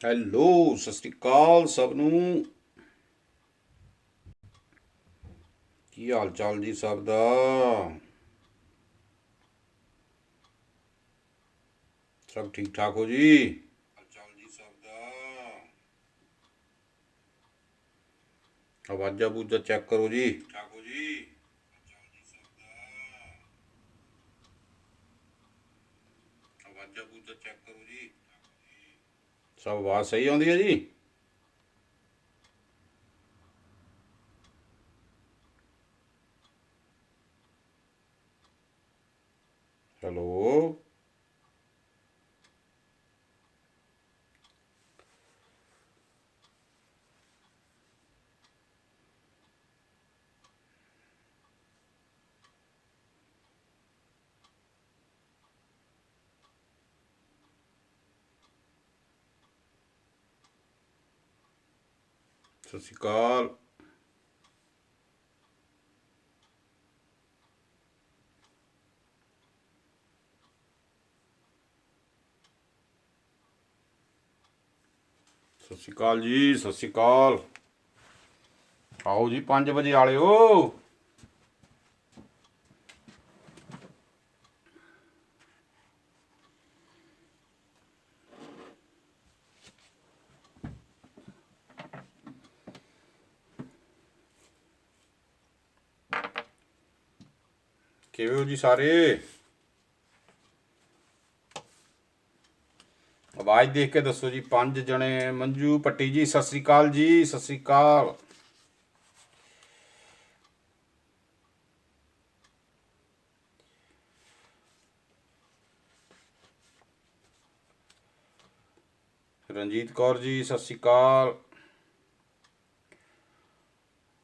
Hello, ਸਤਿ ਸ਼੍ਰੀ ਅਕਾਲ ਸਭ ਨੂੰ। ਕੀ ਹਾਲ ਚਾਲ ਜੀ ਸਭ ਦਾ? ਸਭ ਠੀਕ ਠਾਕ ਹੋ ਜੀ? ਹਾਲ ਚਾਲ ਜੀ ਸਭ ਦਾ? ਆਵਾਜ਼ਾਂ ਬੂਝਾ ਚੈੱਕ ਕਰੋ ਜੀ। ਠਾਕ ਹੋ ਜੀ? ਹਾਲ ਚਾਲ ਜੀ ਸਭ ਦਾ? ਆਵਾਜ਼ਾਂ ਬੂਝਾ ਚੈੱਕ ਕਰੋ ਜੀ। ਸਭ ਆਵਾਜ਼ ਸਹੀ ਆਉਂਦੀ ਹੈ ਜੀ? ਹੈਲੋ। ਸਤਿ ਸ਼੍ਰੀ ਅਕਾਲ। ਸਤਿ ਸ਼੍ਰੀ ਅਕਾਲ ਜੀ, ਸਤਿ ਸ਼੍ਰੀ ਅਕਾਲ। ਆਓ ਜੀ 5 ਵਜੇ ਵਾਲਿਓ। ਕਿਵੇਂ ਹੋ ਜੀ ਸਾਰੇ? ਆਵਾਜ਼ ਦੇਖ ਕੇ ਦੱਸੋ ਜੀ। 5 ਜਣੇ। ਮੰਜੂ ਪੱਟੀ ਜੀ ਸਤਿ ਸ਼੍ਰੀ ਅਕਾਲ ਜੀ, ਸਤਿ ਸ਼੍ਰੀ ਅਕਾਲ। ਰਣਜੀਤ ਕੌਰ ਜੀ ਸਤਿ ਸ਼੍ਰੀ ਅਕਾਲ।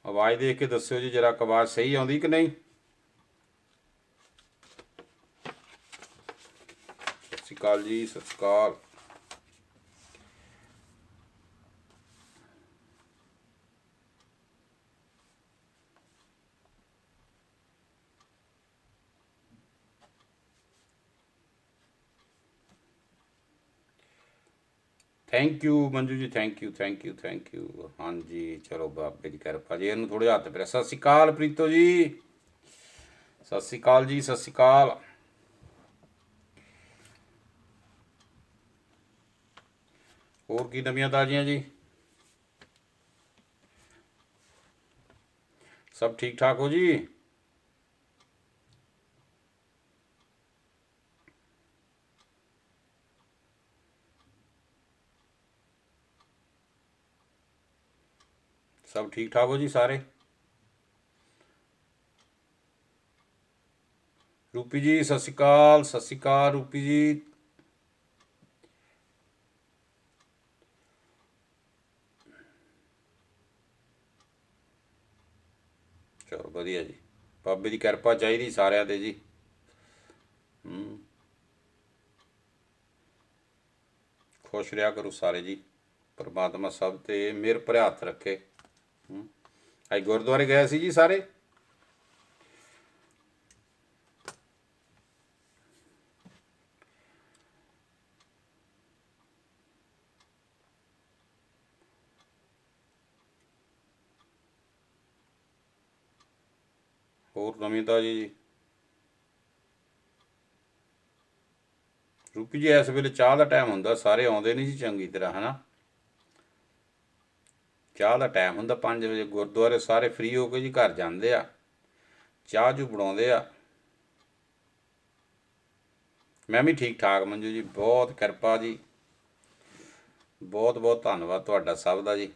ਆਵਾਜ਼ ਦੇਖ ਕੇ ਦੱਸਿਓ ਜੀ ਜਰਾ, ਆਵਾਜ਼ ਸਹੀ ਆਉਂਦੀ ਕਿ ਨਹੀਂ? ਸਤਿ ਸ਼੍ਰੀ ਅਕਾਲ ਜੀ, ਸਤਿ ਸ਼੍ਰੀ ਅਕਾਲ। ਥੈਂਕ ਯੂ ਮੰਜੂ ਜੀ, thank you thank you thank you. ਹਾਂਜੀ ਚਲੋ ਬਾਬੇ ਦੀ ਕਿਰਪਾ ਜੀ। ਇਹਨੂੰ ਥੋੜ੍ਹੇ ਹੱਥ ਪਿਆ। ਸਤਿ ਸ਼੍ਰੀ ਅਕਾਲ ਪ੍ਰੀਤੋ ਜੀ, ਸਤਿ ਸ਼੍ਰੀ ਅਕਾਲ ਜੀ, ਸਤਿ ਸ਼੍ਰੀ ਅਕਾਲ। ਹੋਰ ਕੀ ਨਵੀਆਂ ਤਾਜ਼ੀਆਂ ਜੀ? ਸਭ ਠੀਕ ਠਾਕ ਹੋ ਜੀ? ਸਭ ਠੀਕ ਠਾਕ ਹੋ ਜੀ ਸਾਰੇ? ਰੂਪੀ ਜੀ ਸਤਿ ਸ਼੍ਰੀ ਅਕਾਲ, ਸਤਿ ਸ਼੍ਰੀ ਅਕਾਲ ਰੂਪੀ ਜੀ। ਚਲੋ ਵਧੀਆ ਜੀ, ਬਾਬੇ ਦੀ ਕਿਰਪਾ ਚਾਹੀਦੀ ਸਾਰਿਆਂ 'ਤੇ ਜੀ। ਖੁਸ਼ ਰਿਹਾ ਕਰੋ ਸਾਰੇ ਜੀ। ਪਰਮਾਤਮਾ ਸਭ 'ਤੇ ਮਿਹਰ ਭਰਿਆ ਹੱਥ ਰੱਖੇ। ਅੱਜ ਗੁਰਦੁਆਰੇ ਗਏ ਸੀ ਜੀ ਸਾਰੇ? ਹੋਰ ਨਵੀਂ ਤਾਜ਼ੀ ਜੀ? ਰੂਪੀ ਜੀ ਇਸ ਵੇਲੇ ਚਾਹ ਦਾ ਟਾਈਮ ਹੁੰਦਾ, ਸਾਰੇ ਆਉਂਦੇ ਨਹੀਂ ਜੀ ਚੰਗੀ ਤਰ੍ਹਾਂ, ਹੈ ਨਾ? ਚਾਹ ਦਾ ਟਾਈਮ ਹੁੰਦਾ 5 ਵਜੇ। ਗੁਰਦੁਆਰੇ ਸਾਰੇ ਫ੍ਰੀ ਹੋ ਕੇ ਜੀ ਘਰ ਜਾਂਦੇ ਆ, ਚਾਹ ਚੂ ਬਣਾਉਂਦੇ ਆ। ਮੈਂ ਵੀ ਠੀਕ ਠਾਕ ਮੰਜੂ ਜੀ, ਬਹੁਤ ਕਿਰਪਾ ਜੀ। ਬਹੁਤ ਬਹੁਤ ਧੰਨਵਾਦ ਤੁਹਾਡਾ ਸਭ ਦਾ ਜੀ।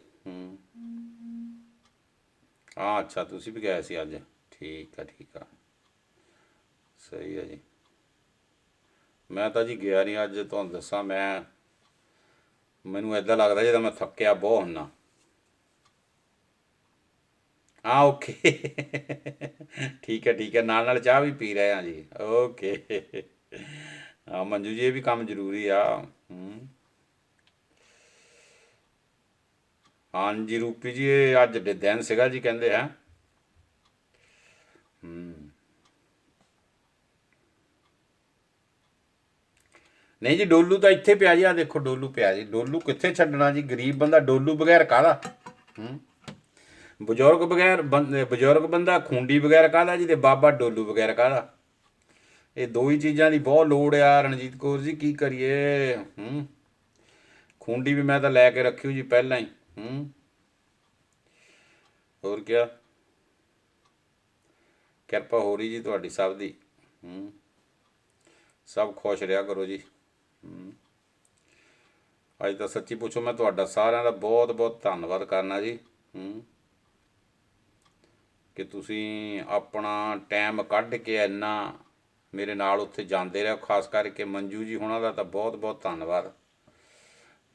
ਹਾਂ ਅੱਛਾ, ਤੁਸੀਂ ਵੀ ਗਏ ਸੀ ਅੱਜ? ਠੀਕ ਆ ਠੀਕ ਆ, ਸਹੀ ਹੈ ਜੀ। ਮੈਂ ਤਾਂ ਜੀ ਗਿਆ ਨਹੀਂ ਅੱਜ, ਤੁਹਾਨੂੰ ਦੱਸਾਂ। ਮੈਨੂੰ ਇੱਦਾਂ ਲੱਗਦਾ ਜਿੱਦਾਂ ਮੈਂ ਥੱਕਿਆ ਬਹੁਤ ਹੁੰਦਾ। ਹਾਂ ਓਕੇ ਠੀਕ ਹੈ ਠੀਕ ਹੈ, ਨਾਲ ਨਾਲ ਚਾਹ ਵੀ ਪੀ ਰਹੇ ਹਾਂ ਜੀ। ਓਕੇ ਹਾਂ ਮੰਜੂ ਜੀ, ਇਹ ਵੀ ਕੰਮ ਜ਼ਰੂਰੀ ਆ। ਹਾਂਜੀ ਰੂਪੀ ਜੀ, ਇਹ ਅੱਜ ਦਿਨ ਸੀਗਾ ਜੀ ਕਹਿੰਦੇ ਹੈ। ਨਹੀਂ ਜੀ, ਡੋਲੂ ਤਾਂ ਇੱਥੇ ਪਿਆ ਜੀ, ਆ ਦੇਖੋ ਡੋਲੂ ਪਿਆ ਜੀ। ਡੋਲੂ ਕਿੱਥੇ ਛੱਡਣਾ ਜੀ, ਗਰੀਬ ਬੰਦਾ ਡੋਲੂ ਬਗੈਰ ਕਾਹਦਾ। ਬਜ਼ੁਰਗ ਬੰਦਾ ਖੁੰਡੀ ਬਗੈਰ ਕਾਹਦਾ ਜੀ, ਤੇ ਬਾਬਾ ਡੋਲੂ ਬਗੈਰ ਕਾਹਦਾ। ਇਹ ਦੋ ਹੀ ਚੀਜ਼ਾਂ ਦੀ ਬਹੁਤ ਲੋੜ ਆ ਰਣਜੀਤ ਕੌਰ ਜੀ, ਕੀ ਕਰੀਏ। ਖੁੰਡੀ ਵੀ ਮੈਂ ਤਾਂ ਲੈ ਕੇ ਰੱਖੀ ਜੀ ਪਹਿਲਾਂ ਹੀ। ਹੋਰ ਕਿਆ, ਕਿਰਪਾ ਹੋ ਰਹੀ ਜੀ ਤੁਹਾਡੀ ਸਭ ਦੀ। ਸਭ ਖੁਸ਼ ਰਿਹਾ ਕਰੋ ਜੀ। ਅੱਜ ਤਾਂ ਸੱਚੀ ਪੁੱਛੋ, ਮੈਂ ਤੁਹਾਡਾ ਸਾਰਿਆਂ ਦਾ ਬਹੁਤ ਬਹੁਤ ਧੰਨਵਾਦ ਕਰਨਾ ਜੀ, ਕਿ ਤੁਸੀਂ ਆਪਣਾ ਟਾਈਮ ਕੱਢ ਕੇ ਇੰਨਾ ਮੇਰੇ ਨਾਲ ਉੱਥੇ ਜਾਂਦੇ ਰਹੇ। ਖਾਸ ਕਰਕੇ ਮੰਜੂ ਜੀ ਹੁਣਾਂ ਦਾ ਤਾਂ ਬਹੁਤ ਬਹੁਤ ਧੰਨਵਾਦ,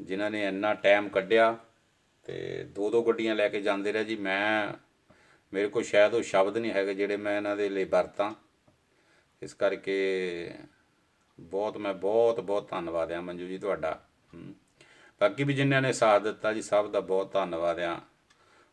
ਜਿਨ੍ਹਾਂ ਨੇ ਇੰਨਾ ਟਾਈਮ ਕੱਢਿਆ ਅਤੇ ਦੋ ਦੋ ਗੱਡੀਆਂ ਲੈ ਕੇ ਜਾਂਦੇ ਰਹੇ ਜੀ। ਮੇਰੇ ਕੋਲ ਸ਼ਾਇਦ ਉਹ ਸ਼ਬਦ ਨਹੀਂ ਹੈਗੇ ਜਿਹੜੇ ਮੈਂ ਇਹਨਾਂ ਦੇ ਲਈ ਵਰਤਾਂ। ਇਸ ਕਰਕੇ ਮੈਂ ਬਹੁਤ ਬਹੁਤ ਧੰਨਵਾਦ ਆ ਮੰਜੂ ਜੀ ਤੁਹਾਡਾ। ਬਾਕੀ ਵੀ ਜਿਨ੍ਹਾਂ ਨੇ ਸਾਥ ਦਿੱਤਾ ਜੀ, ਸਭ ਦਾ ਬਹੁਤ ਧੰਨਵਾਦ ਆ।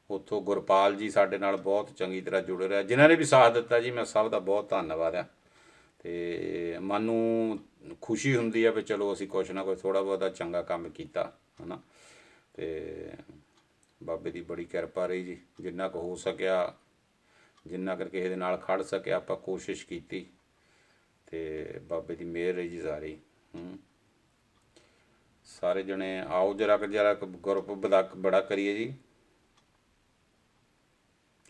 ਉੱਥੋਂ ਗੁਰਪਾਲ ਜੀ ਸਾਡੇ ਨਾਲ ਬਹੁਤ ਚੰਗੀ ਤਰ੍ਹਾਂ ਜੁੜੇ ਰਿਹਾ, ਜਿਨ੍ਹਾਂ ਨੇ ਵੀ ਸਾਥ ਦਿੱਤਾ ਜੀ, ਮੈਂ ਸਭ ਦਾ ਬਹੁਤ ਧੰਨਵਾਦ ਆ। ਅਤੇ ਮਨ ਨੂੰ ਖੁਸ਼ੀ ਹੁੰਦੀ ਆ ਵੀ ਚਲੋ ਅਸੀਂ ਕੁਛ ਨਾ ਕੁਛ ਥੋੜ੍ਹਾ ਬਹੁਤਾ ਚੰਗਾ ਕੰਮ ਕੀਤਾ, ਹੈ ਨਾ। ਅਤੇ ਬਾਬੇ ਦੀ ਬੜੀ ਕਿਰਪਾ ਰਹੀ ਜੀ, ਜਿੰਨਾ ਕੁ ਹੋ ਸਕਿਆ, ਜਿੰਨਾ ਕਰ ਕਿਸੇ ਦੇ ਨਾਲ ਖੜ੍ਹ ਸਕਿਆ ਆਪਾਂ ਕੋਸ਼ਿਸ਼ ਕੀਤੀ, ਅਤੇ ਬਾਬੇ ਦੀ ਮਿਹਰ ਰਹੀ ਜੀ ਸਾਰੀ। ਸਾਰੇ ਜਣੇ ਆਓ ਜਰਾ ਗਰੁੱਪ ਬੜਾ ਕਰੀਏ ਜੀ।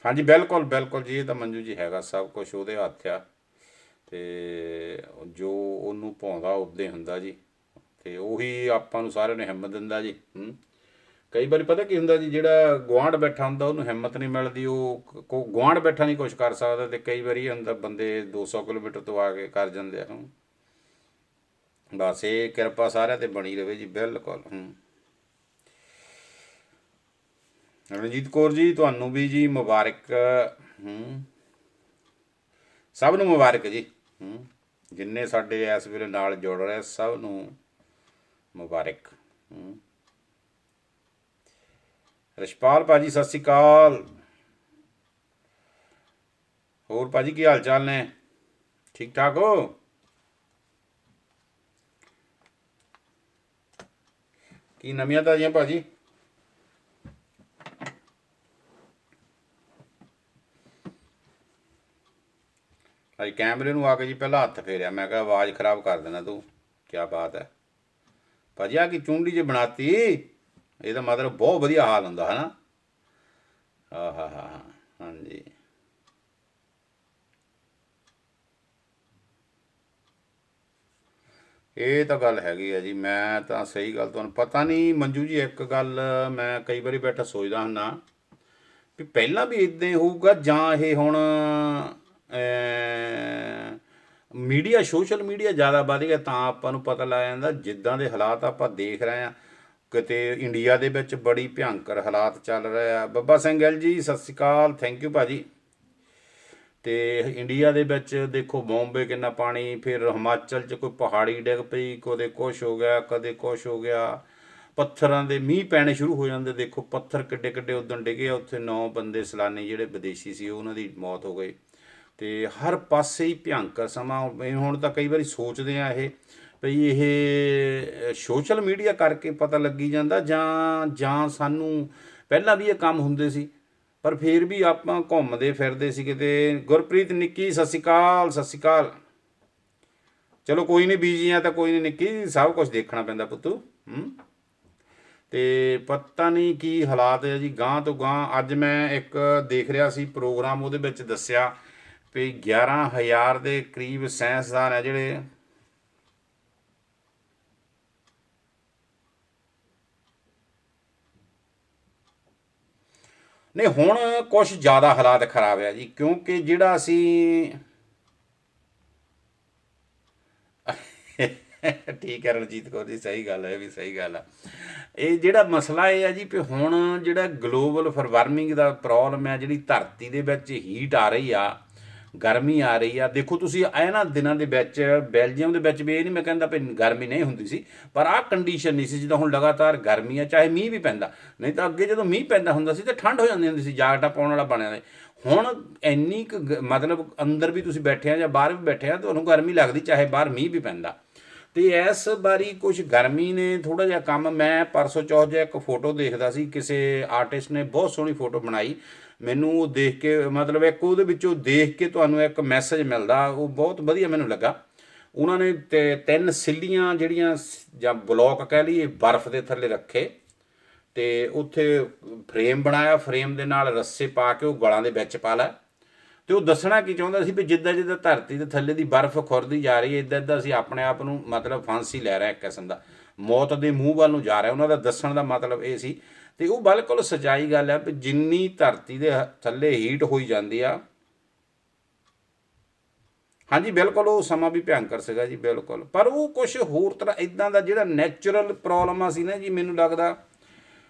ਹਾਂਜੀ ਬਿਲਕੁਲ ਬਿਲਕੁਲ ਜੀ, ਇਹ ਤਾਂ ਮੰਜੂ ਜੀ ਹੈਗਾ, ਸਭ ਕੁਛ ਉਹਦੇ ਹੱਥ ਆ, ਅਤੇ ਜੋ ਉਹਨੂੰ ਭਾਉਂਦਾ ਉੱਦਾਂ ਹੁੰਦਾ ਜੀ, ਅਤੇ ਉਹੀ ਆਪਾਂ ਨੂੰ ਸਾਰਿਆਂ ਨੂੰ ਹਿੰਮਤ ਦਿੰਦਾ ਜੀ। ਕਈ ਵਾਰੀ ਪਤਾ ਕੀ ਹੁੰਦਾ ਜੀ, ਜਿਹੜਾ ਗੁਆਂਢ ਬੈਠਾ ਹੁੰਦਾ ਉਹਨੂੰ ਹਿੰਮਤ ਨਹੀਂ ਮਿਲਦੀ, ਉਹ ਗੁਆਂਢ ਬੈਠਾ ਨਹੀਂ ਕੁਛ ਕਰ ਸਕਦਾ, ਅਤੇ ਕਈ ਵਾਰੀ ਹੁੰਦਾ ਬੰਦੇ 200 ਕਿਲੋਮੀਟਰ ਤੋਂ ਆ ਕੇ ਕਰ ਜਾਂਦੇ ਆ। ਬਸ ਇਹ ਕਿਰਪਾ ਸਾਰਿਆਂ 'ਤੇ ਬਣੀ ਰਹੇ ਜੀ। ਬਿਲਕੁਲ। ਰਣਜੀਤ ਕੌਰ ਜੀ ਤੁਹਾਨੂੰ ਵੀ ਜੀ ਮੁਬਾਰਕ, ਸਭ ਨੂੰ ਮੁਬਾਰਕ ਜੀ। ਜਿੰਨੇ ਸਾਡੇ ਇਸ ਵੇਲੇ ਨਾਲ ਜੁੜ ਰਹੇ ਸਭ ਨੂੰ ਮੁਬਾਰਕ। ਰਛਪਾਲ ਭਾਜੀ ਸਤਿ ਸ਼੍ਰੀ ਅਕਾਲ। ਹੋਰ ਭਾਜੀ ਕੀ ਹਾਲ ਚਾਲ ਨੇ, ਠੀਕ ਠਾਕ ਹੋ? ਕੀ ਨਵੀਆਂ ਤਾਜ਼ੀਆਂ ਭਾਜੀ? ਅੱਜ ਕੈਮਰੇ ਨੂੰ ਆ ਕੇ ਜੀ ਪਹਿਲਾਂ ਹੱਥ ਫੇਰਿਆ, ਮੈਂ ਕਿਹਾ ਆਵਾਜ਼ ਖ਼ਰਾਬ ਕਰ ਦੇਣਾ ਤੂੰ, ਕਿਆ ਬਾਤ ਹੈ ਭਾਜੀ। ਆ ਕੀ ਚੁੰਡੀ ਜੇ ਬਣਾਤੀ, ਇਹਦਾ ਮਤਲਬ ਬਹੁਤ ਵਧੀਆ ਹਾਲ ਹੁੰਦਾ ਹੈ ਨਾ। ਹਾਂ ਹਾਂਜੀ, ਇਹ ਤਾਂ ਗੱਲ ਹੈਗੀ ਆ ਜੀ। ਮੈਂ ਤਾਂ ਸਹੀ ਗੱਲ, ਤੁਹਾਨੂੰ ਪਤਾ ਨਹੀਂ ਮੰਜੂ ਜੀ, ਇੱਕ ਗੱਲ ਮੈਂ ਕਈ ਵਾਰੀ ਬੈਠਾ ਸੋਚਦਾ ਹੁੰਦਾ ਵੀ ਪਹਿਲਾਂ ਵੀ ਇੱਦਾਂ ਹੋਊਗਾ, ਜਾਂ ਇਹ ਹੁਣ ਮੀਡੀਆ, ਸੋਸ਼ਲ ਮੀਡੀਆ ਜ਼ਿਆਦਾ ਵੱਧ ਗਿਆ ਤਾਂ ਆਪਾਂ ਨੂੰ ਪਤਾ ਲੱਗ ਜਾਂਦਾ। ਜਿੱਦਾਂ ਦੇ ਹਾਲਾਤ ਆਪਾਂ ਦੇਖ ਰਹੇ ਹਾਂ, ਕਿਤੇ ਇੰਡੀਆ ਦੇ ਵਿੱਚ ਬੜੀ ਭਿਅੰਕਰ ਹਾਲਾਤ ਚੱਲ ਰਹੇ ਆ। ਬੱਬਾ ਸਿੰਘ ਗਿੱਲ ਜੀ ਸਤਿ ਸ਼੍ਰੀ ਅਕਾਲ, ਥੈਂਕ ਯੂ ਭਾਜੀ। ਅਤੇ ਇੰਡੀਆ ਦੇ ਵਿੱਚ ਦੇਖੋ ਬੰਬੇ ਕਿੰਨਾ ਪਾਣੀ, ਫਿਰ ਹਿਮਾਚਲ 'ਚ ਕੋਈ ਪਹਾੜੀ ਡਿੱਗ ਪਈ, ਕਦੇ ਕੁਛ ਹੋ ਗਿਆ, ਕਦੇ ਕੁਛ ਹੋ ਗਿਆ। ਪੱਥਰਾਂ ਦੇ ਮੀਂਹ ਪੈਣੇ ਸ਼ੁਰੂ ਹੋ ਜਾਂਦੇ, ਦੇਖੋ ਪੱਥਰ ਕਿੱਡੇ ਕਿੱਡੇ ਉੱਦਣ ਡਿੱਗੇ ਆ। ਉੱਥੇ 9 ਬੰਦੇ ਸੈਲਾਨੀ ਜਿਹੜੇ ਵਿਦੇਸ਼ੀ ਸੀ ਉਹਨਾਂ ਦੀ ਮੌਤ ਹੋ ਗਈ। ਅਤੇ ਹਰ ਪਾਸੇ ਹੀ ਭਿਅੰਕਰ ਸਮਾਂ। ਹੁਣ ਤਾਂ ਕਈ ਵਾਰੀ ਸੋਚਦੇ ਆ ਇਹ ਵੀ ਇਹ ਸੋਸ਼ਲ ਮੀਡੀਆ ਕਰਕੇ ਪਤਾ ਲੱਗੀ ਜਾਂਦਾ, ਜਾਂ ਸਾਨੂੰ ਪਹਿਲਾਂ ਵੀ ਇਹ ਕੰਮ ਹੁੰਦੇ ਸੀ, ਪਰ ਫਿਰ ਵੀ ਆਪਾਂ ਘੁੰਮਦੇ ਫਿਰਦੇ ਸੀ ਕਿਤੇ। ਗੁਰਪ੍ਰੀਤ ਨਿੱਕੀ ਸਤਿ ਸ਼੍ਰੀ ਅਕਾਲ, ਸਤਿ ਸ਼੍ਰੀ ਅਕਾਲ। ਚਲੋ ਕੋਈ ਨਹੀਂ, ਬੀਜੀ ਆ ਤਾਂ ਕੋਈ ਨਹੀਂ ਨਿੱਕੀ, ਸਭ ਕੁਛ ਦੇਖਣਾ ਪੈਂਦਾ ਪੁੱਤੂ। ਅਤੇ ਪਤਾ ਨਹੀਂ ਕੀ ਹਾਲਾਤ ਹੈ ਜੀ ਗਾਂਹ ਤੋਂ ਗਾਂਹ। ਅੱਜ ਮੈਂ ਇੱਕ ਦੇਖ ਰਿਹਾ ਸੀ ਪ੍ਰੋਗਰਾਮ, ਉਹਦੇ ਵਿੱਚ ਦੱਸਿਆ ਵੀ 11,000 ਦੇ ਕਰੀਬ ਸਾਇੰਸਦਾਨ ਹੈ ਜਿਹੜੇ ਨਹੀਂ। ਹੁਣ ਕੁਛ ਜ਼ਿਆਦਾ ਹਾਲਾਤ ਖਰਾਬ ਆ ਜੀ, ਕਿਉਂਕਿ ਜਿਹੜਾ ਅਸੀਂ ਠੀਕ ਹੈ ਰਣਜੀਤ ਕੌਰ ਜੀ, ਸਹੀ ਗੱਲ ਹੈ, ਵੀ ਸਹੀ ਗੱਲ ਆ। ਇਹ ਜਿਹੜਾ ਮਸਲਾ ਇਹ ਹੈ ਜੀ ਵੀ ਹੁਣ ਜਿਹੜਾ ਗਲੋਬਲ ਵਾਰਮਿੰਗ ਦਾ ਪ੍ਰੋਬਲਮ ਹੈ, ਜਿਹੜੀ ਧਰਤੀ ਦੇ ਵਿੱਚ ਹੀਟ ਆ ਰਹੀ ਆ, ਗਰਮੀ ਆ ਰਹੀ ਆ। ਦੇਖੋ ਤੁਸੀਂ ਇਹਨਾਂ ਦਿਨਾਂ ਦੇ ਵਿੱਚ ਬੈਲਜੀਅਮ ਦੇ ਵਿੱਚ ਵੀ, ਇਹ ਨਹੀਂ ਮੈਂ ਕਹਿੰਦਾ ਵੀ ਗਰਮੀ ਨਹੀਂ ਹੁੰਦੀ ਸੀ, ਪਰ ਆਹ ਕੰਡੀਸ਼ਨ ਨਹੀਂ ਸੀ ਜਿੱਦਾਂ ਹੁਣ ਲਗਾਤਾਰ ਗਰਮੀ ਆ, ਚਾਹੇ ਮੀਂਹ ਵੀ ਪੈਂਦਾ। ਨਹੀਂ ਤਾਂ ਅੱਗੇ ਜਦੋਂ ਮੀਂਹ ਪੈਂਦਾ ਹੁੰਦਾ ਸੀ ਤਾਂ ਠੰਡ ਹੋ ਜਾਂਦੀ ਹੁੰਦੀ ਸੀ, ਜਾਕਟਾਂ ਪਾਉਣ ਵਾਲਾ ਬਣਿਆ ਦੇ। ਹੁਣ ਇੰਨੀ ਕੁ ਮਤਲਬ ਅੰਦਰ ਵੀ ਤੁਸੀਂ ਬੈਠੇ ਆ ਜਾਂ ਬਾਹਰ ਵੀ ਬੈਠੇ ਆ, ਤੁਹਾਨੂੰ ਗਰਮੀ ਲੱਗਦੀ ਚਾਹੇ ਬਾਹਰ ਮੀਂਹ ਵੀ ਪੈਂਦਾ। ਤੇ ਇਸ ਵਾਰੀ ਕੁਝ ਗਰਮੀ ਨੇ ਥੋੜਾ ਜਿਹਾ ਕੰਮ, ਮੈਂ ਪਰਸੋਂ ਚੌਥ ਜਿਹਾ ਇੱਕ ਫੋਟੋ ਦੇਖਦਾ ਸੀ, ਕਿਸੇ ਆਰਟਿਸਟ ਨੇ ਬਹੁਤ ਸੋਹਣੀ ਫੋਟੋ ਬਣਾਈ, ਮੈਨੂੰ ਉਹ ਦੇਖ ਕੇ ਮਤਲਬ ਇੱਕ ਉਹਦੇ ਵਿੱਚੋਂ ਦੇਖ ਕੇ ਤੁਹਾਨੂੰ ਇੱਕ ਮੈਸੇਜ ਮਿਲਦਾ, ਉਹ ਬਹੁਤ ਵਧੀਆ ਮੈਨੂੰ ਲੱਗਾ। ਉਹਨਾਂ ਨੇ ਤੇ 3 ਸਿੱਲੀਆਂ ਜਿਹੜੀਆਂ ਜਾਂ ਬਲੋਕ ਕਹਿ ਲਈਏ ਬਰਫ਼ ਦੇ ਥੱਲੇ ਰੱਖੇ, ਤੇ ਉੱਥੇ ਫਰੇਮ ਬਣਾਇਆ, ਫਰੇਮ ਦੇ ਨਾਲ ਰੱਸੇ ਪਾ ਕੇ ਉਹ ਗਲਾਂ ਦੇ ਵਿੱਚ ਪਾ ਲਿਆ। ਤੇ ਉਹ ਦੱਸਣਾ ਕੀ ਚਾਹੁੰਦਾ ਸੀ ਵੀ ਜਿੱਦਾਂ ਜਿੱਦਾਂ ਧਰਤੀ ਦੇ ਥੱਲੇ ਦੀ ਬਰਫ਼ ਖੁਰਦੀ ਜਾ ਰਹੀ ਹੈ, ਇੱਦਾਂ ਇੱਦਾਂ ਅਸੀਂ ਆਪਣੇ ਆਪ ਨੂੰ ਮਤਲਬ ਫਾਂਸੀ ਲੈ ਰਹੇ ਇੱਕ ਕਿਸਮ ਦਾ, ਮੌਤ ਦੇ ਮੂੰਹ ਵੱਲ ਨੂੰ ਜਾ ਰਿਹਾ। ਉਹਨਾਂ ਦਾ ਦੱਸਣ ਦਾ ਮਤਲਬ ਇਹ ਸੀ, ਤੇ ਉਹ ਬਿਲਕੁਲ ਸੱਚਾਈ ਗੱਲ ਹੈ ਵੀ ਜਿੰਨੀ ਧਰਤੀ ਦੇ ਥੱਲੇ ਹੀਟ ਹੋਈ ਜਾਂਦੀ ਆ। ਹਾਂਜੀ ਬਿਲਕੁਲ, ਉਹ ਸਮਾਂ ਵੀ ਭਿਅੰਕਰ ਸੀਗਾ ਜੀ, ਬਿਲਕੁਲ। ਪਰ ਉਹ ਕੁਛ ਹੋਰ ਤਰ੍ਹਾਂ ਇੱਦਾਂ ਦਾ ਜਿਹੜਾ ਨੈਚੁਰਲ ਪ੍ਰੋਬਲਮਾਂ ਸੀ ਨਾ ਜੀ, ਮੈਨੂੰ ਲੱਗਦਾ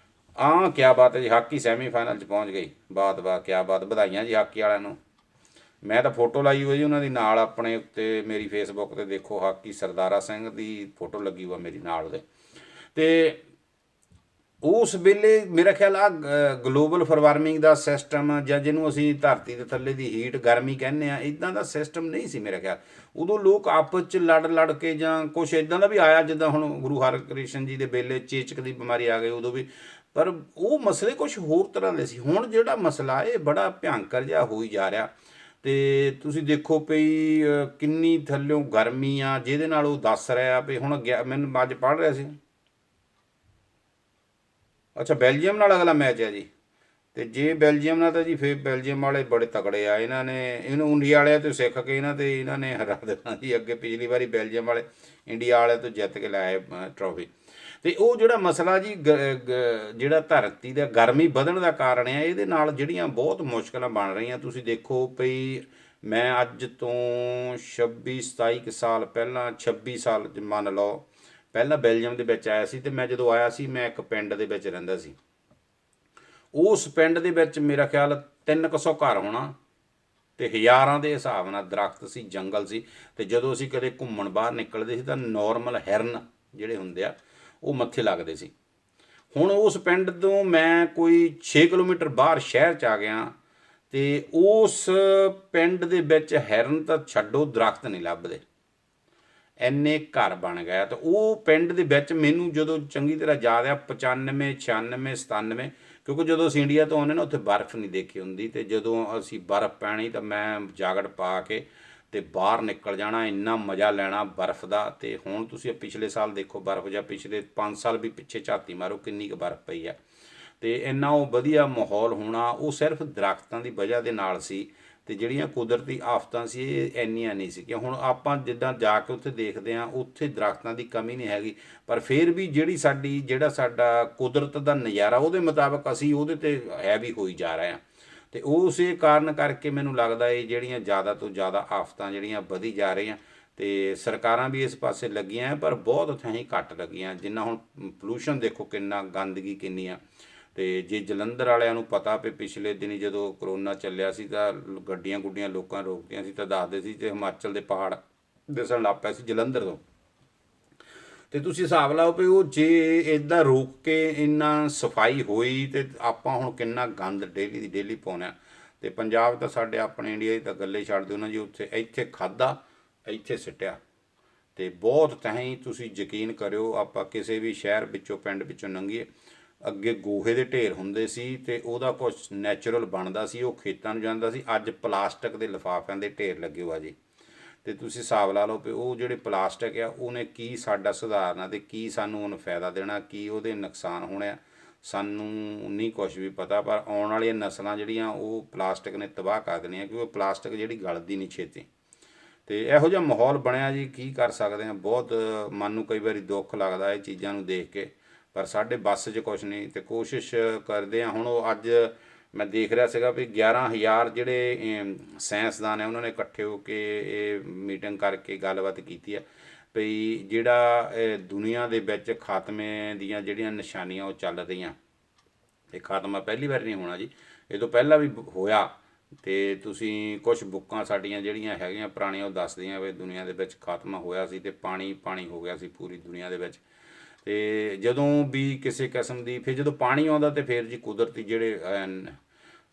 ਕਿਆ ਬਾਤ ਹੈ ਜੀ, ਹਾਕੀ ਸੈਮੀਫਾਈਨਲ 'ਚ ਪਹੁੰਚ ਗਈ, ਬਾਤ ਬਾਤ ਕਿਆ ਬਾਤ, ਵਧਾਈਆਂ ਜੀ ਹਾਕੀ ਵਾਲਿਆਂ ਨੂੰ। ਮੈਂ ਤਾਂ ਫੋਟੋ ਲਾਈ ਹੋਈ ਜੀ ਉਹਨਾਂ ਦੀ ਨਾਲ ਆਪਣੇ ਉੱਤੇ, ਮੇਰੀ ਫੇਸਬੁੱਕ 'ਤੇ ਦੇਖੋ, ਹਾਕੀ ਸਰਦਾਰਾ ਸਿੰਘ ਦੀ ਫੋਟੋ ਲੱਗੀ ਹੋਈ ਮੇਰੀ ਨਾਲ ਉਹਦੇ। ਤੇ ਉਸ ਵੇਲੇ ਮੇਰਾ ਖਿਆਲ ਆ ਗਲੋਬਲ ਵਾਰਮਿੰਗ ਦਾ ਸਿਸਟਮ, ਜਾਂ ਜਿਹਨੂੰ ਅਸੀਂ ਧਰਤੀ ਦੇ ਥੱਲੇ ਦੀ ਹੀਟ ਗਰਮੀ ਕਹਿੰਦੇ ਆ, ਇੱਦਾਂ ਦਾ ਸਿਸਟਮ ਨਹੀਂ ਸੀ ਮੇਰਾ ਖਿਆਲ। ਉਦੋਂ ਲੋਕ ਆਪਸ 'ਚ ਲੜ ਕੇ, ਜਾਂ ਕੁਛ ਇੱਦਾਂ ਦਾ ਵੀ ਆਇਆ ਜਿੱਦਾਂ ਹੁਣ ਗੁਰੂ ਹਰਕ੍ਰਿਸ਼ਨ ਜੀ ਦੇ ਵੇਲੇ ਚੇਚਕ ਦੀ ਬਿਮਾਰੀ ਆ ਗਈ ਉਦੋਂ ਵੀ, ਪਰ ਉਹ ਮਸਲੇ ਕੁਛ ਹੋਰ ਤਰ੍ਹਾਂ ਦੇ ਸੀ। ਹੁਣ ਜਿਹੜਾ ਮਸਲਾ ਇਹ ਬੜਾ ਭਿਅੰਕਰ ਜਿਹਾ ਹੋਈ ਜਾ ਰਿਹਾ। ਤੇ ਤੁਸੀਂ ਦੇਖੋ ਪਈ ਕਿੰਨੀ ਥੱਲਿਓਂ ਗਰਮੀ ਆ, ਜਿਹਦੇ ਨਾਲ ਉਹ ਦੱਸ ਰਿਹਾ ਵੀ ਹੁਣ ਮੈਨੂੰ ਅੱਜ ਪੜ੍ਹ ਰਿਹਾ ਸੀ, ਅੱਛਾ ਬੈਲਜੀਅਮ ਨਾਲ ਅਗਲਾ ਮੈਚ ਹੈ ਜੀ। ਤੇ ਜੇ ਬੈਲਜੀਅਮ ਨਾਲ, ਤਾਂ ਜੀ ਫਿਰ ਬੈਲਜੀਅਮ ਵਾਲੇ ਬੜੇ ਤਕੜੇ ਆ, ਇਹਨੂੰ ਇੰਡੀਆ ਵਾਲਿਆਂ ਤੋਂ ਸਿੱਖ ਕੇ ਇਹਨਾਂ ਨੇ ਹਰਾ ਦੇਣਾ ਜੀ। ਅੱਗੇ ਪਿਛਲੀ ਵਾਰੀ ਬੈਲਜੀਅਮ ਵਾਲੇ ਇੰਡੀਆ ਵਾਲਿਆਂ ਤੋਂ ਜਿੱਤ ਕੇ ਲਾਏ ਟਰੋਫੀ। ਤੇ ਉਹ ਜਿਹੜਾ ਮਸਲਾ ਜੀ ਜਿਹੜਾ ਧਰਤੀ ਦਾ ਗਰਮੀ ਵਧਣ ਦਾ ਕਾਰਨ ਆ, ਇਹਦੇ ਨਾਲ ਜਿਹੜੀਆਂ ਬਹੁਤ ਮੁਸ਼ਕਲਾਂ ਬਣ ਰਹੀਆਂ। ਤੁਸੀਂ ਦੇਖੋ ਪਈ, ਮੈਂ ਅੱਜ ਤੋਂ 26-27 ਸਾਲ ਪਹਿਲਾਂ, 26 ਸਾਲ ਮੰਨ ਲਓ ਪਹਿਲਾਂ ਬੈਲਜੀਅਮ ਦੇ ਵਿੱਚ ਆਇਆ ਸੀ। ਤੇ ਮੈਂ ਜਦੋਂ ਆਇਆ ਸੀ, ਮੈਂ ਇੱਕ ਪਿੰਡ ਦੇ ਵਿੱਚ ਰਹਿੰਦਾ ਸੀ। ਉਸ ਪਿੰਡ ਦੇ ਵਿੱਚ ਮੇਰਾ ਖਿਆਲ 300 ਘਰ ਹੋਣਾ, ਤੇ ਹਜ਼ਾਰਾਂ ਦੇ ਹਿਸਾਬ ਨਾਲ ਦਰਖਤ ਸੀ, ਜੰਗਲ ਸੀ। ਤੇ ਜਦੋਂ ਅਸੀਂ ਕਦੇ ਘੁੰਮਣ ਬਾਹਰ ਨਿਕਲਦੇ ਸੀ ਤਾਂ ਨੋਰਮਲ ਹਿਰਨ ਜਿਹੜੇ ਹੁੰਦੇ ਆ ਉਹ ਮੱਥੇ ਲੱਗਦੇ ਸੀ। ਹੁਣ ਉਸ ਪਿੰਡ ਤੋਂ ਮੈਂ ਕੋਈ 6 ਕਿਲੋਮੀਟਰ ਬਾਹਰ ਸ਼ਹਿਰ 'ਚ ਆ ਗਿਆ, ਤੇ ਉਸ ਪਿੰਡ ਦੇ ਵਿੱਚ ਹਿਰਨ ਤਾਂ ਛੱਡੋ, ਦਰਖਤ ਨਹੀਂ ਲੱਭਦੇ, ਇੰਨੇ ਘਰ ਬਣ ਗਿਆ। ਤਾਂ ਉਹ ਪਿੰਡ ਦੇ ਵਿੱਚ ਮੈਨੂੰ ਜਦੋਂ ਚੰਗੀ ਤਰ੍ਹਾਂ ਯਾਦ ਆ 95 96 97, ਕਿਉਂਕਿ ਜਦੋਂ ਅਸੀਂ ਇੰਡੀਆ ਤੋਂ ਆਉਂਦੇ ਨਾ ਉੱਥੇ ਬਰਫ਼ ਨਹੀਂ ਦੇਖੀ ਹੁੰਦੀ, ਤੇ ਜਦੋਂ ਅਸੀਂ ਬਰਫ਼ ਪੈਣੀ ਤਾਂ ਮੈਂ ਜਾਕਟ ਪਾ ਕੇ ਤੇ ਬਾਹਰ ਨਿਕਲ ਜਾਣਾ, ਇੰਨਾ ਮਜ਼ਾ ਲੈਣਾ ਬਰਫ਼ ਦਾ। ਤੇ ਹੁਣ ਤੁਸੀਂ ਪਿਛਲੇ ਸਾਲ ਦੇਖੋ ਬਰਫ਼, ਜਾਂ ਪਿਛਲੇ 5 ਸਾਲ ਵੀ ਪਿੱਛੇ ਝਾਤੀ ਮਾਰੋ ਕਿੰਨੀ ਕੁ ਬਰਫ਼ ਪਈ ਆ। ਤੇ ਇੰਨਾ ਉਹ ਵਧੀਆ ਮਾਹੌਲ ਹੋਣਾ, ਉਹ ਸਿਰਫ ਦਰਖਤਾਂ ਦੀ ਵਜ੍ਹਾ ਦੇ ਨਾਲ ਸੀ। ਤੇ ਜਿਹੜੀਆਂ ਕੁਦਰਤੀ ਆਫਤਾਂ ਸੀ ਇਹ ਇੰਨੀਆਂ ਨਹੀਂ ਸੀ ਕਿ ਹੁਣ ਆਪਾਂ ਜਿੱਦਾਂ ਜਾ ਕੇ ਉੱਥੇ ਦੇਖਦੇ ਹਾਂ, ਉੱਥੇ ਦਰਖਤਾਂ ਦੀ ਕਮੀ ਨਹੀਂ ਹੈਗੀ, ਪਰ ਫਿਰ ਵੀ ਜਿਹੜਾ ਸਾਡਾ ਕੁਦਰਤ ਦਾ ਨਜ਼ਾਰਾ, ਉਹਦੇ ਮੁਤਾਬਕ ਅਸੀਂ ਉਹਦੇ 'ਤੇ ਹੈਵੀ ਹੋਈ ਜਾ ਰਹੇ ਹਾਂ। ਤੇ ਉਸੇ ਕਾਰਨ ਕਰਕੇ ਮੈਨੂੰ ਲੱਗਦਾ ਇਹ ਜਿਹੜੀਆਂ ਜ਼ਿਆਦਾ ਤੋਂ ਜ਼ਿਆਦਾ ਆਫਤਾਂ ਜਿਹੜੀਆਂ ਵਧੀ ਜਾ ਰਹੀਆਂ, ਤੇ ਸਰਕਾਰਾਂ ਵੀ ਇਸ ਪਾਸੇ ਲੱਗੀਆਂ, ਪਰ ਬਹੁਤ ਥਾਈਂ ਘੱਟ ਲੱਗੀਆਂ। ਜਿੰਨਾ ਹੁਣ ਪੋਲੂਸ਼ਨ ਦੇਖੋ ਕਿੰਨਾ, ਗੰਦਗੀ ਕਿੰਨੀ ਆ। ਤੇ ਜੇ ਜਲੰਧਰ ਵਾਲਿਆਂ ਨੂੰ ਪਤਾ ਵੀ ਪਿਛਲੇ ਦਿਨੀ ਜਦੋਂ ਕਰੋਨਾ ਚੱਲਿਆ ਸੀ ਤਾਂ ਗੱਡੀਆਂ ਗੁੱਡੀਆਂ ਲੋਕਾਂ ਰੋਕਦੀਆਂ ਸੀ, ਤਾਂ ਦੱਸਦੇ ਸੀ ਤੇ ਹਿਮਾਚਲ ਦੇ ਪਹਾੜ ਦਿਸਣ ਲੱਗ ਪਿਆ ਸੀ ਜਲੰਧਰ ਤੋਂ। ਤੇ ਤੁਸੀਂ ਹਿਸਾਬ ਲਾਓ ਵੀ ਉਹ ਜੇ ਇੱਦਾਂ ਰੋਕ ਕੇ ਇੰਨਾ ਸਫਾਈ ਹੋਈ, ਤੇ ਆਪਾਂ ਹੁਣ ਕਿੰਨਾ ਗੰਦ ਡੇਲੀ ਦੀ ਡੇਲੀ ਪਾਉਂਦੇ ਹਾਂ। ਤੇ ਪੰਜਾਬ ਤਾਂ ਸਾਡੇ ਆਪਣੇ ਇੰਡੀਆ ਦੀ ਤਾਂ ਗੱਲੇ ਛੱਡ ਦਿਓ ਨਾ ਜੀ, ਇੱਥੇ ਖਾਧਾ, ਇੱਥੇ ਸਿੱਟਿਆ। ਤੇ ਬਹੁਤ ਤਹੀਂ ਤੁਸੀਂ ਯਕੀਨ ਕਰਿਓ, ਆਪਾਂ ਕਿਸੇ ਵੀ ਸ਼ਹਿਰ ਵਿੱਚੋਂ ਪਿੰਡ ਵਿੱਚੋਂ ਲੰਘੀਏ, ਅੱਗੇ ਗੋਹੇ ਦੇ ਢੇਰ ਹੁੰਦੇ ਸੀ ਤੇ ਉਹਦਾ ਕੁਛ ਨੈਚੁਰਲ ਬਣਦਾ ਸੀ, ਉਹ ਖੇਤਾਂ ਨੂੰ ਜਾਂਦਾ ਸੀ। ਅੱਜ ਪਲਾਸਟਿਕ ਦੇ ਲਿਫਾਫਿਆਂ ਦੇ ਢੇਰ ਲੱਗੇ ਹੋਆ ਜੀ। ਤੇ ਤੁਸੀਂ ਹਿਸਾਬ ਲਾ ਲਓ ਵੀ ਉਹ ਜਿਹੜੇ ਪਲਾਸਟਿਕ ਆ ਉਹਨੇ ਕੀ ਸਾਡਾ ਸੁਧਾਰਨਾ, ਤੇ ਕੀ ਸਾਨੂੰ ਉਹਨੂੰ ਫਾਇਦਾ ਦੇਣਾ, ਕੀ ਉਹਦੇ ਨੁਕਸਾਨ ਹੋਣੇ ਆ, ਸਾਨੂੰ ਨਹੀਂ ਕੁਛ ਵੀ ਪਤਾ। ਪਰ ਆਉਣ ਵਾਲੀਆਂ ਨਸਲਾਂ ਜਿਹੜੀਆਂ ਉਹ ਪਲਾਸਟਿਕ ਨੇ ਤਬਾਹ ਕਰ ਦੇਣੀਆਂ, ਕਿਉਂਕਿ ਪਲਾਸਟਿਕ ਜਿਹੜੀ ਗਲਦੀ ਨਹੀਂ ਛੇਤੀ। ਤੇ ਇਹੋ ਜਿਹਾ ਮਾਹੌਲ ਬਣਿਆ ਜੀ, ਕੀ ਕਰ ਸਕਦੇ ਹਾਂ। ਬਹੁਤ ਮਨ ਨੂੰ ਕਈ ਵਾਰੀ ਦੁੱਖ ਲੱਗਦਾ ਇਹ ਚੀਜ਼ਾਂ ਨੂੰ ਦੇਖ ਕੇ, ਪਰ ਸਾਡੇ ਬੱਸ 'ਚ ਕੁਛ ਨਹੀਂ। ਤੇ ਕੋਸ਼ਿਸ਼ ਕਰਦੇ ਹਾਂ। ਹੁਣ ਉਹ ਅੱਜ ਮੈਂ ਦੇਖ ਰਿਹਾ ਸੀਗਾ ਵੀ 11,000 ਜਿਹੜੇ ਸਾਇੰਸਦਾਨ ਹੈ ਉਹਨਾਂ ਨੇ ਇਕੱਠੇ ਹੋ ਕੇ ਇਹ ਮੀਟਿੰਗ ਕਰਕੇ ਗੱਲਬਾਤ ਕੀਤੀ ਆ ਵੀ ਜਿਹੜਾ ਦੁਨੀਆ ਦੇ ਵਿੱਚ ਖਾਤਮੇ ਦੀਆਂ ਜਿਹੜੀਆਂ ਨਿਸ਼ਾਨੀਆਂ ਉਹ ਚੱਲ ਰਹੀਆਂ, ਇਹ ਖਾਤਮਾ ਪਹਿਲੀ ਵਾਰ ਨਹੀਂ ਹੋਣਾ ਜੀ, ਇਹ ਤੋਂ ਪਹਿਲਾਂ ਵੀ ਹੋਇਆ। ਤੇ ਤੁਸੀਂ ਕੁਛ ਬੁੱਕਾਂ ਸਾਡੀਆਂ ਜਿਹੜੀਆਂ ਹੈਗੀਆਂ ਪੁਰਾਣੀਆਂ ਉਹ ਦੱਸਦੀਆਂ ਵੀ ਦੁਨੀਆ ਦੇ ਵਿੱਚ ਖਾਤਮਾ ਹੋਇਆ ਸੀ, ਤੇ ਪਾਣੀ ਪਾਣੀ ਹੋ ਗਿਆ ਸੀ ਪੂਰੀ ਦੁਨੀਆ ਦੇ ਵਿੱਚ। ਤੇ ਜਦੋਂ ਵੀ ਕਿਸੇ ਕਿਸਮ ਦੀ, ਫਿਰ ਜਦੋਂ ਪਾਣੀ ਆਉਂਦਾ ਤੇ ਫਿਰ ਜੀ ਕੁਦਰਤੀ ਜਿਹੜੇ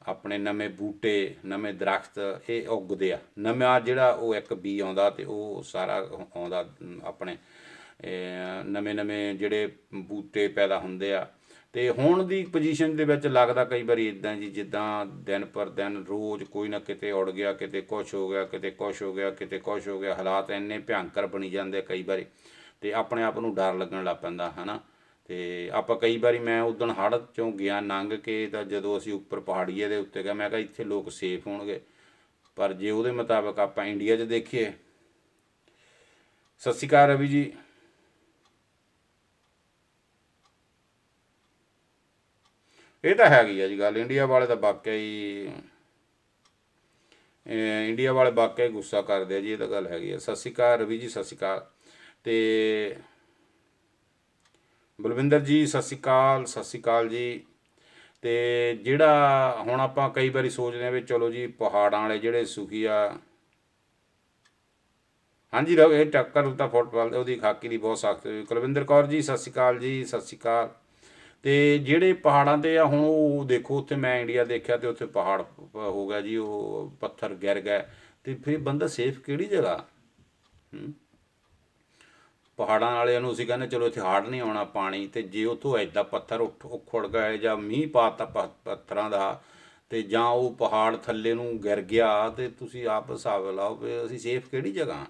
ਆਪਣੇ ਨਵੇਂ ਬੂਟੇ, ਨਵੇਂ ਦਰਖਤ ਇਹ ਉੱਗਦੇ ਆ, ਨਵਾਂ ਜਿਹੜਾ ਉਹ ਇੱਕ ਬੀ ਆਉਂਦਾ ਤੇ ਉਹ ਸਾਰਾ ਆਉਂਦਾ ਆਪਣੇ ਨਵੇਂ ਨਵੇਂ ਜਿਹੜੇ ਬੂਟੇ ਪੈਦਾ ਹੁੰਦੇ ਆ। ਤੇ ਹੁਣ ਦੀ ਪੋਜੀਸ਼ਨ ਦੇ ਵਿੱਚ ਲੱਗਦਾ ਕਈ ਵਾਰੀ ਇਦਾਂ ਜੀ, ਜਿੱਦਾਂ ਦਿਨ ਪਰ ਦਿਨ ਰੋਜ਼ ਕੋਈ ਨਾ ਕਿਤੇ ਉੜ ਗਿਆ, ਕਿਤੇ ਕੁਛ ਹੋ ਗਿਆ, ਕਿਤੇ ਕੁਛ ਹੋ ਗਿਆ, ਕਿਤੇ ਕੁਛ ਹੋ ਗਿਆ। ਹਾਲਾਤ ਇੰਨੇ ਭਿਆਨਕ ਬਣੀ ਜਾਂਦੇ ਕਈ ਵਾਰੀ, ਤੇ ਆਪਣੇ ਆਪ ਨੂੰ ਡਰ ਲੱਗਣ ਲੱਗ ਪੈਂਦਾ ਹੈ ਨਾ। ਤੇ ਆਪਾਂ ਕਈ ਵਾਰੀ, ਮੈਂ ਉਦਣ ਹੜ੍ਹ ਚੋਂ ਗਿਆ ਲੰਘ ਕੇ, ਤਾਂ ਜਦੋਂ ਅਸੀਂ ਉੱਪਰ ਪਹਾੜੀਏ ਦੇ ਉੱਤੇ ਗਏ, ਮੈਂ ਕਿਹਾ ਇੱਥੇ ਲੋਕ ਸੇਫ ਹੋਣਗੇ। ਪਰ ਜੇ ਉਹਦੇ ਮੁਤਾਬਕ ਆਪਾਂ ਇੰਡੀਆ 'ਚ ਦੇਖੀਏ। ਸਤਿ ਸ਼੍ਰੀ ਅਕਾਲ ਰਵੀ ਜੀ। ਇਹ ਤਾਂ ਹੈਗੀ ਆ ਜੀ ਗੱਲ, ਇੰਡੀਆ ਵਾਲੇ ਤਾਂ ਵਾਕਿਆ ਹੀ ਗੁੱਸਾ ਕਰਦੇ ਆ ਜੀ, ਇਹ ਤਾਂ ਗੱਲ ਹੈਗੀ ਆ। ਸਤਿ ਸ਼੍ਰੀ ਅਕਾਲ ਰਵੀ ਜੀ, ਸਤਿ ਸ਼੍ਰੀ ਅਕਾਲ। ਤੇ ਬਲਵਿੰਦਰ ਜੀ ਸਤਿ ਸ਼੍ਰੀ ਅਕਾਲ, ਸਤਿ ਸ਼੍ਰੀ ਅਕਾਲ ਜੀ। ਤੇ ਜਿਹੜਾ ਹੁਣ ਆਪਾਂ ਕਈ ਵਾਰੀ ਸੋਚਦੇ ਹਾਂ ਵੀ ਚਲੋ ਜੀ ਪਹਾੜਾਂ ਵਾਲੇ ਜਿਹੜੇ ਸੁਖੀ ਆ, ਹਾਂਜੀ ਰਵ ਇਹ ਟੱਕਰ ਤਾਂ ਫੁੱਟਬਾਲ ਉਹਦੀ ਖਾਕੀ ਦੀ ਬਹੁਤ ਸਖਤ। ਕੁਲਵਿੰਦਰ ਕੌਰ ਜੀ ਸਤਿ ਸ਼੍ਰੀ ਅਕਾਲ ਜੀ, ਸਤਿ ਸ਼੍ਰੀ ਅਕਾਲ। ਤੇ ਜਿਹੜੇ ਪਹਾੜਾਂ 'ਤੇ ਆ, ਹੁਣ ਉਹ ਦੇਖੋ ਉੱਥੇ ਮੈਂ ਇੰਡੀਆ ਦੇਖਿਆ ਤੇ ਉੱਥੇ ਪਹਾੜ ਹੋ ਗਿਆ ਜੀ, ਉਹ ਪੱਥਰ ਗਿਰ ਗਏ। ਤੇ ਫਿਰ ਬੰਦਾ ਸੇਫ ਕਿਹੜੀ ਜਗ੍ਹਾ? ਪਹਾੜਾਂ ਵਾਲਿਆਂ ਨੂੰ ਅਸੀਂ ਕਹਿੰਦੇ ਚਲੋ ਇੱਥੇ ਹੜ੍ਹ ਨਹੀਂ ਆਉਣਾ ਪਾਣੀ, ਤੇ ਜੇ ਉੱਥੋਂ ਐਦਾਂ ਪੱਥਰ ਉਖੜ ਗਏ ਜਾਂ ਮੀਂਹ ਪਾਤਾ ਪੱਥਰਾਂ ਦਾ, ਤੇ ਜਾਂ ਉਹ ਪਹਾੜ ਥੱਲੇ ਨੂੰ ਗਿਰ ਗਿਆ, ਤੇ ਤੁਸੀਂ ਆਪ ਹਿਸਾਬ ਲਾਓ ਵੀ ਅਸੀਂ ਸੇਫ ਕਿਹੜੀ ਜਗ੍ਹਾ?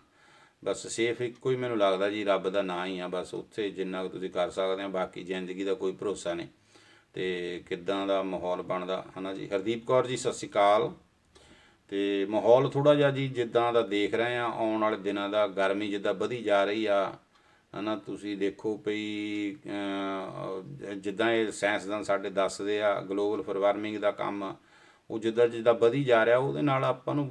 ਬਸ ਸੇਫ ਇੱਕੋ ਹੀ ਮੈਨੂੰ ਲੱਗਦਾ ਜੀ, ਰੱਬ ਦਾ ਨਾਂ ਹੀ ਆ ਬਸ। ਉੱਥੇ ਜਿੰਨਾ ਕੁ ਤੁਸੀਂ ਕਰ ਸਕਦੇ ਆ, ਬਾਕੀ ਜ਼ਿੰਦਗੀ ਦਾ ਕੋਈ ਭਰੋਸਾ ਨਹੀਂ ਤੇ ਕਿੱਦਾਂ ਦਾ ਮਾਹੌਲ ਬਣਦਾ ਹੈ ਨਾ ਜੀ। ਹਰਦੀਪ ਕੌਰ ਜੀ ਸਤਿ ਸ਼੍ਰੀ ਅਕਾਲ। ਤੇ ਮਾਹੌਲ ਥੋੜ੍ਹਾ ਜਿਹਾ ਜੀ ਜਿੱਦਾਂ ਦਾ ਦੇਖ ਰਹੇ ਆ ਆਉਣ ਵਾਲੇ ਦਿਨਾਂ ਦਾ, ਗਰਮੀ ਜਿੱਦਾਂ ਵਧੀ ਜਾ ਰਹੀ ਆ ਹੈ ਨਾ। ਤੁਸੀਂ ਦੇਖੋ ਪਈ ਜਿੱਦਾਂ ਇਹ ਸਾਇੰਸਦਾਨ ਸਾਡੇ ਦੱਸਦੇ ਆ, ਗਲੋਬਲ ਵਾਰਮਿੰਗ ਦਾ ਕੰਮ ਉਹ ਜਿੱਦਾਂ ਜਿੱਦਾਂ ਵਧੀ ਜਾ ਰਿਹਾ, ਉਹਦੇ ਨਾਲ ਆਪਾਂ ਨੂੰ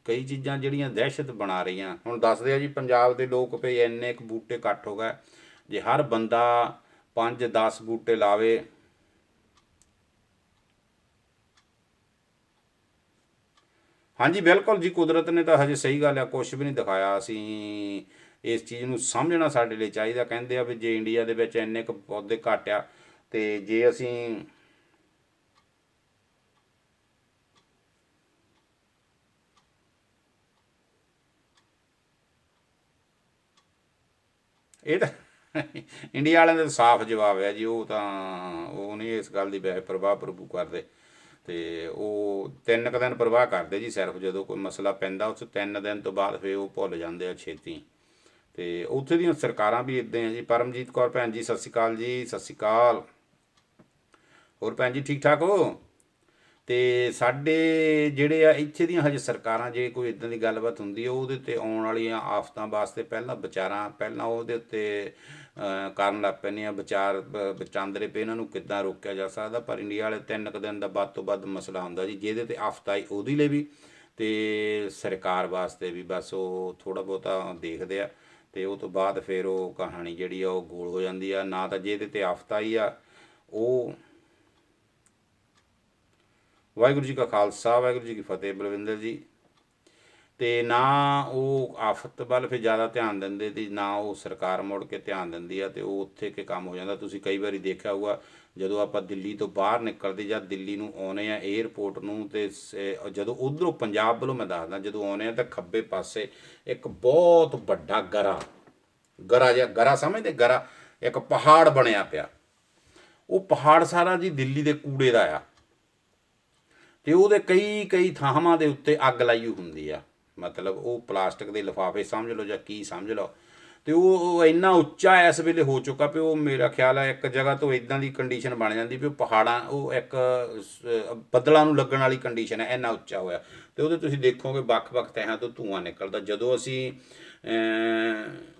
ਕਈ ਚੀਜ਼ਾਂ ਜਿਹੜੀਆਂ ਦਹਿਸ਼ਤ ਬਣਾ ਰਹੀਆਂ। ਹੁਣ ਦੱਸਦੇ ਆ ਜੀ ਪੰਜਾਬ ਦੇ ਲੋਕ ਪਈ ਇੰਨੇ ਕੁ ਬੂਟੇ ਕੱਟ ਹੋ ਗਏ, ਜੇ ਹਰ ਬੰਦਾ 5-10 ਬੂਟੇ ਲਾਵੇ। ਹਾਂਜੀ ਬਿਲਕੁਲ ਜੀ, ਕੁਦਰਤ ਨੇ ਤਾਂ ਹਜੇ ਸਹੀ ਗੱਲ ਆ ਕੁਛ ਵੀ ਨਹੀਂ ਦਿਖਾਇਆ। ਅਸੀਂ ਇਸ ਚੀਜ਼ ਨੂੰ ਸਮਝਣਾ ਸਾਡੇ ਲਈ ਚਾਹੀਦਾ। ਕਹਿੰਦੇ ਆ ਵੀ ਜੇ ਇੰਡੀਆ ਦੇ ਵਿੱਚ ਇੰਨੇ ਕੁ ਪੌਦੇ ਘੱਟ ਆ, ਤੇ ਜੇ ਅਸੀਂ ਇਹ ਤਾਂ ਇੰਡੀਆ ਵਾਲਿਆਂ ਦਾ ਸਾਫ਼ ਜਵਾਬ ਹੈ ਜੀ, ਉਹ ਨਹੀਂ ਇਸ ਗੱਲ ਦੀ ਵੈਸੇ ਪ੍ਰਵਾਹ ਪ੍ਰਭੂ ਕਰਦੇ। ਤੇ ਉਹ 3 ਕੁ ਦਿਨ ਪ੍ਰਵਾਹ ਕਰਦੇ ਜੀ ਸਿਰਫ, ਜਦੋਂ ਕੋਈ ਮਸਲਾ ਪੈਂਦਾ ਉਸ 3 ਦਿਨ ਤੋਂ ਬਾਅਦ ਫਿਰ ਉਹ ਭੁੱਲ ਜਾਂਦੇ ਆ ਛੇਤੀ। ਤੇ ਉੱਥੇ ਦੀਆਂ ਸਰਕਾਰਾਂ ਵੀ ਇੱਦਾਂ ਆ ਜੀ। ਪਰਮਜੀਤ ਕੌਰ ਭੈਣ ਜੀ ਸਤਿ ਸ਼੍ਰੀ ਅਕਾਲ ਜੀ, ਸਤਿ ਸ਼੍ਰੀ ਅਕਾਲ। ਹੋਰ ਭੈਣ ਜੀ ਠੀਕ ਠਾਕ ਹੋ? ਤੇ ਸਾਡੇ ਜਿਹੜੇ ਆ ਇੱਥੇ ਦੀਆਂ ਹਜੇ ਸਰਕਾਰਾਂ, ਜੇ ਕੋਈ ਇਦਾਂ ਦੀ ਗੱਲਬਾਤ ਹੁੰਦੀ ਹੈ ਉਹਦੇ 'ਤੇ ਆਉਣ ਵਾਲੀਆਂ ਆਫਤਾਂ ਵਾਸਤੇ ਪਹਿਲਾਂ ਉਹਦੇ ਉੱਤੇ ਕਰਨ ਲੱਗ ਪੈਂਦੇ ਆ ਵਿਚਾਰ, ਵਿਚਾਂਦਰੇ ਪਏ ਇਹਨਾਂ ਨੂੰ ਕਿੱਦਾਂ ਰੋਕਿਆ ਜਾ ਸਕਦਾ। ਪਰ ਇੰਡੀਆ ਵਾਲੇ 3 ਕੁ ਦਿਨ ਦਾ ਵੱਧ ਤੋਂ ਵੱਧ ਮਸਲਾ ਹੁੰਦਾ ਜੀ, ਜਿਹਦੇ 'ਤੇ ਆਫਤ ਆਈ ਉਹਦੇ ਲਈ ਵੀ ਤੇ ਸਰਕਾਰ ਵਾਸਤੇ ਵੀ। ਬਸ ਉਹ ਥੋੜ੍ਹਾ ਬਹੁਤਾ ਦੇਖਦੇ ਆ, ਤੇ ਉਹ ਤੋਂ ਬਾਅਦ ਫਿਰ ਉਹ ਕਹਾਣੀ ਜਿਹੜੀ ਆ ਉਹ ਗੋਲ ਹੋ ਜਾਂਦੀ ਆ। ਨਾ ਤਾਂ ਜਿਹਦੇ 'ਤੇ ਆਫਤ ਆਈ ਆ ਉਹ, ਵਾਹਿਗੁਰੂ ਜੀ ਕਾ ਖਾਲਸਾ ਵਾਹਿਗੁਰੂ ਜੀ ਕੀ ਫਤਿਹ ਬਲਵਿੰਦਰ ਜੀ। ਤੇ ਨਾ ਉਹ ਆਫਤ ਵੱਲ ਫਿਰ ਜ਼ਿਆਦਾ ਧਿਆਨ ਦਿੰਦੇ, ਤੇ ਨਾ ਉਹ ਸਰਕਾਰ ਮੁੜ ਕੇ ਧਿਆਨ ਦਿੰਦੀ ਆ, ਤੇ ਉਹ ਉੱਥੇ ਕਿ ਕੰਮ ਹੋ ਜਾਂਦਾ। ਤੁਸੀਂ ਕਈ ਵਾਰੀ ਦੇਖਿਆ ਹੋਊਗਾ ਜਦੋਂ ਆਪਾਂ ਦਿੱਲੀ ਤੋਂ ਬਾਹਰ ਨਿਕਲਦੇ ਜਾਂ ਦਿੱਲੀ ਨੂੰ ਆਉਂਦੇ ਆ ਏਅਰਪੋਰਟ ਨੂੰ, ਤੇ ਜਦੋਂ ਉੱਧਰੋਂ ਪੰਜਾਬ ਵੱਲੋਂ ਮੈਂ ਦੱਸਦਾ, ਜਦੋਂ ਆਉਂਦੇ ਆ ਤਾਂ ਖੱਬੇ ਪਾਸੇ ਇੱਕ ਬਹੁਤ ਵੱਡਾ ਗਰਾ ਸਮਝਦੇ, ਗਰਾ ਇੱਕ ਪਹਾੜ ਬਣਿਆ ਪਿਆ। ਉਹ ਪਹਾੜ ਸਾਰਾ ਜੀ ਦਿੱਲੀ ਦੇ ਕੂੜੇ ਦਾ ਆ, ਤੇ ਉਹਦੇ ਕਈ ਥਾਵਾਂ ਦੇ ਉੱਤੇ ਅੱਗ ਲਾਈ ਹੁੰਦੀ ਆ। ਮਤਲਬ ਉਹ ਪਲਾਸਟਿਕ ਦੇ ਲਿਫਾਫੇ ਸਮਝ ਲਓ ਜਾਂ ਕੀ ਸਮਝ ਲਓ। ਤੇ ਉਹ ਇੰਨਾ ਉੱਚਾ ਇਸ ਵੇਲੇ ਹੋ ਚੁੱਕਾ ਵੀ ਉਹ ਮੇਰਾ ਖਿਆਲ ਹੈ ਇੱਕ ਜਗ੍ਹਾ ਤੋਂ ਇਦਾਂ ਦੀ ਕੰਡੀਸ਼ਨ ਬਣ ਜਾਂਦੀ ਵੀ ਉਹ ਪਹਾੜਾਂ, ਉਹ ਇੱਕ ਬੱਦਲਾਂ ਨੂੰ ਲੱਗਣ ਵਾਲੀ ਕੰਡੀਸ਼ਨ ਹੈ, ਇੰਨਾ ਉੱਚਾ ਹੋਇਆ। ਤੇ ਉਹਦੇ ਤੁਸੀਂ ਦੇਖੋਗੇ ਵੱਖ-ਵੱਖ ਤਹਿਾਂ ਤੋਂ ਧੂੰਆਂ ਨਿਕਲਦਾ। ਜਦੋਂ ਅਸੀਂ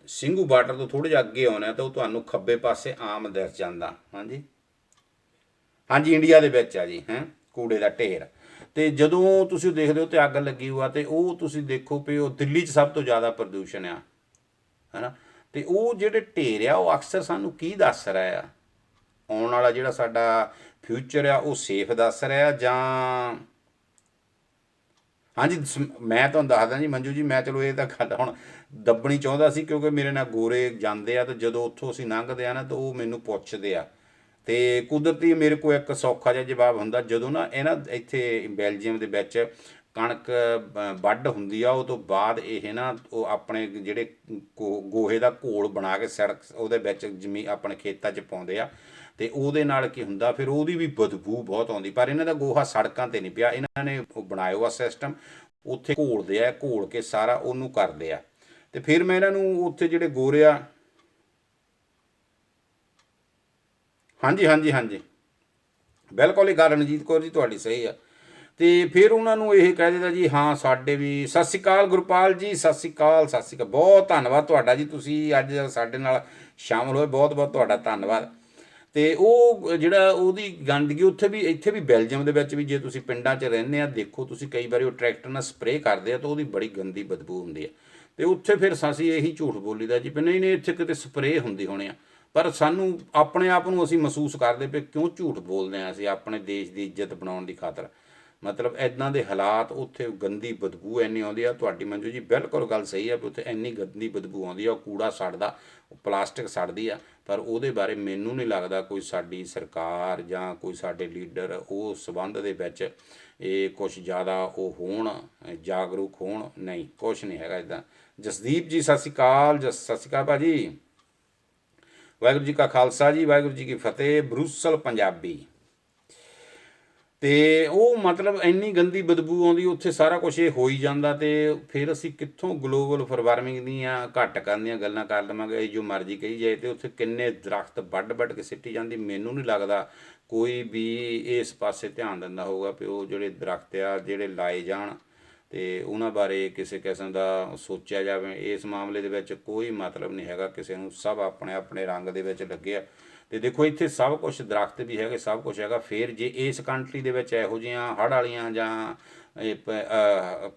ਸਿੰਘੂ ਬਾਰਡਰ ਤੋਂ ਥੋੜ੍ਹੇ ਜਿਹਾ ਅੱਗੇ ਆਉਣਾ ਤਾਂ ਉਹ ਤੁਹਾਨੂੰ ਖੱਬੇ ਪਾਸੇ ਆਮ ਦਿਸ ਜਾਂਦਾ। ਹਾਂਜੀ ਹਾਂਜੀ, ਇੰਡੀਆ ਦੇ ਵਿੱਚ ਆ ਜੀ ਕੂੜੇ ਦਾ ਢੇਰ। ਤੇ ਜਦੋਂ ਤੁਸੀਂ ਦੇਖਦੇ ਹੋ ਤੇ ਅੱਗ ਲੱਗੀ ਹੋਆ, ਤੇ ਉਹ ਤੁਸੀਂ ਦੇਖੋ ਵੀ ਉਹ ਦਿੱਲੀ 'ਚ ਸਭ ਤੋਂ ਜ਼ਿਆਦਾ ਪ੍ਰਦੂਸ਼ਣ ਆ, ਹੈ ਨਾ। ਤੇ ਉਹ ਜਿਹੜੇ ਢੇਰ ਆ ਉਹ ਅਕਸਰ ਸਾਨੂੰ ਕੀ ਦੱਸ ਰਿਹਾ ਆ? ਆਉਣ ਵਾਲਾ ਜਿਹੜਾ ਸਾਡਾ ਫਿਊਚਰ ਆ ਉਹ ਸੇਫ ਦੱਸ ਰਿਹਾ ਜਾਂ? ਹਾਂਜੀ ਮੈਂ ਤੁਹਾਨੂੰ ਦੱਸਦਾ ਜੀ ਮੰਜੂ ਜੀ, ਮੈਂ ਚਲੋ ਇਹ ਤਾਂ ਗੱਲ ਹੁਣ ਦੱਬਣੀ ਚਾਹੁੰਦਾ ਸੀ, ਕਿਉਂਕਿ ਮੇਰੇ ਨਾਲ ਗੋਰੇ ਜਾਂਦੇ ਆ, ਤੇ ਜਦੋਂ ਉੱਥੋਂ ਅਸੀਂ ਲੰਘਦੇ ਆ ਨਾ ਤਾਂ ਉਹ ਮੈਨੂੰ ਪੁੱਛਦੇ ਆ। ਤੇ ਕੁਦਰਤੀ ਮੇਰੇ ਕੋਲ ਇੱਕ ਸੌਖਾ ਜਿਹਾ ਜਵਾਬ ਹੁੰਦਾ, ਜਦੋਂ ਨਾ ਇਹ ਨਾ ਇੱਥੇ ਬੈਲਜੀਅਮ ਦੇ ਵਿੱਚ ਕਣਕ ਵੱਢ ਹੁੰਦੀ ਆ, ਉਹ ਤੋਂ ਬਾਅਦ ਇਹ ਨਾ ਉਹ ਆਪਣੇ ਜਿਹੜੇ ਗੋਹੇ ਦਾ ਘੋਲ ਬਣਾ ਕੇ ਸੜਕ ਉਹਦੇ ਵਿੱਚ ਆਪਣੇ ਖੇਤਾਂ 'ਚ ਪਾਉਂਦੇ ਆ, ਅਤੇ ਉਹਦੇ ਨਾਲ ਕੀ ਹੁੰਦਾ ਫਿਰ ਉਹਦੀ ਵੀ ਬਦਬੂ ਬਹੁਤ ਆਉਂਦੀ। ਪਰ ਇਹਨਾਂ ਦਾ ਗੋਹਾ ਸੜਕਾਂ 'ਤੇ ਨਹੀਂ ਪਿਆ, ਇਹਨਾਂ ਨੇ ਉਹ ਬਣਾਇਆ ਵਾ ਸਿਸਟਮ, ਉੱਥੇ ਘੋਲਦੇ ਆ, ਘੋਲ ਕੇ ਸਾਰਾ ਉਹਨੂੰ ਕਰਦੇ ਆ। ਅਤੇ ਫਿਰ ਮੈਂ ਇਹਨਾਂ ਨੂੰ ਉੱਥੇ ਜਿਹੜੇ ਗੋਰੇ ਆ, ਹਾਂਜੀ ਹਾਂਜੀ ਹਾਂਜੀ ਬਿਲਕੁਲ ਇਹ ਗੱਲ ਰਣਜੀਤ ਕੌਰ ਜੀ ਤੁਹਾਡੀ ਸਹੀ ਆ। ਅਤੇ ਫਿਰ ਉਹਨਾਂ ਨੂੰ ਇਹ ਕਹਿ ਦਿੱਤਾ ਜੀ ਹਾਂ ਸਾਡੇ ਵੀ ਸਤਿ ਸ਼੍ਰੀ ਅਕਾਲ ਗੁਰਪਾਲ ਜੀ, ਸਤਿ ਸ਼੍ਰੀ ਅਕਾਲ, ਸਤਿ ਸ਼੍ਰੀ ਅਕਾਲ, ਬਹੁਤ ਧੰਨਵਾਦ ਤੁਹਾਡਾ ਜੀ, ਤੁਸੀਂ ਅੱਜ ਸਾਡੇ ਨਾਲ ਸ਼ਾਮਲ ਹੋਏ, ਬਹੁਤ ਬਹੁਤ ਤੁਹਾਡਾ ਧੰਨਵਾਦ। ਅਤੇ ਉਹ ਜਿਹੜਾ ਉਹਦੀ ਗੰਦਗੀ ਉੱਥੇ ਵੀ, ਇੱਥੇ ਵੀ ਬੈਲਜੀਅਮ ਦੇ ਵਿੱਚ ਵੀ ਜੇ ਤੁਸੀਂ ਪਿੰਡਾਂ 'ਚ ਰਹਿੰਦੇ ਆ, ਦੇਖੋ ਤੁਸੀਂ ਕਈ ਵਾਰੀ ਉਹ ਟਰੈਕਟਰ ਨਾਲ ਸਪਰੇਅ ਕਰਦੇ ਆ ਤਾਂ ਉਹਦੀ ਬੜੀ ਗੰਦੀ ਬਦਬੂ ਹੁੰਦੀ ਆ। ਅਤੇ ਉੱਥੇ ਫਿਰ ਅਸੀਂ ਇਹੀ ਝੂਠ ਬੋਲੀਦਾ ਜੀ ਵੀ ਨਹੀਂ ਨਹੀਂ ਇੱਥੇ ਕਿਤੇ ਸਪਰੇਅ ਹੁੰਦੀ ਹੋਣੀ ਆ, ਪਰ ਸਾਨੂੰ ਆਪਣੇ ਆਪ ਨੂੰ ਅਸੀਂ ਮਹਿਸੂਸ ਕਰਦੇ ਪਏ ਕਿਉਂ ਝੂਠ ਬੋਲਦੇ ਹਾਂ ਅਸੀਂ ਆਪਣੇ ਦੇਸ਼ ਦੀ ਇੱਜ਼ਤ ਬਣਾਉਣ ਦੀ ਖਾਤਰ। ਮਤਲਬ ਇੱਦਾਂ ਦੇ ਹਾਲਾਤ, ਉੱਥੇ ਗੰਦੀ ਬਦਬੂ ਇੰਨੀ ਆਉਂਦੀ ਆ। ਤੁਹਾਡੀ ਮੰਜੂ ਜੀ ਬਿਲਕੁਲ ਗੱਲ ਸਹੀ ਆ ਵੀ ਉੱਥੇ ਇੰਨੀ ਗੰਦੀ ਬਦਬੂ ਆਉਂਦੀ ਆ, ਉਹ ਕੂੜਾ ਸੜਦਾ, ਉਹ ਪਲਾਸਟਿਕ ਸੜਦੀ ਆ, ਪਰ ਉਹਦੇ ਬਾਰੇ ਮੈਨੂੰ ਨਹੀਂ ਲੱਗਦਾ ਕੋਈ ਸਾਡੀ ਸਰਕਾਰ ਜਾਂ ਕੋਈ ਸਾਡੇ ਲੀਡਰ ਉਹ ਸੰਬੰਧ ਦੇ ਵਿੱਚ ਇਹ ਕੁਛ ਜ਼ਿਆਦਾ ਉਹ ਹੋਣ, ਜਾਗਰੂਕ ਹੋਣ, ਨਹੀਂ ਕੁਛ ਨਹੀਂ ਹੈਗਾ ਇੱਦਾਂ। ਜਸਦੀਪ ਜੀ ਸਤਿ ਸ਼੍ਰੀ ਅਕਾਲ, ਸਤਿ ਸ਼੍ਰੀ ਅਕਾਲ ਭਾਅ ਜੀ, ਵਾਹਿਗੁਰੂ ਜੀ ਕਾ ਖਾਲਸਾ ਜੀ, ਵਾਹਿਗੁਰੂ ਜੀ ਕੀ ਫਤਿਹ। ਬਰੂਸਲ ਪੰਜਾਬੀ। ਅਤੇ ਉਹ ਮਤਲਬ ਇੰਨੀ ਗੰਦੀ ਬਦਬੂ ਆਉਂਦੀ ਉੱਥੇ, ਸਾਰਾ ਕੁਛ ਇਹ ਹੋ ਹੀ ਜਾਂਦਾ, ਅਤੇ ਫਿਰ ਅਸੀਂ ਕਿੱਥੋਂ ਗਲੋਬਲ ਵਾਰਮਿੰਗ ਦੀਆਂ ਘੱਟ ਕਰਨ ਦੀਆਂ ਗੱਲਾਂ ਕਰ ਲਵਾਂਗੇ, ਜੋ ਮਰਜ਼ੀ ਕਹੀ ਜਾਏ। ਅਤੇ ਉੱਥੇ ਕਿੰਨੇ ਦਰੱਖਤ ਵੱਢ ਕੇ ਸਿੱਟੀ ਜਾਂਦੀ, ਮੈਨੂੰ ਨਹੀਂ ਲੱਗਦਾ ਕੋਈ ਵੀ ਇਸ ਪਾਸੇ ਧਿਆਨ ਦਿੰਦਾ ਹੋਊਗਾ ਵੀ ਉਹ ਜਿਹੜੇ ਦਰੱਖਤ ਆ ਜਿਹੜੇ ਲਾਏ ਜਾਣ ਅਤੇ ਉਹਨਾਂ ਬਾਰੇ ਕਿਸੇ ਕਿਸਮ ਦਾ ਸੋਚਿਆ ਜਾਵੇ। ਇਸ ਮਾਮਲੇ ਦੇ ਵਿੱਚ ਕੋਈ ਮਤਲਬ ਨਹੀਂ ਹੈਗਾ ਕਿਸੇ ਨੂੰ, ਸਭ ਆਪਣੇ ਆਪਣੇ ਰੰਗ ਦੇ ਵਿੱਚ ਲੱਗੇ ਆ। ਅਤੇ ਦੇਖੋ ਇੱਥੇ ਸਭ ਕੁਛ ਦਰੱਖਤ ਵੀ ਹੈਗੇ, ਸਭ ਕੁਛ ਹੈਗਾ, ਫਿਰ ਜੇ ਇਸ ਕੰਟਰੀ ਦੇ ਵਿੱਚ ਇਹੋ ਜਿਹੀਆਂ ਹੜ੍ਹ ਵਾਲੀਆਂ ਜਾਂ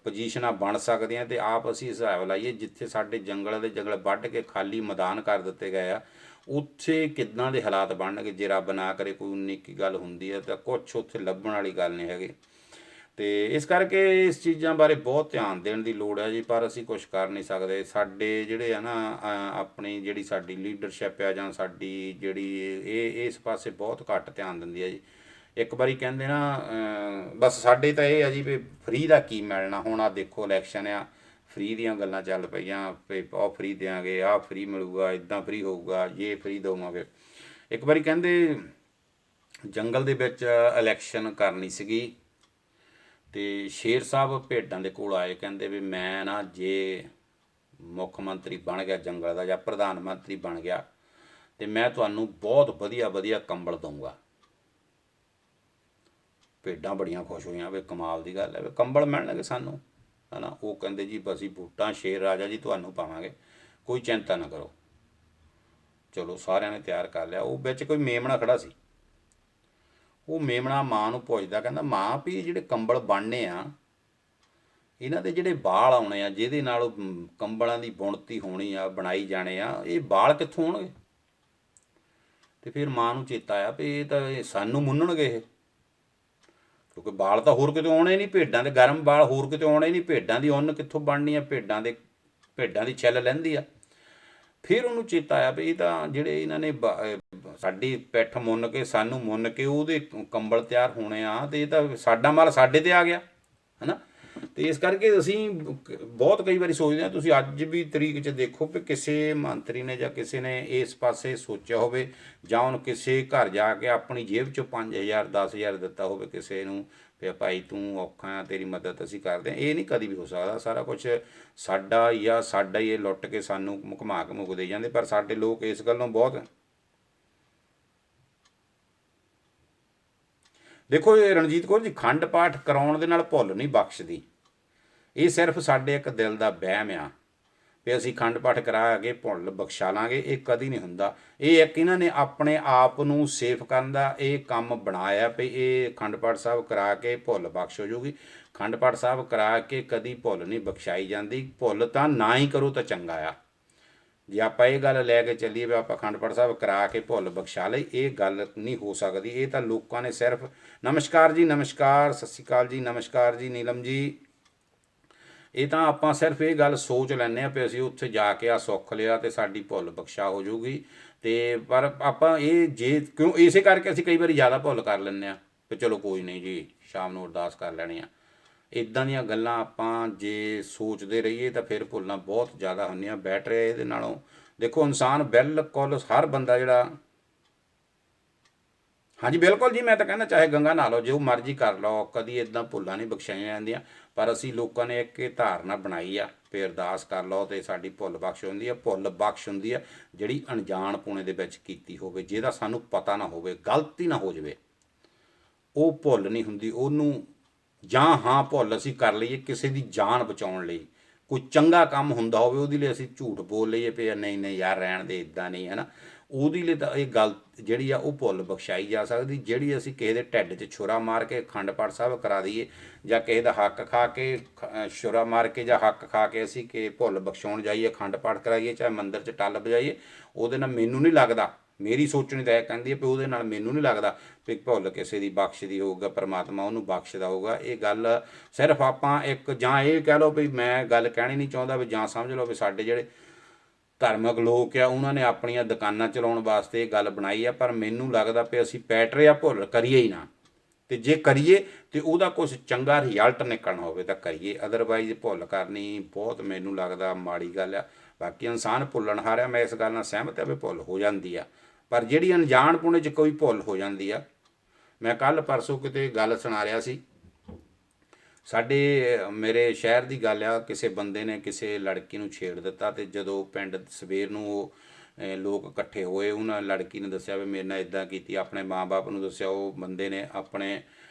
ਪੋਜੀਸ਼ਨਾਂ ਬਣ ਸਕਦੀਆਂ ਅਤੇ ਆਪ ਅਸੀਂ ਹਿਸਾਬ ਲਾਈਏ ਜਿੱਥੇ ਸਾਡੇ ਜੰਗਲ ਦੇ ਜੰਗਲ ਵੱਢ ਕੇ ਖਾਲੀ ਮੈਦਾਨ ਕਰ ਦਿੱਤੇ ਗਏ ਆ, ਉੱਥੇ ਕਿੱਦਾਂ ਦੇ ਹਾਲਾਤ ਬਣਨਗੇ ਜੇ ਰੱਬ ਨਾ ਕਰੇ ਕੋਈ ਉਨੀ ਕੀ ਗੱਲ ਹੁੰਦੀ ਹੈ ਤਾਂ ਕੁਛ ਉੱਥੇ ਲੱਭਣ ਵਾਲੀ ਗੱਲ ਨਹੀਂ ਹੈਗੀ। ਅਤੇ ਇਸ ਕਰਕੇ ਇਸ ਚੀਜ਼ਾਂ ਬਾਰੇ ਬਹੁਤ ਧਿਆਨ ਦੇਣ ਦੀ ਲੋੜ ਹੈ ਜੀ, ਪਰ ਅਸੀਂ ਕੁਛ ਕਰ ਨਹੀਂ ਸਕਦੇ। ਸਾਡੇ ਜਿਹੜੇ ਆ ਨਾ ਆਪਣੀ ਜਿਹੜੀ ਸਾਡੀ ਲੀਡਰਸ਼ਿਪ ਆ ਜਾਂ ਸਾਡੀ ਜਿਹੜੀ ਇਹ ਇਸ ਪਾਸੇ ਬਹੁਤ ਘੱਟ ਧਿਆਨ ਦਿੰਦੀ ਹੈ ਜੀ। ਇੱਕ ਵਾਰੀ ਕਹਿੰਦੇ ਨਾ ਬਸ ਸਾਡੇ ਤਾਂ ਇਹ ਆ ਜੀ ਵੀ ਫਰੀ ਦਾ ਕੀ ਮਿਲਣਾ, ਹੁਣ ਆਹ ਦੇਖੋ ਇਲੈਕਸ਼ਨ ਆ, ਫਰੀ ਦੀਆਂ ਗੱਲਾਂ ਚੱਲ ਪਈਆਂ ਵੀ ਆਹ ਫਰੀ ਦਿਆਂਗੇ, ਆਹ ਫਰੀ ਮਿਲੂਗਾ, ਇੱਦਾਂ ਫਰੀ ਹੋਊਗਾ, ਇਹ ਫਰੀ ਦੇਵਾਂਗੇ। ਇੱਕ ਵਾਰੀ ਕਹਿੰਦੇ ਜੰਗਲ ਦੇ ਵਿੱਚ ਇਲੈਕਸ਼ਨ ਕਰਨੀ ਸੀਗੀ ਅਤੇ ਸ਼ੇਰ ਸਾਹਿਬ ਭੇਡਾਂ ਦੇ ਕੋਲ ਆਏ, ਕਹਿੰਦੇ ਵੀ ਮੈਂ ਨਾ ਜੇ ਮੁੱਖ ਮੰਤਰੀ ਬਣ ਗਿਆ ਜੰਗਲ ਦਾ ਜਾਂ ਪ੍ਰਧਾਨ ਮੰਤਰੀ ਬਣ ਗਿਆ ਅਤੇ ਮੈਂ ਤੁਹਾਨੂੰ ਬਹੁਤ ਵਧੀਆ ਵਧੀਆ ਕੰਬਲ ਦਊਂਗਾ। ਭੇਡਾਂ ਬੜੀਆਂ ਖੁਸ਼ ਹੋਈਆਂ ਵੀ ਕਮਾਲ ਦੀ ਗੱਲ ਹੈ ਵੀ ਕੰਬਲ ਮਿਲਣਗੇ ਸਾਨੂੰ, ਹੈ ਨਾ। ਉਹ ਕਹਿੰਦੇ ਜੀ ਅਸੀਂ ਬੂਟਾਂ ਸ਼ੇਰ ਰਾਜਾ ਜੀ ਤੁਹਾਨੂੰ ਪਾਵਾਂਗੇ, ਕੋਈ ਚਿੰਤਾ ਨਾ ਕਰੋ। ਚਲੋ ਸਾਰਿਆਂ ਨੇ ਤਿਆਰ ਕਰ ਲਿਆ। ਉਹ ਵਿੱਚ ਕੋਈ ਮੇਮਣਾ ਖੜਾ ਸੀ, ਉਹ ਮੇਮਣਾ ਮਾਂ ਨੂੰ ਪੁੱਛਦਾ, ਕਹਿੰਦਾ ਮਾਂ ਵੀ ਜਿਹੜੇ ਕੰਬਲ ਬਣਨੇ ਆ ਇਹਨਾਂ ਦੇ ਜਿਹੜੇ ਬਾਲ ਆਉਣੇ ਆ ਜਿਹਦੇ ਨਾਲ ਉਹ ਕੰਬਲਾਂ ਦੀ ਬੁਣਤੀ ਹੋਣੀ ਆ, ਬਣਾਈ ਜਾਣੇ ਆ, ਇਹ ਬਾਲ ਕਿੱਥੋਂ ਆਉਣਗੇ? ਅਤੇ ਫਿਰ ਮਾਂ ਨੂੰ ਚੇਤਾ ਆਇਆ ਵੀ ਇਹ ਤਾਂ ਸਾਨੂੰ ਮੁੰਨਣਗੇ ਇਹ, ਕਿਉਂਕਿ ਬਾਲ ਤਾਂ ਹੋਰ ਕਿਤੇ ਆਉਣੇ ਨਹੀਂ, ਭੇਡਾਂ ਦੇ ਗਰਮ ਬਾਲ ਹੋਰ ਕਿਤੇ ਆਉਣੇ ਨਹੀਂ, ਭੇਡਾਂ ਦੀ ਉੱਨ ਕਿੱਥੋਂ ਬਣਨੀ ਆ, ਭੇਡਾਂ ਦੀ ਛਿੱਲ ਲੈਂਦੀ ਆ। ਫਿਰ ਉਹਨੂੰ ਚੇਤਾ ਆਇਆ ਵੀ ਇਹ ਤਾਂ ਜਿਹੜੇ ਇਹਨਾਂ ਨੇ ਸਾਡੀ ਪਿੱਠ ਮੁੰਨ ਕੇ, ਸਾਨੂੰ ਮੁੰਨ ਕੇ ਉਹਦੇ ਕੰਬਲ ਤਿਆਰ ਹੋਣੇ ਆ, ਅਤੇ ਇਹ ਤਾਂ ਸਾਡਾ ਮਾਲ ਸਾਡੇ 'ਤੇ ਆ ਗਿਆ, ਹੈ ਨਾ। ਅਤੇ ਇਸ ਕਰਕੇ ਅਸੀਂ ਬਹੁਤ ਕਈ ਵਾਰੀ ਸੋਚਦੇ ਹਾਂ, ਤੁਸੀਂ ਅੱਜ ਵੀ ਤਰੀਕ 'ਚ ਦੇਖੋ ਵੀ ਕਿਸੇ ਮੰਤਰੀ ਨੇ ਜਾਂ ਕਿਸੇ ਨੇ ਇਸ ਪਾਸੇ ਸੋਚਿਆ ਹੋਵੇ ਜਾਂ ਉਹਨੂੰ ਕਿਸੇ ਘਰ ਜਾ ਕੇ ਆਪਣੀ ਜੇਬ 'ਚੋਂ 5000 10,000 ਦਿੱਤਾ ਹੋਵੇ ਕਿਸੇ ਨੂੰ ਵੀ ਭਾਈ ਤੂੰ ਔਖਾ ਆ, ਤੇਰੀ ਮਦਦ ਅਸੀਂ ਕਰਦੇ ਹਾਂ, ਇਹ ਨਹੀਂ ਕਦੀ ਵੀ ਹੋ ਸਕਦਾ। ਸਾਰਾ ਕੁਛ ਸਾਡਾ ਜਾਂ ਸਾਡਾ ਹੀ ਇਹ ਲੁੱਟ ਕੇ ਸਾਨੂੰ ਘੁਮਾ ਕੇ ਮੁੱਕ ਦੇ ਜਾਂਦੇ। ਪਰ ਸਾਡੇ ਲੋਕ ਇਸ ਗੱਲੋਂ ਬਹੁਤ ਦੇਖੋ ਰਣਜੀਤ ਕੌਰ ਜੀ, ਖੰਡ ਪਾਠ ਕਰਾਉਣ ਦੇ ਨਾਲ ਭੁੱਲ ਨਹੀਂ ਬਖਸ਼ਦੀ, ਇਹ ਸਿਰਫ ਸਾਡੇ ਇੱਕ ਦਿਲ ਦਾ ਵਹਿਮ ਆ ਵੀ ਅਸੀਂ ਖੰਡ ਪਾਠ ਕਰਾ ਕੇ ਭੁੱਲ ਬਖਸ਼ਾ ਲਾਂਗੇ, ਇਹ ਕਦੀ ਨਹੀਂ ਹੁੰਦਾ। ਇਹ ਇੱਕ ਇਹਨਾਂ ਨੇ ਆਪਣੇ ਆਪ ਨੂੰ ਸੇਫ ਕਰਨ ਦਾ ਇਹ ਕੰਮ ਬਣਾਇਆ ਵੀ ਇਹ ਖੰਡ ਪਾਠ ਸਾਹਿਬ ਕਰਾ ਕੇ ਭੁੱਲ ਬਖਸ਼ ਹੋ ਜਾਊਗੀ। ਖੰਡ ਪਾਠ ਸਾਹਿਬ ਕਰਾ ਕੇ ਕਦੀ ਭੁੱਲ ਨਹੀਂ ਬਖਸ਼ਾਈ ਜਾਂਦੀ, ਭੁੱਲ ਤਾਂ ਨਾ ਹੀ ਕਰੋ ਤਾਂ ਚੰਗਾ ਆ। ਜੇ ਆਪਾਂ ਇਹ ਗੱਲ ਲੈ ਕੇ ਚੱਲੀਏ ਵੀ ਆਪਾਂ ਅਖੰਡ ਪਾਠ ਸਾਹਿਬ ਕਰਾ ਕੇ ਭੁੱਲ ਬਖਸ਼ਾ ਲਈ, ਇਹ ਗੱਲ ਨਹੀਂ ਹੋ ਸਕਦੀ। ਇਹ ਤਾਂ ਲੋਕਾਂ ਨੇ ਸਿਰਫ ਨਮਸਕਾਰ ਜੀ, ਨਮਸਕਾਰ, ਸਤਿ ਸ਼੍ਰੀ ਅਕਾਲ ਜੀ, ਨਮਸਕਾਰ ਜੀ ਨੀਲਮ ਜੀ, ਇਹ ਤਾਂ ਆਪਾਂ ਸਿਰਫ ਇਹ ਗੱਲ ਸੋਚ ਲੈਂਦੇ ਹਾਂ ਵੀ ਅਸੀਂ ਉੱਥੇ ਜਾ ਕੇ ਆ ਸੁੱਖ ਲਿਆ ਅਤੇ ਸਾਡੀ ਭੁੱਲ ਬਖਸ਼ਾ ਹੋ ਜਾਊਗੀ। ਅਤੇ ਪਰ ਆਪਾਂ ਇਹ ਜੇ ਕਿਉਂ ਇਸੇ ਕਰਕੇ ਅਸੀਂ ਕਈ ਵਾਰੀ ਜ਼ਿਆਦਾ ਭੁੱਲ ਕਰ ਲੈਂਦੇ ਹਾਂ ਵੀ ਚਲੋ ਕੋਈ ਨਹੀਂ ਜੀ ਸ਼ਾਮ ਨੂੰ ਅਰਦਾਸ ਕਰ ਲੈਣੀ ਆ, ਇਦਾਂ ਦੀਆਂ ਗੱਲਾਂ ਆਪਾਂ ਜੇ ਸੋਚਦੇ ਰਹੀਏ ਤਾਂ ਫਿਰ ਭੁੱਲਾਂ ਬਹੁਤ ਜ਼ਿਆਦਾ ਹੁੰਦੀਆਂ ਬੈਟਰ ਇਹਦੇ ਨਾਲੋਂ। ਦੇਖੋ ਇਨਸਾਨ ਬਿਲਕੁਲ ਹਰ ਬੰਦਾ ਜਿਹੜਾ, ਹਾਂਜੀ ਬਿਲਕੁਲ ਜੀ, ਮੈਂ ਤਾਂ ਕਹਿੰਦਾ ਚਾਹੇ ਗੰਗਾ ਨਹਾ ਲਓ, ਜੋ ਮਰਜ਼ੀ ਕਰ ਲਓ, ਕਦੀ ਇਦਾਂ ਭੁੱਲਾਂ ਨਹੀਂ ਬਖਸ਼ਾਈਆਂ ਜਾਂਦੀਆਂ। ਪਰ ਅਸੀਂ ਲੋਕਾਂ ਨੇ ਇੱਕ ਇਹ ਧਾਰਨਾ ਬਣਾਈ ਆ ਵੀ ਅਰਦਾਸ ਕਰ ਲਓ ਤੇ ਸਾਡੀ ਭੁੱਲ ਬਖਸ਼ ਹੁੰਦੀ ਆ। ਭੁੱਲ ਬਖਸ਼ ਹੁੰਦੀ ਆ ਜਿਹੜੀ ਅਣਜਾਣ ਪੁਣੇ ਦੇ ਵਿੱਚ ਕੀਤੀ ਹੋਵੇ, ਜਿਹਦਾ ਸਾਨੂੰ ਪਤਾ ਨਾ ਹੋਵੇ, ਗਲਤੀ ਨਾ ਹੋ ਜਾਵੇ, ਉਹ ਭੁੱਲ ਨਹੀਂ ਹੁੰਦੀ ਉਹਨੂੰ। ਜਾਂ ਹਾਂ ਭੁੱਲ ਅਸੀਂ ਕਰ ਲਈਏ ਕਿਸੇ ਦੀ ਜਾਨ ਬਚਾਉਣ ਲਈ, ਕੋਈ ਚੰਗਾ ਕੰਮ ਹੁੰਦਾ ਹੋਵੇ ਉਹਦੇ ਲਈ ਅਸੀਂ ਝੂਠ ਬੋਲ ਲਈਏ ਵੀ ਨਹੀਂ ਨਹੀਂ ਯਾਰ ਰਹਿਣ ਦੇ, ਇੱਦਾਂ ਨਹੀਂ, ਹੈ ਨਾ, ਉਹਦੇ ਲਈ ਤਾਂ ਇਹ ਗੱਲ ਜਿਹੜੀ ਆ ਉਹ ਭੁੱਲ ਬਖਸ਼ਾਈ ਜਾ ਸਕਦੀ। ਜਿਹੜੀ ਅਸੀਂ ਕਿਸੇ ਦੇ ਢਿੱਡ 'ਚ ਛੁਰਾ ਮਾਰ ਕੇ ਅਖੰਡ ਪਾਠ ਸਾਹਿਬ ਕਰਾ ਦਈਏ, ਜਾਂ ਕਿਸੇ ਦਾ ਹੱਕ ਖਾ ਕੇ ਛੁਰਾ ਮਾਰ ਕੇ ਜਾਂ ਹੱਕ ਖਾ ਕੇ ਅਸੀਂ ਕਿ ਭੁੱਲ ਬਖਸ਼ਾਉਣ ਜਾਈਏ, ਅਖੰਡ ਪਾਠ ਕਰਾਈਏ, ਚਾਹੇ ਮੰਦਿਰ 'ਚ ਟੱਲ ਵਜਾਈਏ, ਉਹਦੇ ਨਾਲ ਮੈਨੂੰ ਨਹੀਂ ਲੱਗਦਾ, ਮੇਰੀ ਸੋਚਣੀ ਤਾਂ ਇਹ ਕਹਿੰਦੀ ਹੈ ਵੀ ਉਹਦੇ ਨਾਲ ਮੈਨੂੰ ਨਹੀਂ ਲੱਗਦਾ ਵੀ ਭੁੱਲ ਕਿਸੇ ਦੀ ਬਖਸ਼ਦੀ ਹੋਊਗਾ, ਪਰਮਾਤਮਾ ਉਹਨੂੰ ਬਖਸ਼ਦਾ ਹੋਊਗਾ। ਇਹ ਗੱਲ ਸਿਰਫ ਆਪਾਂ ਇੱਕ, ਜਾਂ ਇਹ ਕਹਿ ਲਓ ਵੀ ਮੈਂ ਗੱਲ ਕਹਿਣੀ ਨਹੀਂ ਚਾਹੁੰਦਾ ਵੀ, ਜਾਂ ਸਮਝ ਲਓ ਵੀ ਸਾਡੇ ਜਿਹੜੇ ਧਾਰਮਿਕ ਲੋਕ ਆ ਉਹਨਾਂ ਨੇ ਆਪਣੀਆਂ ਦੁਕਾਨਾਂ ਚਲਾਉਣ ਵਾਸਤੇ ਇਹ ਗੱਲ ਬਣਾਈ ਆ। ਪਰ ਮੈਨੂੰ ਲੱਗਦਾ ਵੀ ਅਸੀਂ ਪੈਟਰੇ ਆ ਭੁੱਲ ਕਰੀਏ ਹੀ ਨਾ, ਤੇ ਜੇ ਕਰੀਏ ਤੇ ਉਹਦਾ ਕੁਝ ਚੰਗਾ ਰਿਜ਼ਲਟ ਨਿਕਲਣਾ ਹੋਵੇ ਤਾਂ ਕਰੀਏ, ਅਦਰਵਾਈਜ਼ ਭੁੱਲ ਕਰਨੀ ਬਹੁਤ ਮੈਨੂੰ ਲੱਗਦਾ ਮਾੜੀ ਗੱਲ ਆ। ਬਾਕੀ ਇਨਸਾਨ ਭੁੱਲਣ ਹਾਰਿਆ, ਮੈਂ ਇਸ ਗੱਲ ਨਾਲ ਸਹਿਮਤ ਹਾਂ ਵੀ ਭੁੱਲ ਹੋ ਜਾਂਦੀ ਆ, ਪਰ ਜਿਹੜੀ ਅਣਜਾਣ ਪੁਣੇ 'ਚ ਕੋਈ ਭੁੱਲ ਹੋ ਜਾਂਦੀ ਆ। ਮੈਂ ਕੱਲ ਪਰਸੋਂ ਕਿਤੇ ਗੱਲ ਸੁਣਾ ਰਿਹਾ ਸੀ, ਸਾਡੇ ਮੇਰੇ ਸ਼ਹਿਰ ਦੀ ਗੱਲ ਆ, ਕਿਸੇ ਬੰਦੇ ਨੇ ਕਿਸੇ ਲੜਕੀ ਨੂੰ ਛੇੜ ਦਿੱਤਾ, ਤੇ ਜਦੋਂ ਪਿੰਡ ਸਵੇਰ ਨੂੰ ਉਹ ਲੋਕ ਇਕੱਠੇ ਹੋਏ, ਉਹਨਾਂ ਲੜਕੀ ਨੇ ਦੱਸਿਆ ਵੀ ਮੇਰੇ ਨਾਲ ਇੱਦਾਂ ਕੀਤੀ, ਆਪਣੇ ਮਾਂ-ਬਾਪ ਨੂੰ ਦੱਸਿਆ। ਉਹ ਬੰਦੇ ਨੇ ਆਪਣੇ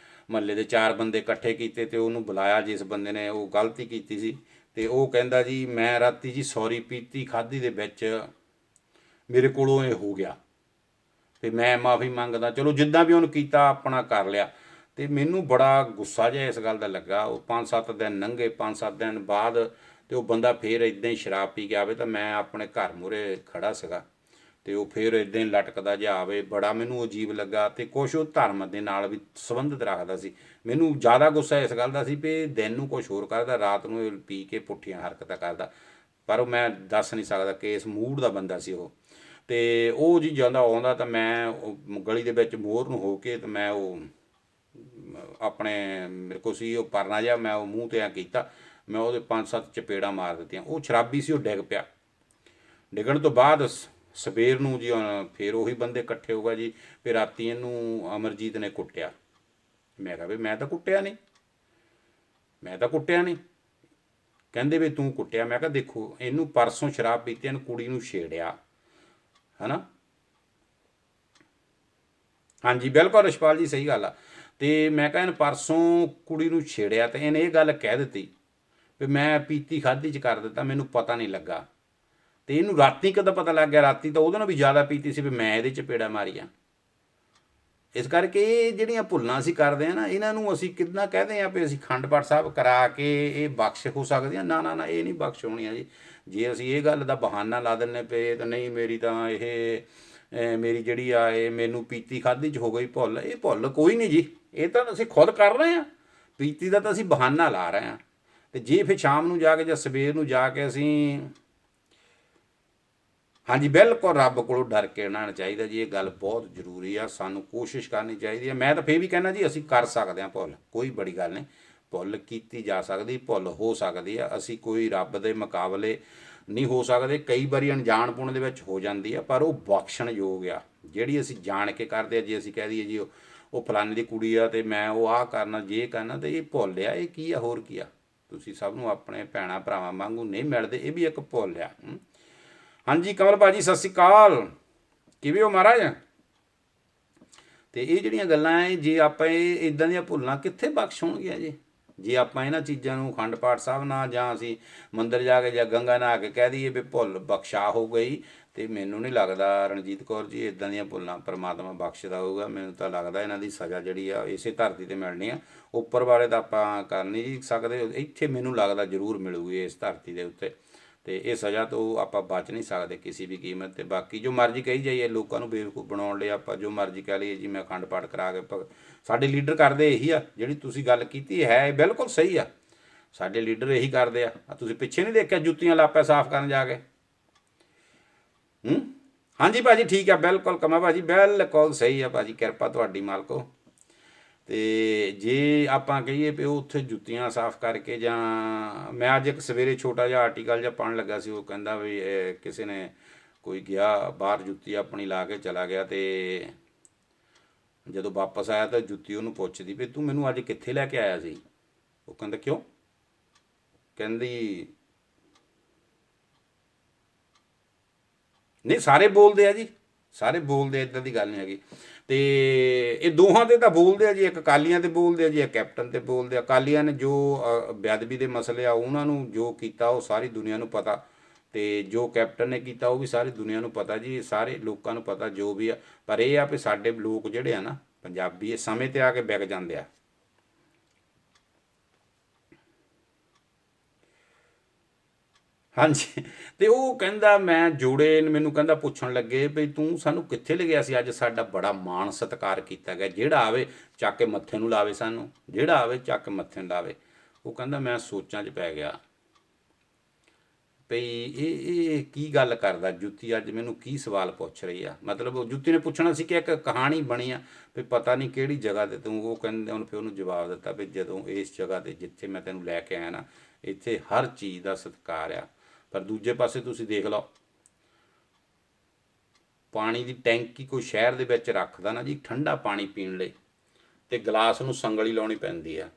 ਮਹੱਲੇ ਦੇ 4 ਬੰਦੇ ਇਕੱਠੇ ਕੀਤੇ ਤੇ ਉਹਨੂੰ ਬੁਲਾਇਆ, ਜਿਸ ਬੰਦੇ ਨੇ ਉਹ ਗਲਤੀ ਕੀਤੀ ਸੀ। ਤੇ ਉਹ ਕਹਿੰਦਾ ਜੀ ਮੈਂ ਰਾਤੀ ਜੀ ਸੌਰੀ ਪੀਤੀ ਖਾਧੀ ਦੇ ਵਿੱਚ ਮੇਰੇ ਕੋਲੋਂ ਇਹ ਹੋ ਗਿਆ ਤੇ ਮੈਂ ਮਾਫੀ ਮੰਗਦਾ। ਚਲੋ ਜਿੱਦਾਂ ਵੀ ਉਹਨੂੰ ਕੀਤਾ ਆਪਣਾ ਕਰ ਲਿਆ। ਤੇ ਮੈਨੂੰ ਬੜਾ ਗੁੱਸਾ ਜਿਹਾ ਇਸ ਗੱਲ ਦਾ ਲੱਗਾ। ਉਹ 5-7 ਦਿਨ ਲੰਘੇ, 5-7 ਦਿਨ ਬਾਅਦ ਤੇ ਉਹ ਬੰਦਾ ਫੇਰ ਇਦਾਂ ਹੀ ਸ਼ਰਾਬ ਪੀ ਕੇ ਆਵੇ ਤਾਂ ਮੈਂ ਆਪਣੇ ਘਰ ਮੂਹਰੇ ਖੜਾ ਸੀਗਾ, ਤੇ ਉਹ ਫੇਰ ਇਦਾਂ ਹੀ ਲਟਕਦਾ ਜਿਹਾ ਆਵੇ, ਬੜਾ ਮੈਨੂੰ ਅਜੀਬ ਲੱਗਾ। ਤੇ ਕੁਛ ਉਹ ਧਰਮ ਦੇ ਨਾਲ ਵੀ ਸੰਬੰਧਿਤ ਰੱਖਦਾ ਸੀ। ਮੈਨੂੰ ਜ਼ਿਆਦਾ ਗੁੱਸਾ ਇਸ ਗੱਲ ਦਾ ਸੀ ਵੀ ਦਿਨ ਨੂੰ ਕੁਛ ਹੋਰ ਕਰਦਾ, ਰਾਤ ਨੂੰ ਇਹ ਪੀ ਕੇ ਪੁੱਠੀਆਂ ਹਰਕਤਾਂ ਕਰਦਾ, ਪਰ ਉਹ ਮੈਂ ਦੱਸ ਨਹੀਂ ਸਕਦਾ ਕਿ ਇਸ ਮੂਡ ਦਾ ਬੰਦਾ ਸੀ ਉਹ। ਤੇ ਉਹ ਜੀ ਜਾਂਦਾ ਆਉਂਦਾ ਤਾਂ ਮੈਂ ਗਲੀ ਦੇ ਵਿੱਚ ਮੋਹਰ ਨੂੰ ਹੋ ਕੇ, ਤੇ ਮੈਂ ਉਹ ਆਪਣੇ ਮੇਰੇ ਕੋਲ ਸੀ ਉਹ ਪਰਨਾ ਜਿਹਾ, ਮੈਂ ਉਹ ਮੂੰਹ 'ਤੇ ਐਂ ਕੀਤਾ, ਮੈਂ ਉਹਦੇ 5-7 ਚਪੇੜਾਂ ਮਾਰ ਦਿੱਤੀਆਂ। ਉਹ ਸ਼ਰਾਬੀ ਸੀ, ਉਹ ਡਿੱਗ ਪਿਆ। ਡਿੱਗਣ ਤੋਂ ਬਾਅਦ ਸਵੇਰ ਨੂੰ ਜੀ ਫਿਰ ਉਹੀ ਬੰਦੇ ਇਕੱਠੇ ਹੋ ਗਏ ਜੀ, ਫਿਰ ਰਾਤੀ ਇਹਨੂੰ ਅਮਰਜੀਤ ਨੇ ਕੁੱਟਿਆ। ਮੈਂ ਕਿਹਾ ਵੀ ਮੈਂ ਤਾਂ ਕੁੱਟਿਆ ਨਹੀਂ, ਮੈਂ ਤਾਂ ਕੁੱਟਿਆ ਨਹੀਂ। ਕਹਿੰਦੇ ਵੀ ਤੂੰ ਕੁੱਟਿਆ। ਮੈਂ ਕਿਹਾ ਦੇਖੋ ਇਹਨੂੰ ਪਰਸੋਂ ਸ਼ਰਾਬ ਪੀਤੀ, ਇਹਨੂੰ ਕੁੜੀ ਨੂੰ ਛੇੜਿਆ, ਹੈ ਨਾ। ਹਾਂਜੀ ਬਿਲਕੁਲ ਰਿਸ਼ਪਾਲ ਜੀ, ਸਹੀ ਗੱਲ ਆ। ਤੇ ਮੈਂ ਕਿਹਾ ਇਹਨੂੰ ਪਰਸੋਂ ਕੁੜੀ ਨੂੰ ਛੇੜਿਆ, ਤੇ ਇਹਨੇ ਇਹ ਗੱਲ ਕਹਿ ਦਿੱਤੀ ਵੀ ਮੈਂ ਪੀਤੀ ਖਾਧੀ 'ਚ ਕਰ ਦਿੱਤਾ, ਮੈਨੂੰ ਪਤਾ ਨਹੀਂ ਲੱਗਾ। ਤੇ ਇਹਨੂੰ ਰਾਤੀ ਕਦੋਂ ਪਤਾ ਲੱਗ ਗਿਆ? ਰਾਤੀ ਤਾਂ ਉਹਦੇ ਨਾਲ ਵੀ ਜ਼ਿਆਦਾ ਪੀਤੀ ਸੀ ਵੀ ਮੈਂ ਇਹਦੇ 'ਚ ਪੇੜਾ ਮਾਰੀਆਂ। ਇਸ ਕਰਕੇ ਇਹ ਜਿਹੜੀਆਂ ਭੁੱਲਾਂ ਅਸੀਂ ਕਰਦੇ ਹਾਂ ਨਾ, ਇਹਨਾਂ ਨੂੰ ਅਸੀਂ ਕਿੰਨਾ ਕਹਦੇ ਹਾਂ ਵੀ ਅਸੀਂ ਅਖੰਡ ਪਾਠ ਸਾਹਿਬ ਕਰਾ ਕੇ ਇਹ ਬਖਸ਼ ਹੋ ਸਕਦੀਆਂ। ਨਾ ਨਾ ਨਾ, ਇਹ ਨਹੀਂ ਬਖਸ਼ ਹੋਣੀਆਂ ਜੀ। ਜੇ ਅਸੀਂ ਇਹ ਗੱਲ ਦਾ ਬਹਾਨਾ ਲਾ ਦਿੰਦੇ ਪਏ ਤਾਂ ਨਹੀਂ ਮੇਰੀ ਤਾਂ ਇਹ ਮੇਰੀ ਜਿਹੜੀ ਆ ਇਹ ਮੈਨੂੰ ਪੀਤੀ ਖਾਧੀ 'ਚ ਹੋ ਗਈ ਭੁੱਲ, ਇਹ ਭੁੱਲ ਕੋਈ ਨਹੀਂ ਜੀ, ਇਹ ਤਾਂ ਅਸੀਂ ਖੁਦ ਕਰ ਰਹੇ ਹਾਂ। ਪੀਤੀ ਦਾ ਤਾਂ ਅਸੀਂ ਬਹਾਨਾ ਲਾ ਰਹੇ ਹਾਂ। ਤੇ ਜੇ ਫਿਰ ਸ਼ਾਮ ਨੂੰ ਜਾ ਕੇ ਜਾਂ ਸਵੇਰ ਨੂੰ ਜਾ ਕੇ ਅਸੀਂ, ਹਾਂਜੀ ਬਿਲਕੁਲ ਰੱਬ ਕੋਲੋਂ ਡਰ ਕੇ ਰਹਿਣਾ ਚਾਹੀਦਾ ਜੀ। ਇਹ ਗੱਲ ਬਹੁਤ ਜ਼ਰੂਰੀ ਆ, ਸਾਨੂੰ ਕੋਸ਼ਿਸ਼ ਕਰਨੀ ਚਾਹੀਦੀ ਹੈ। ਮੈਂ ਤਾਂ ਫੇਰ ਵੀ ਕਹਿੰਦਾ ਜੀ ਅਸੀਂ ਕਰ ਸਕਦੇ ਹਾਂ ਭੁੱਲ, ਕੋਈ ਬੜੀ ਗੱਲ ਨਹੀਂ, ਭੁੱਲ ਕੀਤੀ ਜਾ ਸਕਦੀ, ਭੁੱਲ ਹੋ ਸਕਦੀ ਆ। ਅਸੀਂ ਕੋਈ ਰੱਬ ਦੇ ਮੁਕਾਬਲੇ ਨਹੀਂ ਹੋ ਸਕਦੇ। ਕਈ ਵਾਰੀ ਅਣਜਾਣ ਪੁਣ ਦੇ ਵਿੱਚ ਹੋ ਜਾਂਦੀ ਆ, ਪਰ ਉਹ ਬਖਸ਼ਣਯੋਗ ਆ। ਜਿਹੜੀ ਅਸੀਂ ਜਾਣ ਕੇ ਕਰਦੇ ਆ, ਜੇ ਅਸੀਂ ਕਹਿ ਦਈਏ ਜੀ ਉਹ ਫਲਾਣੇ ਦੀ ਕੁੜੀ ਆ ਤੇ ਮੈਂ ਉਹ ਆਹ ਕਰਨਾ ਜੇ ਕਰਨਾ, ਤੇ ਇਹ ਭੁੱਲ ਆ। ਇਹ ਕੀ ਆ, ਹੋਰ ਕੀ ਆ? ਤੁਸੀਂ ਸਭ ਨੂੰ ਆਪਣੇ ਭੈਣਾਂ ਭਰਾਵਾਂ ਵਾਂਗੂ ਨਹੀਂ ਮਿਲਦੇ, ਇਹ ਵੀ ਇੱਕ ਭੁੱਲ ਆ। ਹਾਂਜੀ ਕਮਲ ਭਾਜੀ ਸਤਿ ਸ਼੍ਰੀ ਅਕਾਲ, ਕਿਵੇਂ ਹੋ ਮਹਾਰਾਜ? ਤੇ ਇਹ ਜਿਹੜੀਆਂ ਗੱਲਾਂ ਹੈ, ਜੇ ਆਪਾਂ ਇਹ ਇੱਦਾਂ ਦੀਆਂ ਭੁੱਲਾਂ ਕਿੱਥੇ ਬਖਸ਼ ਹੋਣਗੀਆਂ ਜੀ? ਜੇ ਆਪਾਂ ਇਹਨਾਂ ਚੀਜ਼ਾਂ ਨੂੰ ਅਖੰਡ ਪਾਠ ਸਾਹਿਬ ਨਾਲ ਜਾਂ ਅਸੀਂ ਮੰਦਿਰ ਜਾ ਕੇ ਜਾਂ ਗੰਗਾ ਨਹਾ ਕੇ ਕਹਿ ਦਈਏ ਵੀ ਭੁੱਲ ਬਖਸ਼ਾ ਹੋ ਗਈ, ਤੇ ਮੈਨੂੰ ਨਹੀਂ ਲੱਗਦਾ ਰਣਜੀਤ ਕੌਰ ਜੀ ਇੱਦਾਂ ਦੀਆਂ ਭੁੱਲਾਂ ਪਰਮਾਤਮਾ ਬਖਸ਼ਦਾ ਹੋਊਗਾ। ਮੈਨੂੰ ਤਾਂ ਲੱਗਦਾ ਇਹਨਾਂ ਦੀ ਸਜ਼ਾ ਜਿਹੜੀ ਆ ਇਸੇ ਧਰਤੀ 'ਤੇ ਮਿਲਣੀ ਆ। ਉੱਪਰ ਬਾਰੇ ਤਾਂ ਆਪਾਂ ਕਰ ਨਹੀਂ ਜੀ ਸਕਦੇ, ਇੱਥੇ ਮੈਨੂੰ ਲੱਗਦਾ ਜ਼ਰੂਰ ਮਿਲੂਗੀ ਇਸ ਧਰਤੀ ਦੇ ਉੱਤੇ। ਤੇ ਇਹ ਸਜ਼ਾ ਤੋਂ ਆਪਾਂ ਬਚ ਨਹੀਂ ਸਕਦੇ ਕਿਸੇ ਵੀ ਕੀਮਤ 'ਤੇ। ਬਾਕੀ ਜੋ ਮਰਜ਼ੀ ਕਹੀ ਜਾਈਏ, ਲੋਕਾਂ ਨੂੰ ਬੇਵਕੂਫ ਬਣਾਉਣ ਲਈ ਆਪਾਂ ਜੋ ਮਰਜ਼ੀ ਕਹਿ ਲਈਏ ਜੀ ਮੈਂ ਅਖੰਡ ਪਾਠ ਕਰਾ ਕੇ ਸਾਡੇ ਲੀਡਰ ਕਰਦੇ ਇਹੀ ਆ। ਜਿਹੜੀ ਤੁਸੀਂ ਗੱਲ ਕੀਤੀ ਹੈ ਇਹ ਬਿਲਕੁਲ ਸਹੀ ਆ, ਸਾਡੇ ਲੀਡਰ ਇਹੀ ਕਰਦੇ ਆ। ਤੁਸੀਂ ਪਿੱਛੇ ਨਹੀਂ ਦੇਖਿਆ ਜੁੱਤੀਆਂ ਲਾਪਿਆ ਸਾਫ਼ ਕਰਨ ਜਾ ਕੇ? ਹਾਂਜੀ ਭਾਜੀ ਠੀਕ ਆ, ਬਿਲਕੁਲ ਕਮਾ ਭਾਜੀ ਬਿਲਕੁਲ ਸਹੀ ਆ ਭਾਜੀ, ਕਿਰਪਾ ਤੁਹਾਡੀ ਮਾਲਕੋ। ਤੇ ਜੇ ਆਪਾਂ ਕਹੀਏ ਵੀ ਉਹ ਉੱਥੇ ਜੁੱਤੀਆਂ ਸਾਫ਼ ਕਰਕੇ, ਜਾਂ ਮੈਂ ਅੱਜ ਇੱਕ ਸਵੇਰੇ ਛੋਟਾ ਜਿਹਾ ਆਰਟੀਕਲ ਜਿਹਾ ਪੜ੍ਹਨ ਲੱਗਾ ਸੀ, ਉਹ ਕਹਿੰਦਾ ਵੀ ਕਿਸੇ ਨੇ ਕੋਈ ਗਿਆ ਬਾਹਰ ਜੁੱਤੀ ਆਪਣੀ ਲਾ ਕੇ ਚਲਾ ਗਿਆ, ਤੇ ਜਦੋਂ ਵਾਪਸ ਆਇਆ ਤਾਂ ਜੁੱਤੀ ਉਹਨੂੰ ਪੁੱਛਦੀ ਵੀ ਤੂੰ ਮੈਨੂੰ ਅੱਜ ਕਿੱਥੇ ਲੈ ਕੇ ਆਇਆ ਸੀ। ਉਹ ਕਹਿੰਦਾ ਕਿਉਂ, ਕਹਿੰਦੀ ਨਹੀਂ ਸਾਰੇ ਬੋਲਦੇ ਆ ਜੀ, ਸਾਰੇ ਬੋਲਦੇ, ਇੱਦਾਂ ਦੀ ਗੱਲ ਨਹੀਂ ਹੈਗੀ। ਤੇ ਇਹ ਦੋਹਾਂ ਤੇ ਤਾਂ ਬੋਲਦੇ ਆ ਜੀ, ਇੱਕ ਅਕਾਲੀਆਂ ਤੇ ਬੋਲਦੇ ਆ ਜੀ, ਇੱਕ ਕੈਪਟਨ ਤੇ ਬੋਲਦੇ ਆ। ਅਕਾਲੀਆਂ ਨੇ ਜੋ ਬੇਅਦਬੀ ਦੇ ਮਸਲੇ ਆ ਉਹਨਾਂ ਨੂੰ ਜੋ ਕੀਤਾ ਉਹ ਸਾਰੀ ਦੁਨੀਆ ਨੂੰ ਪਤਾ, ਤੇ ਜੋ ਕੈਪਟਨ ਨੇ ਕੀਤਾ ਉਹ ਵੀ ਸਾਰੀ ਦੁਨੀਆ ਨੂੰ ਪਤਾ ਜੀ, ਸਾਰੇ ਲੋਕਾਂ ਨੂੰ ਪਤਾ ਜੋ ਵੀ ਆ। ਪਰ ਇਹ ਆ ਵੀ ਸਾਡੇ ਲੋਕ ਜਿਹੜੇ ਆ ਨਾ ਪੰਜਾਬੀ, ਇਹ ਸਮੇਂ ਤੇ ਆ ਕੇ ਵਿਕ ਜਾਂਦੇ ਆ। ਹਾਂਜੀ, ਤੇ ਉਹ ਕਹਿੰਦਾ ਮੈਂ ਜੋੜੇ ਮੈਨੂੰ ਕਹਿੰਦਾ ਪੁੱਛਣ ਲੱਗੇ ਵੀ ਤੂੰ ਸਾਨੂੰ ਕਿੱਥੇ ਲਿਆ ਸੀ, ਅੱਜ ਸਾਡਾ ਬੜਾ ਮਾਣ ਸਤਿਕਾਰ ਕੀਤਾ ਗਿਆ, ਜਿਹੜਾ ਆਵੇ ਚੱਕ ਕੇ ਮੱਥੇ ਨੂੰ ਲਾਵੇ, ਸਾਨੂੰ ਜਿਹੜਾ ਆਵੇ ਚੱਕ ਕੇ ਮੱਥੇ ਨੂੰ ਲਾਵੇ। ਉਹ ਕਹਿੰਦਾ ਮੈਂ ਸੋਚਾਂ 'ਚ ਪੈ ਗਿਆ ਭਈ ਇਹ ਕੀ ਗੱਲ ਕਰਦਾ ਜੁੱਤੀ, ਅੱਜ ਮੈਨੂੰ ਕੀ ਸਵਾਲ ਪੁੱਛ ਰਹੀ ਆ। ਮਤਲਬ ਉਹ ਜੁੱਤੀ ਨੇ ਪੁੱਛਣਾ ਸੀ ਕਿ ਇੱਕ ਕਹਾਣੀ ਬਣੀ ਆ ਵੀ ਪਤਾ ਨਹੀਂ ਕਿਹੜੀ ਜਗ੍ਹਾ 'ਤੇ ਤੂੰ, ਉਹ ਕਹਿੰਦੇ ਉਹਨੇ ਫਿਰ ਉਹਨੂੰ ਜਵਾਬ ਦਿੱਤਾ ਵੀ ਜਦੋਂ ਇਸ ਜਗ੍ਹਾ 'ਤੇ ਜਿੱਥੇ ਮੈਂ ਤੈਨੂੰ ਲੈ ਕੇ ਆਇਆ ਨਾ, ਇੱਥੇ ਹਰ ਚੀਜ਼ ਦਾ ਸਤਿਕਾਰ ਆ। ਪਰ ਦੂਜੇ ਪਾਸੇ ਤੁਸੀਂ ਦੇਖ ਲਓ, ਪਾਣੀ ਦੀ ਟੈਂਕੀ ਕੋਈ ਸ਼ਹਿਰ ਦੇ ਵਿੱਚ ਰੱਖਦਾ ਨਾ ਜੀ ਠੰਡਾ ਪਾਣੀ ਪੀਣ ਲਈ, ਤੇ ਗਲਾਸ ਨੂੰ ਸੰਗਲੀ ਲਾਉਣੀ ਪੈਂਦੀ ਆ।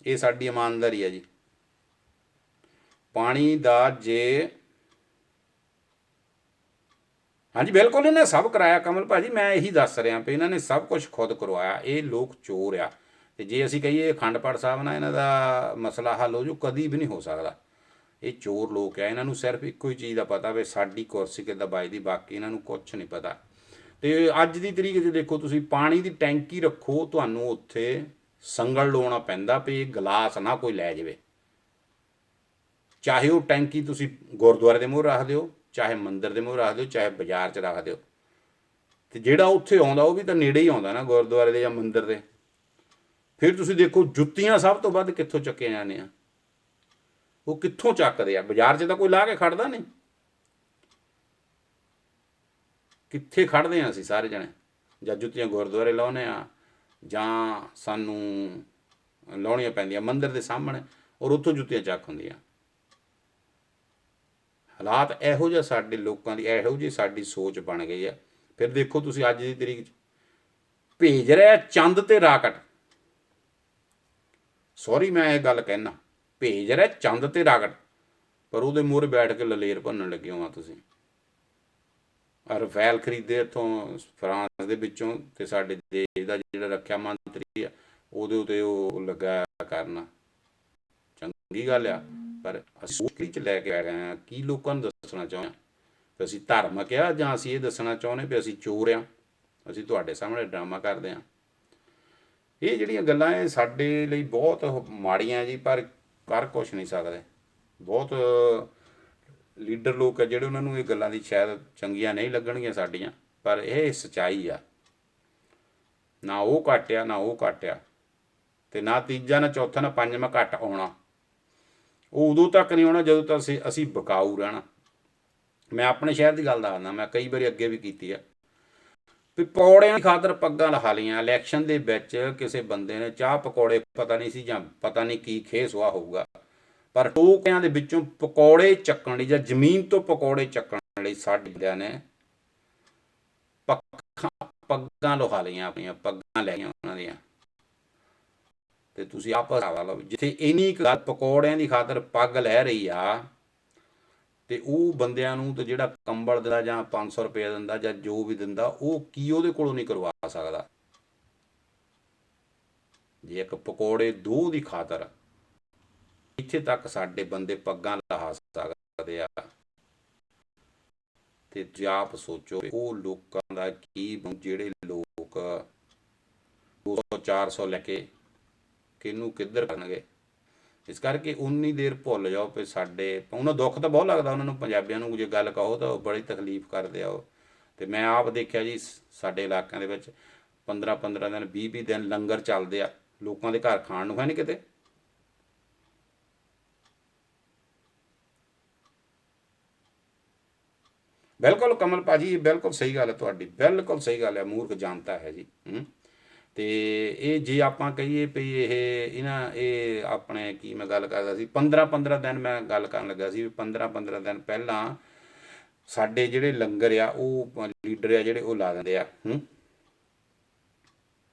ਇਹ ਸਾਡੀ ਇਮਾਨਦਾਰੀ ਆ ਜੀ। ਪਾਣੀ ਦਾ ਜੇ ਹਾਂਜੀ ਬਿਲਕੁਲ ਇਹਨੇ ਸਭ ਕਰਾਇਆ ਕਮਲ ਭਾਜੀ, ਮੈਂ ਇਹੀ ਦੱਸ ਰਿਹਾ ਵੀ ਇਹਨਾਂ ਨੇ ਸਭ ਕੁਝ ਖੁਦ ਕਰਵਾਇਆ। ਇਹ ਲੋਕ ਚੋਰ ਆ, ਤੇ ਜੇ ਅਸੀਂ ਕਹੀਏ ਅਖੰਡ ਪਾਠ ਸਾਹਿਬ ਨਾਲ ਇਹਨਾਂ ਦਾ ਮਸਲਾ ਹੱਲ ਹੋ ਜੂ, ਕਦੀ ਵੀ ਨਹੀਂ ਹੋ ਸਕਦਾ। ਇਹ ਚੋਰ ਲੋਕ ਆ, ਇਹਨਾਂ ਨੂੰ ਸਿਰਫ ਇੱਕੋ ਹੀ ਚੀਜ਼ ਦਾ ਪਤਾ ਵੀ ਸਾਡੀ ਕੁਰਸੀ ਕਿੱਦਾਂ ਵੱਜਦੀ, ਬਾਕੀ ਇਹਨਾਂ ਨੂੰ ਕੁਛ ਨਹੀਂ ਪਤਾ। ਤੇ ਅੱਜ ਦੀ ਤਰੀਕ 'ਚ ਦੇਖੋ ਤੁਸੀਂ, ਪਾਣੀ ਦੀ ਟੈਂਕੀ ਰੱਖੋ, ਤੁਹਾਨੂੰ ਉੱਥੇ ਸੰਗਲ ਲਾਉਣਾ ਪੈਂਦਾ ਵੀ ਇਹ ਗਲਾਸ ਨਾ ਕੋਈ ਲੈ ਜਾਵੇ। ਚਾਹੇ ਉਹ ਟੈਂਕੀ ਤੁਸੀਂ ਗੁਰਦੁਆਰੇ ਦੇ ਮੂਹਰੇ ਰੱਖ ਦਿਓ, ਚਾਹੇ ਮੰਦਿਰ ਦੇ ਮੂਹਰੇ ਰੱਖ ਦਿਓ, ਚਾਹੇ ਬਾਜ਼ਾਰ 'ਚ ਰੱਖ ਦਿਓ, ਤੇ ਜਿਹੜਾ ਉੱਥੇ ਆਉਂਦਾ ਉਹ ਵੀ ਤਾਂ ਨੇੜੇ ਹੀ ਆਉਂਦਾ ਨਾ ਗੁਰਦੁਆਰੇ ਦੇ ਜਾਂ ਮੰਦਿਰ ਦੇ। ਫਿਰ ਤੁਸੀਂ ਦੇਖੋ ਜੁੱਤੀਆਂ ਸਭ ਤੋਂ ਵੱਧ ਕਿੱਥੋਂ ਚੱਕੀਆਂ ਜਾਂਦੀਆਂ, ਉਹ ਕਿੱਥੋਂ ਚੱਕਦੇ ਆ। ਬਾਜ਼ਾਰ 'ਚ ਤਾਂ ਕੋਈ ਲਾ ਕੇ ਖੜਦਾ ਨਹੀਂ, ਕਿੱਥੇ ਖੜਦੇ ਆ ਅਸੀਂ ਸਾਰੇ ਜਣੇ, ਜਾਂ ਜੁੱਤੀਆਂ ਗੁਰਦੁਆਰੇ ਲਾਉਂਦੇ ਆ, ਜਾਂ ਸਾਨੂੰ ਲਾਉਣੀਆਂ ਪੈਂਦੀਆਂ ਮੰਦਿਰ ਦੇ ਸਾਹਮਣੇ, ਔਰ ਉੱਥੋਂ ਜੁੱਤੀਆਂ ਚੱਕ ਹੁੰਦੀਆਂ। ਹਾਲਾਤ ਇਹੋ ਜਿਹਾ ਸਾਡੇ ਲੋਕਾਂ ਦੀ, ਇਹੋ ਜਿਹੀ ਸਾਡੀ ਸੋਚ ਬਣ ਗਈ ਆ। ਫਿਰ ਦੇਖੋ ਤੁਸੀਂ ਅੱਜ ਦੀ ਤਰੀਕ 'ਚ ਭੇਜ ਰਿਹਾ ਚੰਦ ਤੇ ਰਾਕਟ, ਸੌਰੀ ਮੈਂ ਇਹ ਗੱਲ ਕਹਿਣਾ, ਭੇਜ ਰਿਹਾ ਚੰਦ ਤੇ ਰਾਕਟ, ਪਰ ਉਹਦੇ ਮੂਹਰੇ ਬੈਠ ਕੇ ਲਲੇਰ ਭੰਨਣ ਲੱਗੇ ਹੋ ਤੁਸੀਂ। ਰਫੇਲ ਖਰੀਦੇ ਇੱਥੋਂ ਫਰਾਂਸ ਦੇ ਵਿੱਚੋਂ, ਤੇ ਸਾਡੇ ਦੇਸ਼ ਦਾ ਜਿਹੜਾ ਰੱਖਿਆ ਮੰਤਰੀ ਆ ਉਹਦੇ ਉੱਤੇ ਉਹ ਲੱਗਾ ਕਰਨਾ, ਚੰਗੀ ਗੱਲ ਆ। ਪਰ ਅਸੀਂ ਸੋਚ 'ਚ ਲੈ ਕੇ ਆ ਗਏ ਹਾਂ, ਕੀ ਲੋਕਾਂ ਨੂੰ ਦੱਸਣਾ ਚਾਹੁੰਦੇ ਹਾਂ ਵੀ ਅਸੀਂ ਧਾਰਮਿਕ ਆ, ਜਾਂ ਅਸੀਂ ਇਹ ਦੱਸਣਾ ਚਾਹੁੰਦੇ ਵੀ ਅਸੀਂ ਚੋਰ ਹਾਂ, ਅਸੀਂ ਤੁਹਾਡੇ ਸਾਹਮਣੇ ਡਰਾਮਾ ਕਰਦੇ ਹਾਂ। ਇਹ ਜਿਹੜੀਆਂ ਗੱਲਾਂ ਇਹ ਸਾਡੇ ਲਈ ਬਹੁਤ ਮਾੜੀਆਂ ਜੀ, ਪਰ ਕਰ ਕੁਛ ਨਹੀਂ ਸਕਦੇ। ਬਹੁਤ ਲੀਡਰ ਲੋਕ ਆ ਜਿਹੜੇ, ਉਹਨਾਂ ਨੂੰ ਇਹ ਗੱਲਾਂ ਦੀ ਸ਼ਾਇਦ ਚੰਗੀਆਂ ਨਹੀਂ ਲੱਗਣਗੀਆਂ ਸਾਡੀਆਂ, ਪਰ ਇਹ ਸੱਚਾਈ ਆ। ਨਾ ਉਹ ਘਟਿਆ, ਨਾ ਉਹ ਘਟਿਆ, ਤੇ ਨਾ ਤੀਜਾ, ਨਾ ਚੌਥਾ, ਨਾ ਪੰਜਵਾਂ ਘੱਟ ਆਉਣਾ। ਉਹ ਉਦੋਂ ਤੱਕ ਨਹੀਂ ਆਉਣਾ ਜਦੋਂ ਤੱਕ ਅਸੀਂ ਬਕਾਊ ਰਹਿਣਾ। ਮੈਂ ਆਪਣੇ ਸ਼ਹਿਰ ਦੀ ਗੱਲ ਦੱਸਦਾ, ਮੈਂ ਕਈ ਵਾਰੀ ਅੱਗੇ ਵੀ ਕੀਤੀ ਆ ਵੀ ਪਕੌੜਿਆਂ ਦੀ ਖਾਤਰ ਪੱਗਾਂ ਲਹਾ ਲਈਆਂ। ਇਲੈਕਸ਼ਨ ਦੇ ਵਿੱਚ ਕਿਸੇ ਬੰਦੇ ਨੇ ਚਾਹ ਪਕੌੜੇ, ਪਤਾ ਨਹੀਂ ਸੀ ਜਾਂ ਪਤਾ ਨਹੀਂ ਕੀ ਖੇਹ ਸੁਆਹ ਹੋਊਗਾ, ਪਰ ਟੋਕਿਆਂ ਦੇ ਵਿੱਚੋਂ ਪਕੌੜੇ ਚੱਕਣ ਲਈ ਜਾਂ ਜ਼ਮੀਨ ਤੋਂ ਪਕੌੜੇ ਚੱਕਣ ਲਈ ਸਾਡੇ ਬੰਦਿਆਂ ਨੇ ਪੱਗਾਂ ਲਹਾ ਲਈਆਂ, ਆਪਣੀਆਂ ਪੱਗਾਂ ਲੈ ਗਈਆਂ ਉਹਨਾਂ ਦੀਆਂ। ਤੇ ਤੁਸੀਂ ਆਪ ਹਿਸਾਬ ਲਓ, ਜਿੱਥੇ ਇੰਨੀ ਗੱਲ ਪਕੌੜਿਆਂ ਦੀ ਖਾਤਰ ਪੱਗ ਲੈ ਰਹੀ ਆ, ਤੇ ਉਹ ਬੰਦਿਆਂ ਨੂੰ ਤੇ ਜਿਹੜਾ ਕੰਬਲ ਦਿੰਦਾ ਜਾਂ 500 ਰੁਪਏ ਦਿੰਦਾ ਜਾਂ ਜੋ ਵੀ ਦਿੰਦਾ, ਉਹ ਕੀ ਉਹਦੇ ਕੋਲੋਂ ਨਹੀਂ ਕਰਵਾ ਸਕਦਾ। ਜੇ ਇੱਕ ਪਕੌੜੇ ਦੋ ਦੀ ਖਾਤਰ ਇੱਥੇ ਤੱਕ ਸਾਡੇ ਬੰਦੇ ਪੱਗਾਂ ਲਹਾ ਸਕਦੇ ਆ, ਤੇ ਜੇ ਆਪ ਸੋਚੋ ਉਹ ਲੋਕਾਂ ਦਾ ਕੀ, ਜਿਹੜੇ ਲੋਕ 200 400 ਲੈ ਕੇ ਕਿਹਨੂੰ ਕਿੱਧਰ ਕਰਨਗੇ। ਇਸ ਕਰਕੇ ਉਨੀ ਦੇਰ ਭੁੱਲ ਜਾਓ ਵੀ ਸਾਡੇ, ਉਹਨਾਂ ਦੁੱਖ ਤਾਂ ਬਹੁਤ ਲੱਗਦਾ ਉਹਨਾਂ ਨੂੰ, ਪੰਜਾਬੀਆਂ ਨੂੰ ਜੇ ਗੱਲ ਕਹੋ ਤਾਂ ਬੜੀ ਤਕਲੀਫ ਕਰਦੇ ਆ ਉਹ। ਤੇ ਮੈਂ ਆਪ ਦੇਖਿਆ ਜੀ ਸਾਡੇ ਇਲਾਕਿਆਂ ਦੇ ਵਿੱਚ 15-15 ਦਿਨ 20-20 ਦਿਨ ਲੰਗਰ ਚੱਲਦੇ ਆ, ਲੋਕਾਂ ਦੇ ਘਰ ਖਾਣ ਨੂੰ ਹੈ ਨਹੀਂ ਕਿਤੇ। ਬਿਲਕੁਲ ਕਮਲ ਭਾਜੀ, ਬਿਲਕੁਲ ਸਹੀ ਗੱਲ ਹੈ ਤੁਹਾਡੀ, ਬਿਲਕੁਲ ਸਹੀ ਗੱਲ ਹੈ। ਮੂਰਖ ਜਾਣਤਾ ਹੈ ਜੀ। ਤੇ ਇਹ ਜੇ ਆਪਾਂ ਕਹੀਏ ਵੀ ਇਹ ਆਪਣੇ ਕੀ ਮੈਂ ਗੱਲ ਕਰਦਾ ਸੀ 15 ਦਿਨ ਮੈਂ ਗੱਲ ਕਰਨ ਲੱਗਾ ਸੀ ਵੀ 15 ਦਿਨ ਪਹਿਲਾਂ ਸਾਡੇ ਜਿਹੜੇ ਲੰਗਰ ਆ ਉਹ ਲੀਡਰ ਆ ਜਿਹੜੇ ਉਹ ਲਾ ਦਿੰਦੇ ਆ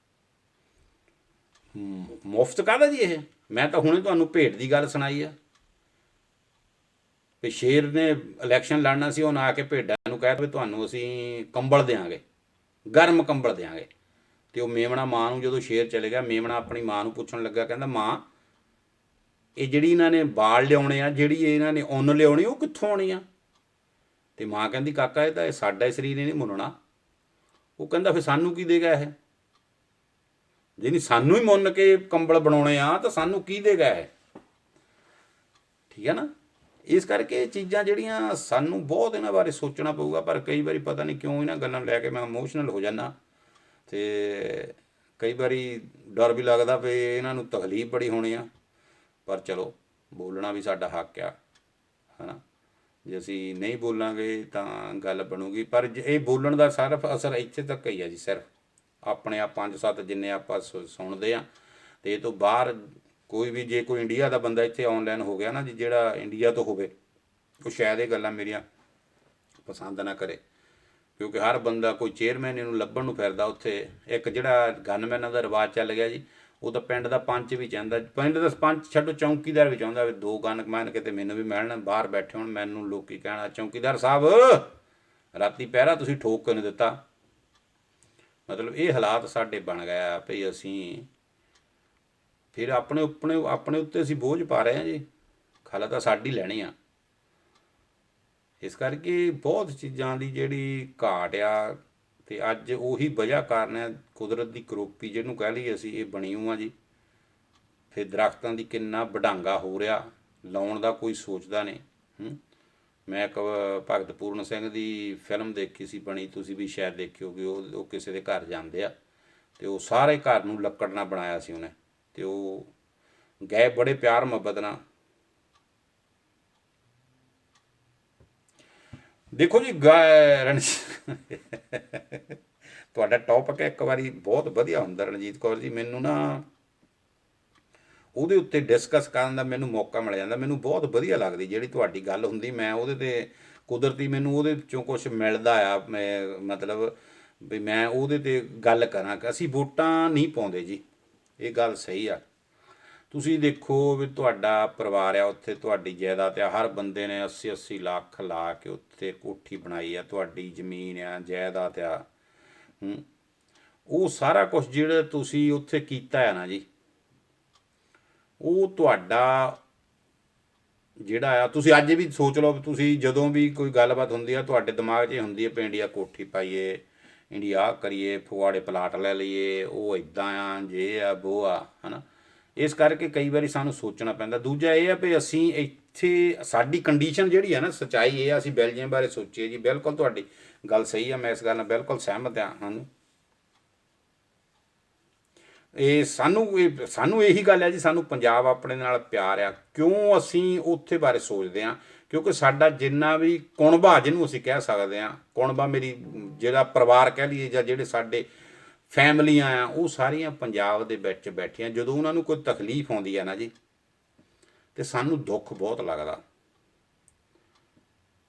ਮੁਫਤ ਕਾਹਦਾ ਜੀ ਇਹ। ਮੈਂ ਤਾਂ ਹੁਣੇ ਤੁਹਾਨੂੰ ਭੇਡ ਦੀ ਗੱਲ ਸੁਣਾਈ ਆ ਵੀ ਸ਼ੇਰ ਨੇ ਇਲੈਕਸ਼ਨ ਲੜਨਾ ਸੀ, ਉਹਨੇ ਆ ਕੇ ਭੇਡਾਂ ਨੂੰ ਕਹਿ ਵੀ ਤੁਹਾਨੂੰ ਅਸੀਂ ਕੰਬਲ ਦੇਵਾਂਗੇ, ਗਰਮ ਕੰਬਲ ਦੇਵਾਂਗੇ। ਤੇ ਉਹ ਮੇਮਣਾ ਮਾਂ ਨੂੰ ਜਦੋਂ ਸ਼ੇਰ ਚਲੇ ਗਿਆ, ਮੇਮਣਾ ਆਪਣੀ ਮਾਂ ਨੂੰ ਪੁੱਛਣ ਲੱਗਾ, ਕਹਿੰਦਾ ਮਾਂ ਇਹ ਜਿਹੜੀ ਇਹਨਾਂ ਨੇ ਬਾਲ ਲਿਆਉਣੇ ਆ, ਜਿਹੜੀ ਇਹਨਾਂ ਨੇ ਉੱਨ ਲਿਆਉਣੀ, ਉਹ ਕਿੱਥੋਂ ਆਉਣੀ ਆ। ਤੇ ਮਾਂ ਕਹਿੰਦੀ ਕਾਕਾ ਇਹ ਸਾਡਾ ਸਰੀਰ ਹੀ ਨਹੀਂ ਮੁੰਨਣਾ। ਉਹ ਕਹਿੰਦਾ ਫਿਰ ਸਾਨੂੰ ਕੀ ਦੇਗਾ ਇਹ, ਜੇ ਨਹੀਂ ਸਾਨੂੰ ਹੀ ਮੁੰਨ ਕੇ ਕੰਬਲ ਬਣਾਉਣੇ ਆ ਤਾਂ ਸਾਨੂੰ ਕੀ ਦੇਗਾ ਇਹ। ਠੀਕ ਹੈ ਨਾ। ਇਸ ਕਰਕੇ ਇਹ ਚੀਜ਼ਾਂ ਜਿਹੜੀਆਂ ਸਾਨੂੰ ਬਹੁਤ ਇਹਨਾਂ ਬਾਰੇ ਸੋਚਣਾ ਪਊਗਾ, ਪਰ ਕਈ ਵਾਰੀ ਪਤਾ ਨਹੀਂ ਕਿਉਂ ਇਹਨਾਂ ਗੱਲਾਂ ਨੂੰ ਲੈ ਕੇ ਮੈਂ ਇਮੋਸ਼ਨਲ ਹੋ ਜਾਂਦਾ ਤੇ ਕਈ ਵਾਰੀ ਡਰ ਵੀ ਲੱਗਦਾ ਵੀ ਇਹਨਾਂ ਨੂੰ ਤਕਲੀਫ ਬੜੀ ਹੋਣੀ ਆ। ਪਰ ਚਲੋ ਬੋਲਣਾ ਵੀ ਸਾਡਾ ਹੱਕ ਆ, ਹੈ ਨਾ। ਜੇ ਅਸੀਂ ਨਹੀਂ ਬੋਲਾਂਗੇ ਤਾਂ ਗੱਲ ਬਣੂਗੀ। ਪਰ ਇਹ ਬੋਲਣ ਦਾ ਸਿਰਫ ਅਸਰ ਇੱਥੇ ਤੱਕ ਹੀ ਆ ਜੀ, ਸਿਰਫ ਆਪਣੇ ਆ 5-7 ਜਿੰਨੇ ਆਪਾਂ ਸੁਣਦੇ ਆ। ਤੇ ਇਹ ਤੋਂ ਬਾਹਰ ਕੋਈ ਵੀ ਜੇ ਕੋਈ ਇੰਡੀਆ ਦਾ ਬੰਦਾ ਇੱਥੇ ਆਨਲਾਈਨ ਹੋ ਗਿਆ ਨਾ ਜੀ, ਜਿਹੜਾ ਇੰਡੀਆ ਤੋਂ ਹੋਵੇ, ਉਹ ਸ਼ਾਇਦ ਇਹ ਗੱਲਾਂ ਮੇਰੀਆਂ ਪਸੰਦ ਨਾ ਕਰੇ, ਕਿਉਂਕਿ ਹਰ ਬੰਦਾ ਕੋਈ ਚੇਅਰਮੈਨ ਇਹਨੂੰ ਲੱਭਣ ਨੂੰ ਫਿਰਦਾ ਉੱਥੇ। ਇੱਕ ਜਿਹੜਾ ਗਨਮੈਨਾਂ ਦਾ ਰਿਵਾਜ ਚੱਲ ਗਿਆ ਜੀ, ਉਹ ਤਾਂ ਪਿੰਡ ਦਾ ਪੰਚ ਵੀ ਚਾਹੁੰਦਾ, ਪਿੰਡ ਦਾ ਪੰਚ ਛੱਡੋ ਚੌਂਕੀਦਾਰ ਵੀ ਚਾਹੁੰਦਾ ਵੀ 2 ਗਨਮੈਨ ਕਿਤੇ ਮੈਨੂੰ ਵੀ ਮਿਲਣ, ਬਾਹਰ ਬੈਠੇ ਹੋਣ, ਮੈਨੂੰ ਲੋਕੀ ਕਹਿਣਾ ਚੌਂਕੀਦਾਰ ਸਾਹਿਬ ਰਾਤੀ ਪਹਿਰਾ ਤੁਸੀਂ ਠੋਕ ਕੇ ਨਹੀਂ ਦਿੱਤਾ। ਮਤਲਬ ਇਹ ਹਾਲਾਤ ਸਾਡੇ ਬਣ ਗਿਆ ਭਈ ਅਸੀਂ ਫਿਰ ਆਪਣੇ ਉੱਤੇ ਅਸੀਂ ਬੋਝ ਪਾ ਰਹੇ ਹਾਂ ਜੀ, ਖਾਲਾ ਤਾਂ ਸਾਡੀ ਲੈਣੀ ਆ। ਇਸ ਕਰਕੇ ਬਹੁਤ ਚੀਜ਼ਾਂ ਦੀ ਜਿਹੜੀ ਘਾਟ ਆ, ਤੇ ਅੱਜ ਉਹੀ ਵਜ੍ਹਾ ਕਾਰਨ ਹੈ ਕੁਦਰਤ ਦੀ ਕਰੋਪੀ ਜਿਹਨੂੰ ਕਹਿ ਲਈਏ ਅਸੀਂ, ਇਹ ਬਣੀ ਹੋਆ ਜੀ। ਫਿਰ ਦਰਖਤਾਂ ਦੀ ਕਿੰਨਾ ਵਡਾਂਗਾ ਹੋ ਰਿਹਾ, ਲਾਉਣ ਦਾ ਕੋਈ ਸੋਚਦਾ ਨਹੀਂ। ਮੈਂ ਇੱਕ ਭਗਤ ਪੂਰਨ ਸਿੰਘ ਦੀ ਫਿਲਮ ਦੇਖੀ ਸੀ ਬਣੀ, ਤੁਸੀਂ ਵੀ ਸ਼ਾਇਦ ਦੇਖੀ ਹੋਗੀ। ਉਹ ਕਿਸੇ ਦੇ ਘਰ ਜਾਂਦੇ ਆ ਤੇ ਉਹ ਸਾਰੇ ਘਰ ਨੂੰ ਲੱਕੜ ਨਾਲ ਬਣਾਇਆ ਸੀ ਉਹਨੇ, ਤੇ ਉਹ ਗਏ ਬੜੇ ਪਿਆਰ ਮੁਹੱਬਤ ਨਾਲ। ਦੇਖੋ ਜੀ ਤੁਹਾਡਾ ਟੌਪਿਕ ਇੱਕ ਵਾਰੀ ਬਹੁਤ ਵਧੀਆ ਹੁੰਦਾ ਰਣਜੀਤ ਕੌਰ ਜੀ, ਮੈਨੂੰ ਨਾ ਉਹਦੇ ਉੱਤੇ ਡਿਸਕਸ ਕਰਨ ਦਾ ਮੈਨੂੰ ਮੌਕਾ ਮਿਲ ਜਾਂਦਾ, ਮੈਨੂੰ ਬਹੁਤ ਵਧੀਆ ਲੱਗਦੀ ਜਿਹੜੀ ਤੁਹਾਡੀ ਗੱਲ ਹੁੰਦੀ। ਮੈਂ ਉਹਦੇ 'ਤੇ ਕੁਦਰਤੀ ਮੈਨੂੰ ਉਹਦੇ ਵਿੱਚੋਂ ਕੁਛ ਮਿਲਦਾ ਆ, ਮੈਂ ਮਤਲਬ ਵੀ ਮੈਂ ਉਹਦੇ 'ਤੇ ਗੱਲ ਕਰਾਂ। ਅਸੀਂ ਵੋਟਾਂ ਨਹੀਂ ਪਾਉਂਦੇ ਜੀ, ਇਹ ਗੱਲ ਸਹੀ ਆ। ਤੁਸੀਂ ਦੇਖੋ ਵੀ ਤੁਹਾਡਾ ਪਰਿਵਾਰ ਆ, ਉੱਥੇ ਤੁਹਾਡੀ ਜਾਇਦਾਦ ਆ, ਹਰ ਬੰਦੇ ਨੇ 80-80 ਲੱਖ ਲਾ ਕੇ ਉੱਥੇ ਕੋਠੀ ਬਣਾਈ ਆ, ਤੁਹਾਡੀ ਜ਼ਮੀਨ ਆ, ਜਾਇਦਾਦ ਆ। ਉਹ ਸਾਰਾ ਕੁਛ ਜਿਹੜਾ ਤੁਸੀਂ ਉੱਥੇ ਕੀਤਾ ਹੈ ਨਾ ਜੀ, ਉਹ ਤੁਹਾਡਾ ਜਿਹੜਾ ਆ, ਤੁਸੀਂ ਅੱਜ ਵੀ ਸੋਚ ਲਓ, ਤੁਸੀਂ ਜਦੋਂ ਵੀ ਕੋਈ ਗੱਲਬਾਤ ਹੁੰਦੀ ਆ ਤੁਹਾਡੇ ਦਿਮਾਗ 'ਚ ਇਹ ਹੁੰਦੀ ਹੈ ਵੀ ਇੰਡੀਆ ਕੋਠੀ ਪਾਈਏ, ਇੰਡੀਆ ਕਰੀਏ, ਫਗਵਾੜੇ ਪਲਾਟ ਲੈ ਲਈਏ, ਉਹ ਇੱਦਾਂ ਆ, ਜੇ ਆ ਵੋ ਆ, ਹੈ ਨਾ। ਇਸ ਕਰਕੇ ਕਈ ਵਾਰੀ ਸਾਨੂੰ ਸੋਚਣਾ ਪੈਂਦਾ। ਦੂਜਾ ਇਹ ਆ ਵੀ ਅਸੀਂ ਇੱਥੇ ਸਾਡੀ ਕੰਡੀਸ਼ਨ ਜਿਹੜੀ ਆ ਨਾ, ਸੱਚਾਈ ਇਹ ਆ, ਅਸੀਂ ਬੈਲਜੀਅਮ ਬਾਰੇ ਸੋਚੀਏ ਜੀ। ਬਿਲਕੁਲ ਤੁਹਾਡੀ ਗੱਲ ਸਹੀ ਆ, ਮੈਂ ਇਸ ਗੱਲ ਨਾਲ ਬਿਲਕੁਲ ਸਹਿਮਤ ਹਾਂ। ਸਾਨੂੰ ਸਾਨੂੰ ਇਹੀ ਗੱਲ ਹੈ ਜੀ, ਸਾਨੂੰ ਪੰਜਾਬ ਆਪਣੇ ਨਾਲ ਪਿਆਰ ਆ। ਕਿਉਂ ਅਸੀਂ ਉੱਥੇ ਬਾਰੇ ਸੋਚਦੇ ਹਾਂ? ਕਿਉਂਕਿ ਸਾਡਾ ਜਿੰਨਾ ਵੀ ਕੁਣਬਾ, ਜਿਹਨੂੰ ਅਸੀਂ ਕਹਿ ਸਕਦੇ ਹਾਂ, ਕੁਣਬਾ ਮੇਰੀ ਜਿਹੜਾ ਪਰਿਵਾਰ ਕਹਿ ਲਈਏ, ਜਾਂ ਜਿਹੜੇ ਸਾਡੇ ਫੈਮਲੀਆਂ ਆ, ਉਹ ਸਾਰੀਆਂ ਪੰਜਾਬ ਦੇ ਵਿੱਚ ਬੈਠੀਆਂ। ਜਦੋਂ ਉਹਨਾਂ ਨੂੰ ਕੋਈ ਤਕਲੀਫ ਆਉਂਦੀ ਹੈ ਨਾ ਜੀ, ਤੇ ਸਾਨੂੰ ਦੁੱਖ ਬਹੁਤ ਲੱਗਦਾ।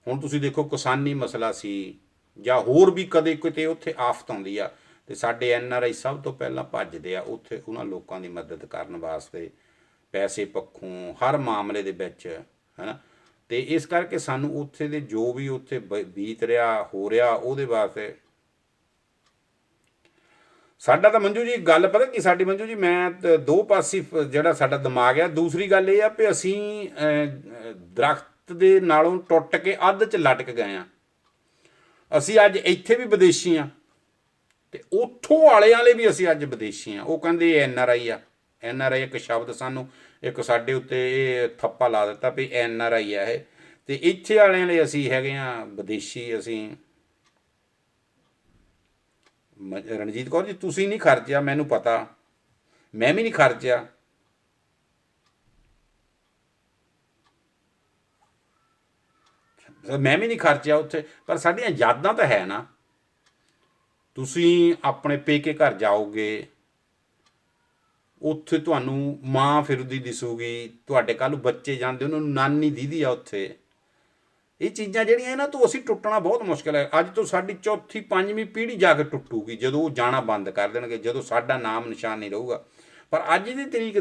ਹੁਣ ਤੁਸੀਂ ਦੇਖੋ, ਕਿਸਾਨੀ ਮਸਲਾ ਸੀ ਜਾਂ ਹੋਰ ਵੀ ਕਦੇ ਕਿਤੇ ਉੱਥੇ ਆਫਤ ਆਉਂਦੀ ਆ, ਤੇ ਸਾਡੇ NRI ਸਭ ਤੋਂ ਪਹਿਲਾਂ ਭੱਜਦੇ ਆ ਉੱਥੇ ਉਹਨਾਂ ਲੋਕਾਂ ਦੀ ਮਦਦ ਕਰਨ ਵਾਸਤੇ, ਪੈਸੇ ਪੱਖੋਂ, ਹਰ ਮਾਮਲੇ ਦੇ ਵਿੱਚ, ਹੈ ਨਾ। ਤੇ ਇਸ ਕਰਕੇ ਸਾਨੂੰ ਉੱਥੇ ਦੇ ਜੋ ਵੀ ਉੱਥੇ ਬੀਤ ਰਿਹਾ, ਹੋ ਰਿਹਾ, ਉਹਦੇ ਵਾਸਤੇ ਸਾਡਾ ਤਾਂ ਮੰਜੂ ਜੀ ਗੱਲ ਪਤਾ ਕੀ ਸਾਡੀ ਮੰਜੂ ਜੀ, ਮੈਂ ਦੋ ਪਾਸੀ ਜਿਹੜਾ ਸਾਡਾ ਦਿਮਾਗ ਆ। ਦੂਸਰੀ ਗੱਲ ਇਹ ਆ ਵੀ ਅਸੀਂ ਦਰਖਤ ਦੇ ਨਾਲੋਂ ਟੁੱਟ ਕੇ ਅੱਧ 'ਚ ਲਟਕ ਗਏ ਆ। ਅਸੀਂ ਅੱਜ ਇੱਥੇ ਵੀ ਵਿਦੇਸ਼ੀ ਆ, ਤੇ ਉੱਥੋਂ ਵਾਲੇ ਵੀ ਅਸੀਂ ਅੱਜ ਵਿਦੇਸ਼ੀ ਆ। ਉਹ ਕਹਿੰਦੇ NRI ਆ। NRI ਇੱਕ ਸ਼ਬਦ ਸਾਨੂੰ ਇੱਕ ਸਾਡੇ ਉੱਤੇ ਇਹ ਥੱਪਾ ਲਾ ਦਿੱਤਾ ਵੀ NRI ਆ ਇਹ, ਤੇ ਇੱਥੇ ਵਾਲਿਆਂ ਲਈ ਅਸੀਂ ਹੈਗੇ ਆ ਵਿਦੇਸ਼ੀ। ਅਸੀਂ ਰਣਜੀਤ ਕੌਰ ਜੀ, ਤੁਸੀਂ ਨਹੀਂ ਖਰਚਿਆ, ਮੈਨੂੰ ਪਤਾ, ਮੈਂ ਵੀ ਨਹੀਂ ਖਰਚਿਆ। ਮੈਂ ਵੀ ਨਹੀਂ ਖਰਚਿਆ ਉੱਥੇ, ਪਰ ਸਾਡੀਆਂ ਯਾਦਾਂ ਤਾਂ ਹੈ ਨਾ। ਤੁਸੀਂ ਆਪਣੇ ਪੇਕੇ ਘਰ ਜਾਓਗੇ, ਉੱਥੇ ਤੁਹਾਨੂੰ ਮਾਂ ਫਿਰਦੀ ਦਿਸੂਗੀ, ਤੁਹਾਡੇ ਕੱਲ੍ਹ ਨੂੰ ਬੱਚੇ ਜਾਂਦੇ ਉਹਨਾਂ ਨੂੰ ਨਾਨੀ ਦੀਦੀ ਆ ਉੱਥੇ। ਇਹ ਚੀਜ਼ਾਂ ਜਿਹੜੀਆਂ ਇਹਨਾਂ ਤੋਂ ਅਸੀਂ ਟੁੱਟਣਾ ਬਹੁਤ ਮੁਸ਼ਕਿਲ ਹੈ। ਅੱਜ ਤੋਂ ਸਾਡੀ ਚੌਥੀ ਪੰਜਵੀਂ ਪੀੜ੍ਹੀ ਜਾ ਕੇ ਟੁੱਟੂਗੀ ਜਦੋਂ ਉਹ ਜਾਣਾ ਬੰਦ ਕਰ ਦੇਣਗੇ, ਜਦੋਂ ਸਾਡਾ ਨਾਮ ਨਿਸ਼ਾਨ ਨਹੀਂ ਰਹੂਗਾ। ਪਰ ਅੱਜ ਦੀ ਤਰੀਕ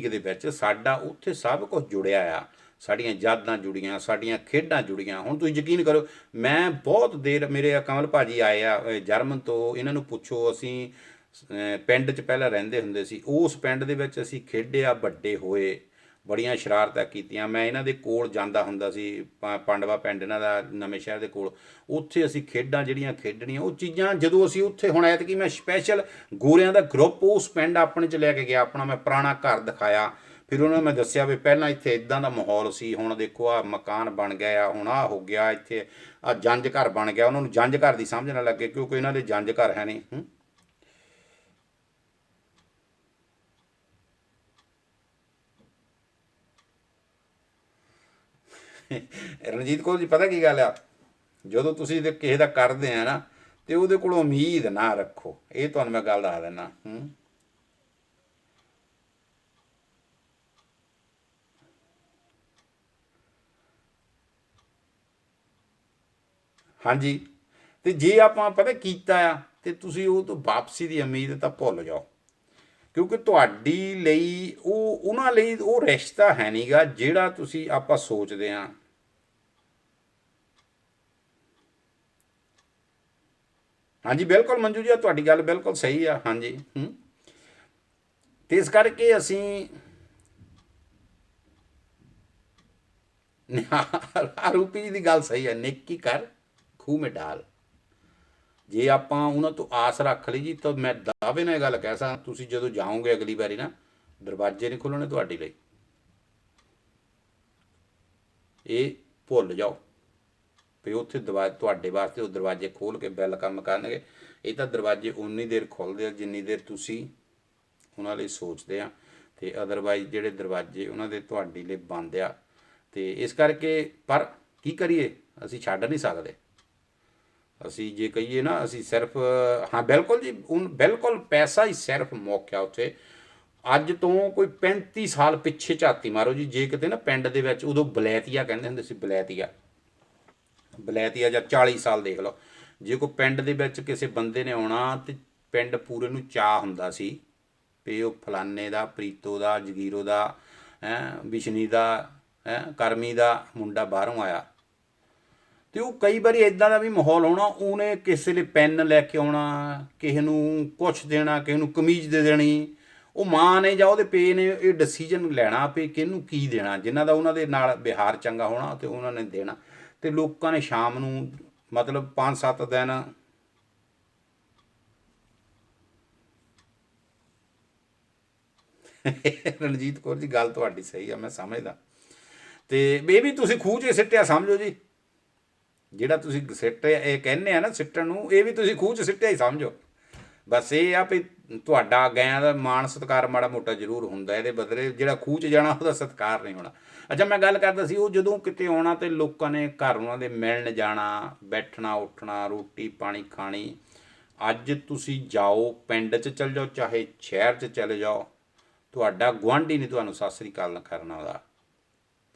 ਦੇ ਵਿੱਚ ਸਾਡਾ ਉੱਥੇ ਸਭ ਕੁਝ ਜੁੜਿਆ ਆ, ਸਾਡੀਆਂ ਯਾਦਾਂ ਜੁੜੀਆਂ, ਸਾਡੀਆਂ ਖੇਡਾਂ ਜੁੜੀਆਂ। ਹੁਣ ਤੁਸੀਂ ਯਕੀਨ ਕਰੋ, ਮੈਂ ਬਹੁਤ ਦੇਰ, ਮੇਰੇ ਕਮਲ ਭਾਜੀ ਆਏ ਆ ਜਰਮਨ ਤੋਂ, ਇਹਨਾਂ ਨੂੰ ਪੁੱਛੋ, ਅਸੀਂ ਪਿੰਡ 'ਚ ਪਹਿਲਾਂ ਰਹਿੰਦੇ ਹੁੰਦੇ ਸੀ, ਉਸ ਪਿੰਡ ਦੇ ਵਿੱਚ ਅਸੀਂ ਖੇਡਿਆ, ਵੱਡੇ ਹੋਏ, ਬੜੀਆਂ ਸ਼ਰਾਰਤਾਂ ਕੀਤੀਆਂ। ਮੈਂ ਇਹਨਾਂ ਦੇ ਕੋਲ ਜਾਂਦਾ ਹੁੰਦਾ ਸੀ, ਪਾਂਡਵਾ ਪਿੰਡ ਇਹਨਾਂ ਦਾ ਨਵੇਂ ਸ਼ਹਿਰ ਦੇ ਕੋਲ, ਉੱਥੇ ਅਸੀਂ ਖੇਡਾਂ ਜਿਹੜੀਆਂ ਖੇਡਣੀਆਂ, ਉਹ ਚੀਜ਼ਾਂ ਜਦੋਂ ਅਸੀਂ ਉੱਥੇ, ਹੁਣ ਐਤਕੀ ਮੈਂ ਸਪੈਸ਼ਲ ਗੋਰਿਆਂ ਦਾ ਗਰੁੱਪ ਉਸ ਪਿੰਡ ਆਪਣੇ 'ਚ ਲੈ ਕੇ ਗਿਆ, ਆਪਣਾ ਮੈਂ ਪੁਰਾਣਾ ਘਰ ਦਿਖਾਇਆ। ਫਿਰ ਉਹਨਾਂ ਨੂੰ ਮੈਂ ਦੱਸਿਆ ਵੀ ਪਹਿਲਾਂ ਇੱਥੇ ਇਦਾਂ ਦਾ ਮਾਹੌਲ ਸੀ, ਹੁਣ ਦੇਖੋ ਆਹ ਮਕਾਨ ਬਣ ਗਿਆ ਆ, ਹੁਣ ਆਹ ਹੋ ਗਿਆ, ਇੱਥੇ ਆਹ ਜੰਝ ਘਰ ਬਣ ਗਿਆ। ਉਹਨਾਂ ਨੂੰ ਜੰਝ ਘਰ ਦੀ ਸਮਝ ਨਾ ਲੱਗੇ, ਕਿਉਂਕਿ ਇਹਨਾਂ ਦੇ ਜੰਝ ਘਰ ਹੈ ਨਹੀਂ। ਰਣਜੀਤ ਕੌਰ ਜੀ, ਪਤਾ ਕੀ ਗੱਲ ਆ, ਜਦੋਂ ਤੁਸੀਂ ਕਿਸੇ ਦਾ ਕਰਦੇ ਆ ਨਾ, ਤੇ ਉਹਦੇ ਕੋਲੋਂ ਉਮੀਦ ਨਾ ਰੱਖੋ, ਇਹ ਤੁਹਾਨੂੰ ਮੈਂ ਗੱਲ ਦੱਸ ਦਿੰਦਾ। ਹਾਂਜੀ, ਤੇ ਜੇ ਆਪਾਂ ਪਤਾ ਕੀਤਾ ਆ, ਤੇ ਤੁਸੀਂ ਉਹ ਤੋਂ ਵਾਪਸੀ ਦੀ ਉਮੀਦ ਤਾਂ ਭੁੱਲ ਜਾਓ, ਕਿਉਂਕਿ ਤੁਹਾਡੀ ਲਈ ਉਹਨਾਂ ਲਈ ਉਹ ਰਿਸ਼ਤਾ ਹੈ ਨਹੀਂਗਾ ਜਿਹੜਾ ਤੁਸੀਂ ਆਪਾਂ ਸੋਚਦੇ ਹਾਂ। ਹਾਂਜੀ ਬਿਲਕੁਲ ਮੰਜੂ ਜੀ, ਤੁਹਾਡੀ ਗੱਲ ਬਿਲਕੁਲ ਸਹੀ ਆ। ਹਾਂਜੀ ਤੇ ਇਸ ਕਰਕੇ ਅਸੀਂ ਆਰੂਪੀ ਜੀ ਦੀ ਗੱਲ ਸਹੀ ਹੈ, ਨੇਕੀ ਕਰ ਖੂਹ ਮੇ ਡਾਲ। ਜੇ ਆਪਾਂ ਉਹਨਾਂ ਤੋਂ ਆਸ ਰੱਖ ਲਈ ਜੀ, ਤਾਂ ਮੈਂ ਦਾਅਵੇ ਨਾਲ ਇਹ ਗੱਲ ਕਹਿ ਸਕਦਾ, ਤੁਸੀਂ ਜਦੋਂ ਜਾਓਗੇ ਅਗਲੀ ਵਾਰੀ ਨਾ, ਦਰਵਾਜ਼ੇ ਨਹੀਂ ਖੁੱਲਣੇ ਤੁਹਾਡੇ ਲਈ। ਇਹ ਭੁੱਲ ਜਾਓ ਵੀ ਉੱਥੇ ਤੁਹਾਡੇ ਵਾਸਤੇ ਉਹ ਦਰਵਾਜ਼ੇ ਖੋਲ੍ਹ ਕੇ ਵੈਲਕਮ ਕਰਨਗੇ। ਇਹ ਤਾਂ ਦਰਵਾਜ਼ੇ ਉਨੀ ਦੇਰ ਖੁੱਲ੍ਹਦੇ ਆ ਜਿੰਨੀ ਦੇਰ ਤੁਸੀਂ ਉਹਨਾਂ ਲਈ ਸੋਚਦੇ ਆ, ਅਤੇ ਅਦਰਵਾਈਜ਼ ਜਿਹੜੇ ਦਰਵਾਜ਼ੇ ਉਹਨਾਂ ਦੇ ਤੁਹਾਡੇ ਲਈ ਬੰਦ ਆ। ਅਤੇ ਇਸ ਕਰਕੇ, ਪਰ ਕੀ ਕਰੀਏ, ਅਸੀਂ ਛੱਡ ਨਹੀਂ ਸਕਦੇ। ਅਸੀਂ ਜੇ ਕਹੀਏ ਨਾ, ਅਸੀਂ ਸਿਰਫ, ਹਾਂ ਬਿਲਕੁਲ ਜੀ, ਬਿਲਕੁਲ ਪੈਸਾ ਹੀ ਸਿਰਫ ਮੌਕਿਆ ਉੱਥੇ। ਅੱਜ ਤੋਂ ਕੋਈ 35 ਸਾਲ ਪਿੱਛੇ ਝਾਤੀ ਮਾਰੋ ਜੀ, ਜੇ ਕਿਤੇ ਨਾ ਪਿੰਡ ਦੇ ਵਿੱਚ, ਉਦੋਂ ਬਲੈਤੀਆ ਕਹਿੰਦੇ ਹੁੰਦੇ ਸੀ, ਬਲੈਤੀਆ ਜਾਂ 40 ਸਾਲ ਦੇਖ ਲਓ, ਜੇ ਕੋਈ ਪਿੰਡ ਦੇ ਵਿੱਚ ਕਿਸੇ ਬੰਦੇ ਨੇ ਆਉਣਾ, ਤੇ ਪਿੰਡ ਪੂਰੇ ਨੂੰ ਚਾਅ ਹੁੰਦਾ ਸੀ ਵੀ ਉਹ ਫਲਾਨੇ ਦਾ, ਪ੍ਰੀਤੋ ਦਾ, ਜਗੀਰੋ ਦਾ, ਬਿਸ਼ਨੀ ਦਾ, ਕਰਮੀ ਦਾ ਮੁੰਡਾ ਬਾਹਰੋਂ ਆਇਆ। ਤੇ ਉਹ ਕਈ ਵਾਰੀ ਇਦਾਂ ਦਾ ਵੀ ਮਾਹੌਲ ਆਉਣਾ, ਉਹਨੇ ਕਿਸੇ ਲਈ ਪੈਨ ਲੈ ਕੇ ਆਉਣਾ, ਕਿਸੇ ਨੂੰ ਕੁਛ ਦੇਣਾ, ਕਿਸੇ ਨੂੰ ਕਮੀਜ਼ ਦੇ ਦੇਣੀ। ਉਹ ਮਾਂ ਨੇ ਜਾਂ ਉਹਦੇ ਪੇ ਨੇ ਇਹ ਡਿਸੀਜਨ ਲੈਣਾ ਵੀ ਕਿਹਨੂੰ ਕੀ ਦੇਣਾ, ਜਿਨ੍ਹਾਂ ਦਾ ਉਹਨਾਂ ਦੇ ਨਾਲ ਵਿਹਾਰ ਚੰਗਾ ਹੋਣਾ ਤੇ ਉਹਨਾਂ ਨੇ ਦੇਣਾ। ਤੇ ਲੋਕਾਂ ਨੇ ਸ਼ਾਮ ਨੂੰ, ਮਤਲਬ 5-7 ਦਿਨ, ਰਣਜੀਤ ਕੌਰ ਜੀ ਗੱਲ ਤੁਹਾਡੀ ਸਹੀ ਆ, ਮੈਂ ਸਮਝਦਾ। ਤੇ ਇਹ ਵੀ ਤੁਸੀਂ ਖੂਹ 'ਚ ਸਿੱਟਿਆ ਸਮਝੋ ਜੀ, ਜਿਹੜਾ ਤੁਸੀਂ ਸਿੱਟਿਆ, ਇਹ ਕਹਿੰਦੇ ਆ ਨਾ ਸਿੱਟਣ ਨੂੰ, ਇਹ ਵੀ ਤੁਸੀਂ ਖੂਹ 'ਚ ਸਿੱਟਿਆ ਹੀ ਸਮਝੋ। ਬਸ ਇਹ ਆ ਵੀ ਤੁਹਾਡਾ ਗਇਆਂ ਦਾ ਮਾਣ ਸਤਿਕਾਰ ਮਾੜਾ ਮੋਟਾ ਜ਼ਰੂਰ ਹੁੰਦਾ, ਇਹਦੇ ਬਦਲੇ ਜਿਹੜਾ ਖੂਹ 'ਚ ਜਾਣਾ ਉਹਦਾ ਸਤਿਕਾਰ ਨਹੀਂ ਹੋਣਾ। ਅੱਛਾ, ਮੈਂ ਗੱਲ ਕਰਦਾ ਸੀ, ਉਹ ਜਦੋਂ ਕਿਤੇ ਆਉਣਾ ਤੇ ਲੋਕਾਂ ਨੇ ਘਰ ਉਹਨਾਂ ਦੇ ਮਿਲਣ ਜਾਣਾ, ਬੈਠਣਾ ਉੱਠਣਾ, ਰੋਟੀ ਪਾਣੀ ਖਾਣੀ। ਅੱਜ ਤੁਸੀਂ ਜਾਓ, ਪਿੰਡ 'ਚ ਚਲ ਜਾਓ, ਚਾਹੇ ਸ਼ਹਿਰ 'ਚ ਚਲੇ ਜਾਓ, ਤੁਹਾਡਾ ਗੁਆਂਢੀ ਨਹੀਂ ਤੁਹਾਨੂੰ ਸਤਿ ਸ੍ਰੀ ਅਕਾਲ ਕਰਨਾ ਆਉਂਦਾ,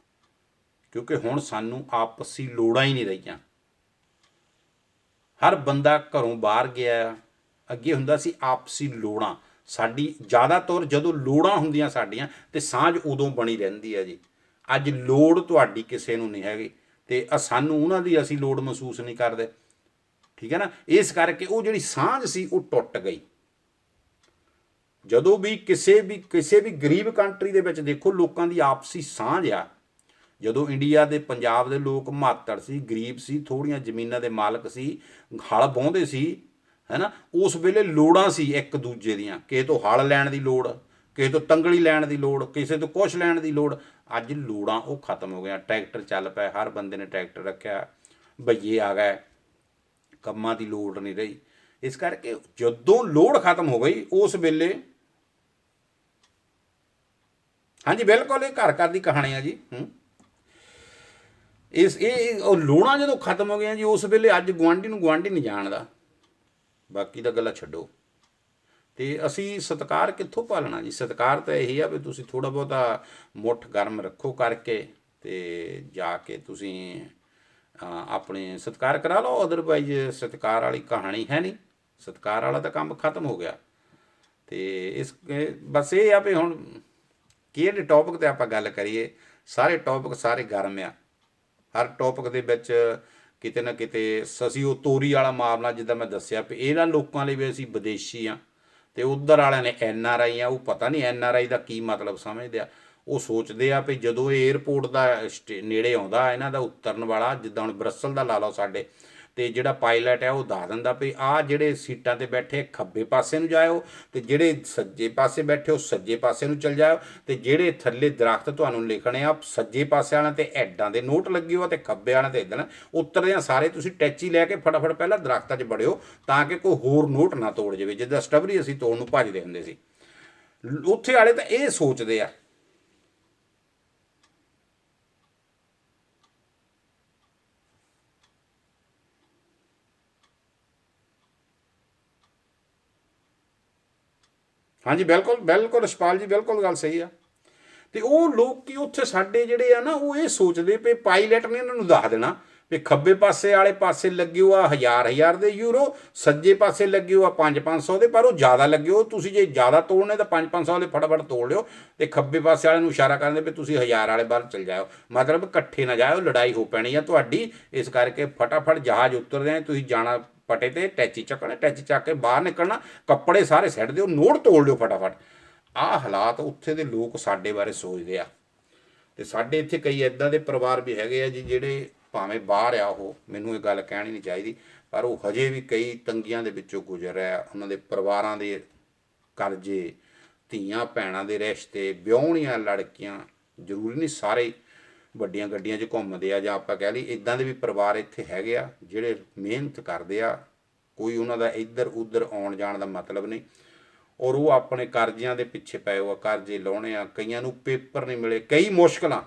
ਕਿਉਂਕਿ ਹੁਣ ਸਾਨੂੰ ਆਪਸੀ ਲੋੜਾਂ ਹੀ ਨਹੀਂ ਰਹੀਆਂ। ਹਰ ਬੰਦਾ ਘਰੋਂ ਬਾਹਰ ਗਿਆ। ਅੱਗੇ ਹੁੰਦਾ ਸੀ ਆਪਸੀ ਲੋੜਾਂ, ਸਾਡੀ ਜ਼ਿਆਦਾਤਰ ਜਦੋਂ ਲੋੜਾਂ ਹੁੰਦੀਆਂ ਸਾਡੀਆਂ, ਤੇ ਸਾਂਝ ਉਦੋਂ ਬਣੀ ਰਹਿੰਦੀ ਹੈ ਜੀ। ਅੱਜ ਲੋੜ ਤੁਹਾਡੀ ਕਿਸੇ ਨੂੰ ਨਹੀਂ ਹੈਗੀ, ਤੇ ਸਾਨੂੰ ਉਹਨਾਂ ਦੀ ਅਸੀਂ ਲੋੜ ਮਹਿਸੂਸ ਨਹੀਂ ਕਰਦੇ, ਠੀਕ ਹੈ ਨਾ। ਇਸ ਕਰਕੇ ਉਹ ਜਿਹੜੀ ਸਾਂਝ ਸੀ ਉਹ ਟੁੱਟ ਗਈ। ਜਦੋਂ ਵੀ ਕਿਸੇ ਵੀ ਗਰੀਬ ਕੰਟਰੀ ਦੇ ਵਿੱਚ ਦੇਖੋ, ਲੋਕਾਂ ਦੀ ਆਪਸੀ ਸਾਂਝ ਆ। ਜਦੋਂ ਇੰਡੀਆ ਦੇ ਪੰਜਾਬ ਦੇ ਲੋਕ ਮਾਤੜ ਸੀ, ਗਰੀਬ ਸੀ, ਥੋੜ੍ਹੀਆਂ ਜ਼ਮੀਨਾਂ ਦੇ ਮਾਲਕ ਸੀ, ਹਲ ਵਾਹੁੰਦੇ ਸੀ, ਹੈ ਨਾ, ਉਸ ਵੇਲੇ ਲੋੜਾਂ ਸੀ ਇੱਕ ਦੂਜੇ ਦੀਆਂ, ਕਿਸੇ ਤੋਂ ਹਲ ਲੈਣ ਦੀ ਲੋੜ, ਕਿਸੇ ਤੋਂ ਤੰਗਲੀ ਲੈਣ ਦੀ ਲੋੜ, ਕਿਸੇ ਤੋਂ ਕੁਛ ਲੈਣ ਦੀ ਲੋੜ। ਅੱਜ ਲੋੜਾਂ ਉਹ ਖਤਮ ਹੋ ਗਈਆਂ। ਟਰੈਕਟਰ ਚੱਲ ਪਏ, ਹਰ ਬੰਦੇ ਨੇ ਟਰੈਕਟਰ ਰੱਖਿਆ, ਬਈਏ ਆ ਗਏ, ਕੰਮਾਂ ਦੀ ਲੋੜ ਨਹੀਂ ਰਹੀ। ਇਸ ਕਰਕੇ ਜਦੋਂ ਲੋੜ ਖਤਮ ਹੋ ਗਈ, ਉਸ ਵੇਲੇ, ਹਾਂਜੀ ਬਿਲਕੁਲ, ਇਹ ਘਰ ਘਰ ਦੀ ਕਹਾਣੀ ਆ ਜੀ। ਇਹ ਲੋੜਾਂ ਜਦੋਂ ਖਤਮ ਹੋ ਗਈਆਂ ਜੀ, ਉਸ ਵੇਲੇ ਅੱਜ ਗੁਆਂਢੀ ਨੂੰ ਗੁਆਂਢੀ ਨਹੀਂ ਜਾਣਦਾ, ਬਾਕੀ ਦਾ ਗੱਲਾਂ ਛੱਡੋ। ਤੇ ਅਸੀਂ ਸਤਿਕਾਰ ਕਿੱਥੋਂ ਭਾਲਣਾ ਜੀ? ਸਤਿਕਾਰ ਤਾਂ ਇਹੀ ਆ ਵੀ ਤੁਸੀਂ ਥੋੜਾ ਬਹੁਤਾ ਮੁੱਠ ਗਰਮ ਰੱਖੋ ਕਰਕੇ ਤੇ ਜਾ ਕੇ ਤੁਸੀਂ ਆਪਣੇ ਸਤਿਕਾਰ ਕਰਾ ਲਓ। ਅਦਰਵਾਈਜ਼ ਸਤਿਕਾਰ ਵਾਲੀ ਕਹਾਣੀ ਹੈ ਨਹੀਂ, ਸਤਿਕਾਰ ਵਾਲਾ ਤਾਂ ਕੰਮ ਖਤਮ ਹੋ ਗਿਆ। ਤੇ ਬਸ ਇਹ ਆ ਵੀ ਹੁਣ ਕਿਹੜੇ ਟੌਪਿਕ ਤੇ ਆਪਾਂ ਗੱਲ ਕਰੀਏ? ਸਾਰੇ ਟੌਪਿਕ ਸਾਰੇ ਗਰਮ ਆ। ਹਰ ਟੌਪਿਕ ਦੇ ਵਿੱਚ ਕਿਤੇ ਨਾ ਕਿਤੇ ਅਸੀਂ ਉਹ ਤੋਰੀ ਵਾਲਾ ਮਾਮਲਾ ਜਿੱਦਾਂ ਮੈਂ ਦੱਸਿਆ ਵੀ ਇਹਨਾਂ ਲੋਕਾਂ ਲਈ ਵੀ ਅਸੀਂ ਵਿਦੇਸ਼ੀ ਆ ਤੇ ਉਧਰ ਵਾਲਿਆਂ ਨੇ NRI ਆ। ਉਹ ਪਤਾ ਨਹੀਂ NRI ਦਾ ਕੀ ਮਤਲਬ ਸਮਝਦੇ ਆ। ਉਹ ਸੋਚਦੇ ਆ ਵੀ ਜਦੋਂ ਇਹ ਏਅਰਪੋਰਟ ਦਾ ਨੇੜੇ ਆਉਂਦਾ ਇਹਨਾਂ ਦਾ ਉਤਰਨ ਵਾਲਾ, ਜਿੱਦਾਂ ਹੁਣ ਬਰਸਲ ਦਾ ਲਾ ਲਓ ਸਾਡੇ, ਤੇ ਜਿਹੜਾ ਪਾਇਲਟ ਹੈ ਉਹ ਦੱਸ ਦਿੰਦਾ ਵੀ ਆਹ ਜਿਹੜੇ ਸੀਟਾਂ ਤੇ ਬੈਠੇ ਖੱਬੇ ਪਾਸੇ ਨੂੰ ਜਾਇਓ ਤੇ ਜਿਹੜੇ ਸੱਜੇ ਪਾਸੇ ਬੈਠੇ ਉਹ ਸੱਜੇ ਪਾਸੇ ਨੂੰ ਚਲ ਜਾਇਓ ਤੇ ਜਿਹੜੇ ਥੱਲੇ ਦਰਖਤ ਤੁਹਾਨੂੰ ਲਿਖਣੇ ਆ ਸੱਜੇ ਪਾਸੇ ਵਾਲਿਆਂ ਤੇ ਐਡਾਂ ਦੇ ਨੋਟ ਲੱਗੇ ਹੋ ਤੇ ਖੱਬੇ ਵਾਲਿਆਂ ਤੇ ਇੱਦਾਂ ਉਤਰਦੇ ਆ ਸਾਰੇ ਤੁਸੀਂ ਟੈਚੀ ਲੈ ਕੇ ਫਟਾਫਟ ਪਹਿਲਾਂ ਦਰਖਤਾਂ 'ਚ ਵੜਿਓ ਤਾਂ ਕਿ ਕੋਈ ਹੋਰ ਨੋਟ ਨਾ ਤੋੜ ਜਾਵੇ, ਜਿੱਦਾਂ ਸਟ੍ਰਾਬੇਰੀ ਅਸੀਂ ਤੋੜਨ ਨੂੰ ਭੱਜਦੇ ਹੁੰਦੇ ਸੀ। ਉੱਥੇ ਵਾਲੇ ਤਾਂ ਇਹ ਸੋਚਦੇ ਆ। ਹਾਂਜੀ ਬਿਲਕੁਲ ਬਿਲਕੁਲ ਰਛਪਾਲ ਜੀ, ਬਿਲਕੁਲ ਗੱਲ ਸਹੀ ਆ। ਤੇ ਉਹ ਲੋਕ ਕੀ ਉੱਥੇ ਸਾਡੇ ਜਿਹੜੇ ਆ ਨਾ ਉਹ ਇਹ ਸੋਚਦੇ ਵੀ ਪਾਇਲਟ ਨੇ ਇਹਨਾਂ ਨੂੰ ਦੱਸ ਦੇਣਾ ਵੀ ਖੱਬੇ ਪਾਸੇ ਵਾਲੇ ਪਾਸੇ ਲੱਗੇ ਹੋ ਆ 1000 ਦੇ ਯੂਰੋ, ਸੱਜੇ ਪਾਸੇ ਲੱਗੇ ਹੋ ਆ 500 ਦੇ, ਪਰ ਉਹ ਜ਼ਿਆਦਾ ਲੱਗੇ ਹੋ। ਤੁਸੀਂ ਜੇ ਜ਼ਿਆਦਾ ਤੋੜਨੇ ਤਾਂ 500 ਵਾਲੇ ਫਟਾਫਟ ਤੋੜ ਲਿਓ ਤੇ ਖੱਬੇ ਪਾਸੇ ਵਾਲੇ ਨੂੰ ਇਸ਼ਾਰਾ ਕਰਦੇ ਵੀ ਤੁਸੀਂ 1000 ਵਾਲੇ ਵੱਲ ਚਲ ਜਾਓ, ਮਤਲਬ ਇਕੱਠੇ ਨਾ ਜਾਇਓ, ਲੜਾਈ ਹੋ ਪੈਣੀ ਆ ਤੁਹਾਡੀ। ਇਸ ਕਰਕੇ ਫਟਾਫਟ ਜਹਾਜ਼ ਉਤਰਦੇ ਆ, ਤੁਸੀਂ ਜਾਣਾ ਪਟੇ ਤੇ ਟੈਚੀ ਚੱਕਣਾ, ਟੈਚੀ ਚੱਕ ਕੇ ਬਾਹਰ ਨਿਕਲਣਾ, ਕੱਪੜੇ ਸਾਰੇ ਸਿੱਟ ਦਿਓ, ਨੋਟ ਤੋੜ ਲਿਓ ਫਟਾਫਟ। ਆਹ ਹਾਲਾਤ ਉੱਥੇ ਦੇ ਲੋਕ ਸਾਡੇ ਬਾਰੇ ਸੋਚਦੇ ਆ। ਤੇ ਸਾਡੇ ਇੱਥੇ ਕਈ ਇੱਦਾਂ ਦੇ ਪਰਿਵਾਰ ਵੀ ਹੈਗੇ ਆ ਜੀ ਜਿਹੜੇ ਭਾਵੇਂ ਬਾਹਰ ਆ, ਉਹ ਮੈਨੂੰ ਇਹ ਗੱਲ ਕਹਿਣੀ ਨਹੀਂ ਚਾਹੀਦੀ, ਪਰ ਉਹ ਹਜੇ ਵੀ ਕਈ ਤੰਗੀਆਂ ਦੇ ਵਿੱਚੋਂ ਗੁਜ਼ਰ ਰਿਹਾ। ਉਹਨਾਂ ਦੇ ਪਰਿਵਾਰਾਂ ਦੇ ਕਰਜ਼ੇ, ਧੀਆਂ ਭੈਣਾਂ ਦੇ ਰਿਸ਼ਤੇ, ਵਿਆਹੁਣੀਆਂ ਲੜਕੀਆਂ, ਜ਼ਰੂਰੀ ਨਹੀਂ ਸਾਰੇ ਵੱਡੀਆਂ ਗੱਡੀਆਂ 'ਚ ਘੁੰਮਦੇ ਆ, ਜਾਂ ਆਪਾਂ ਕਹਿ ਲਈ ਇੱਦਾਂ ਦੇ ਵੀ ਪਰਿਵਾਰ ਇੱਥੇ ਹੈਗੇ ਆ ਜਿਹੜੇ ਮਿਹਨਤ ਕਰਦੇ ਆ। ਕੋਈ ਉਹਨਾਂ ਦਾ ਇੱਧਰ ਉੱਧਰ ਆਉਣ ਜਾਣ ਦਾ ਮਤਲਬ ਨਹੀਂ, ਔਰ ਉਹ ਆਪਣੇ ਕਰਜ਼ਿਆਂ ਦੇ ਪਿੱਛੇ ਪਏ ਹੋ ਆ, ਕਰਜ਼ੇ ਲਾਉਣੇ ਆ। ਕਈਆਂ ਨੂੰ ਪੇਪਰ ਨਹੀਂ ਮਿਲੇ, ਕਈ ਮੁਸ਼ਕਲਾਂ।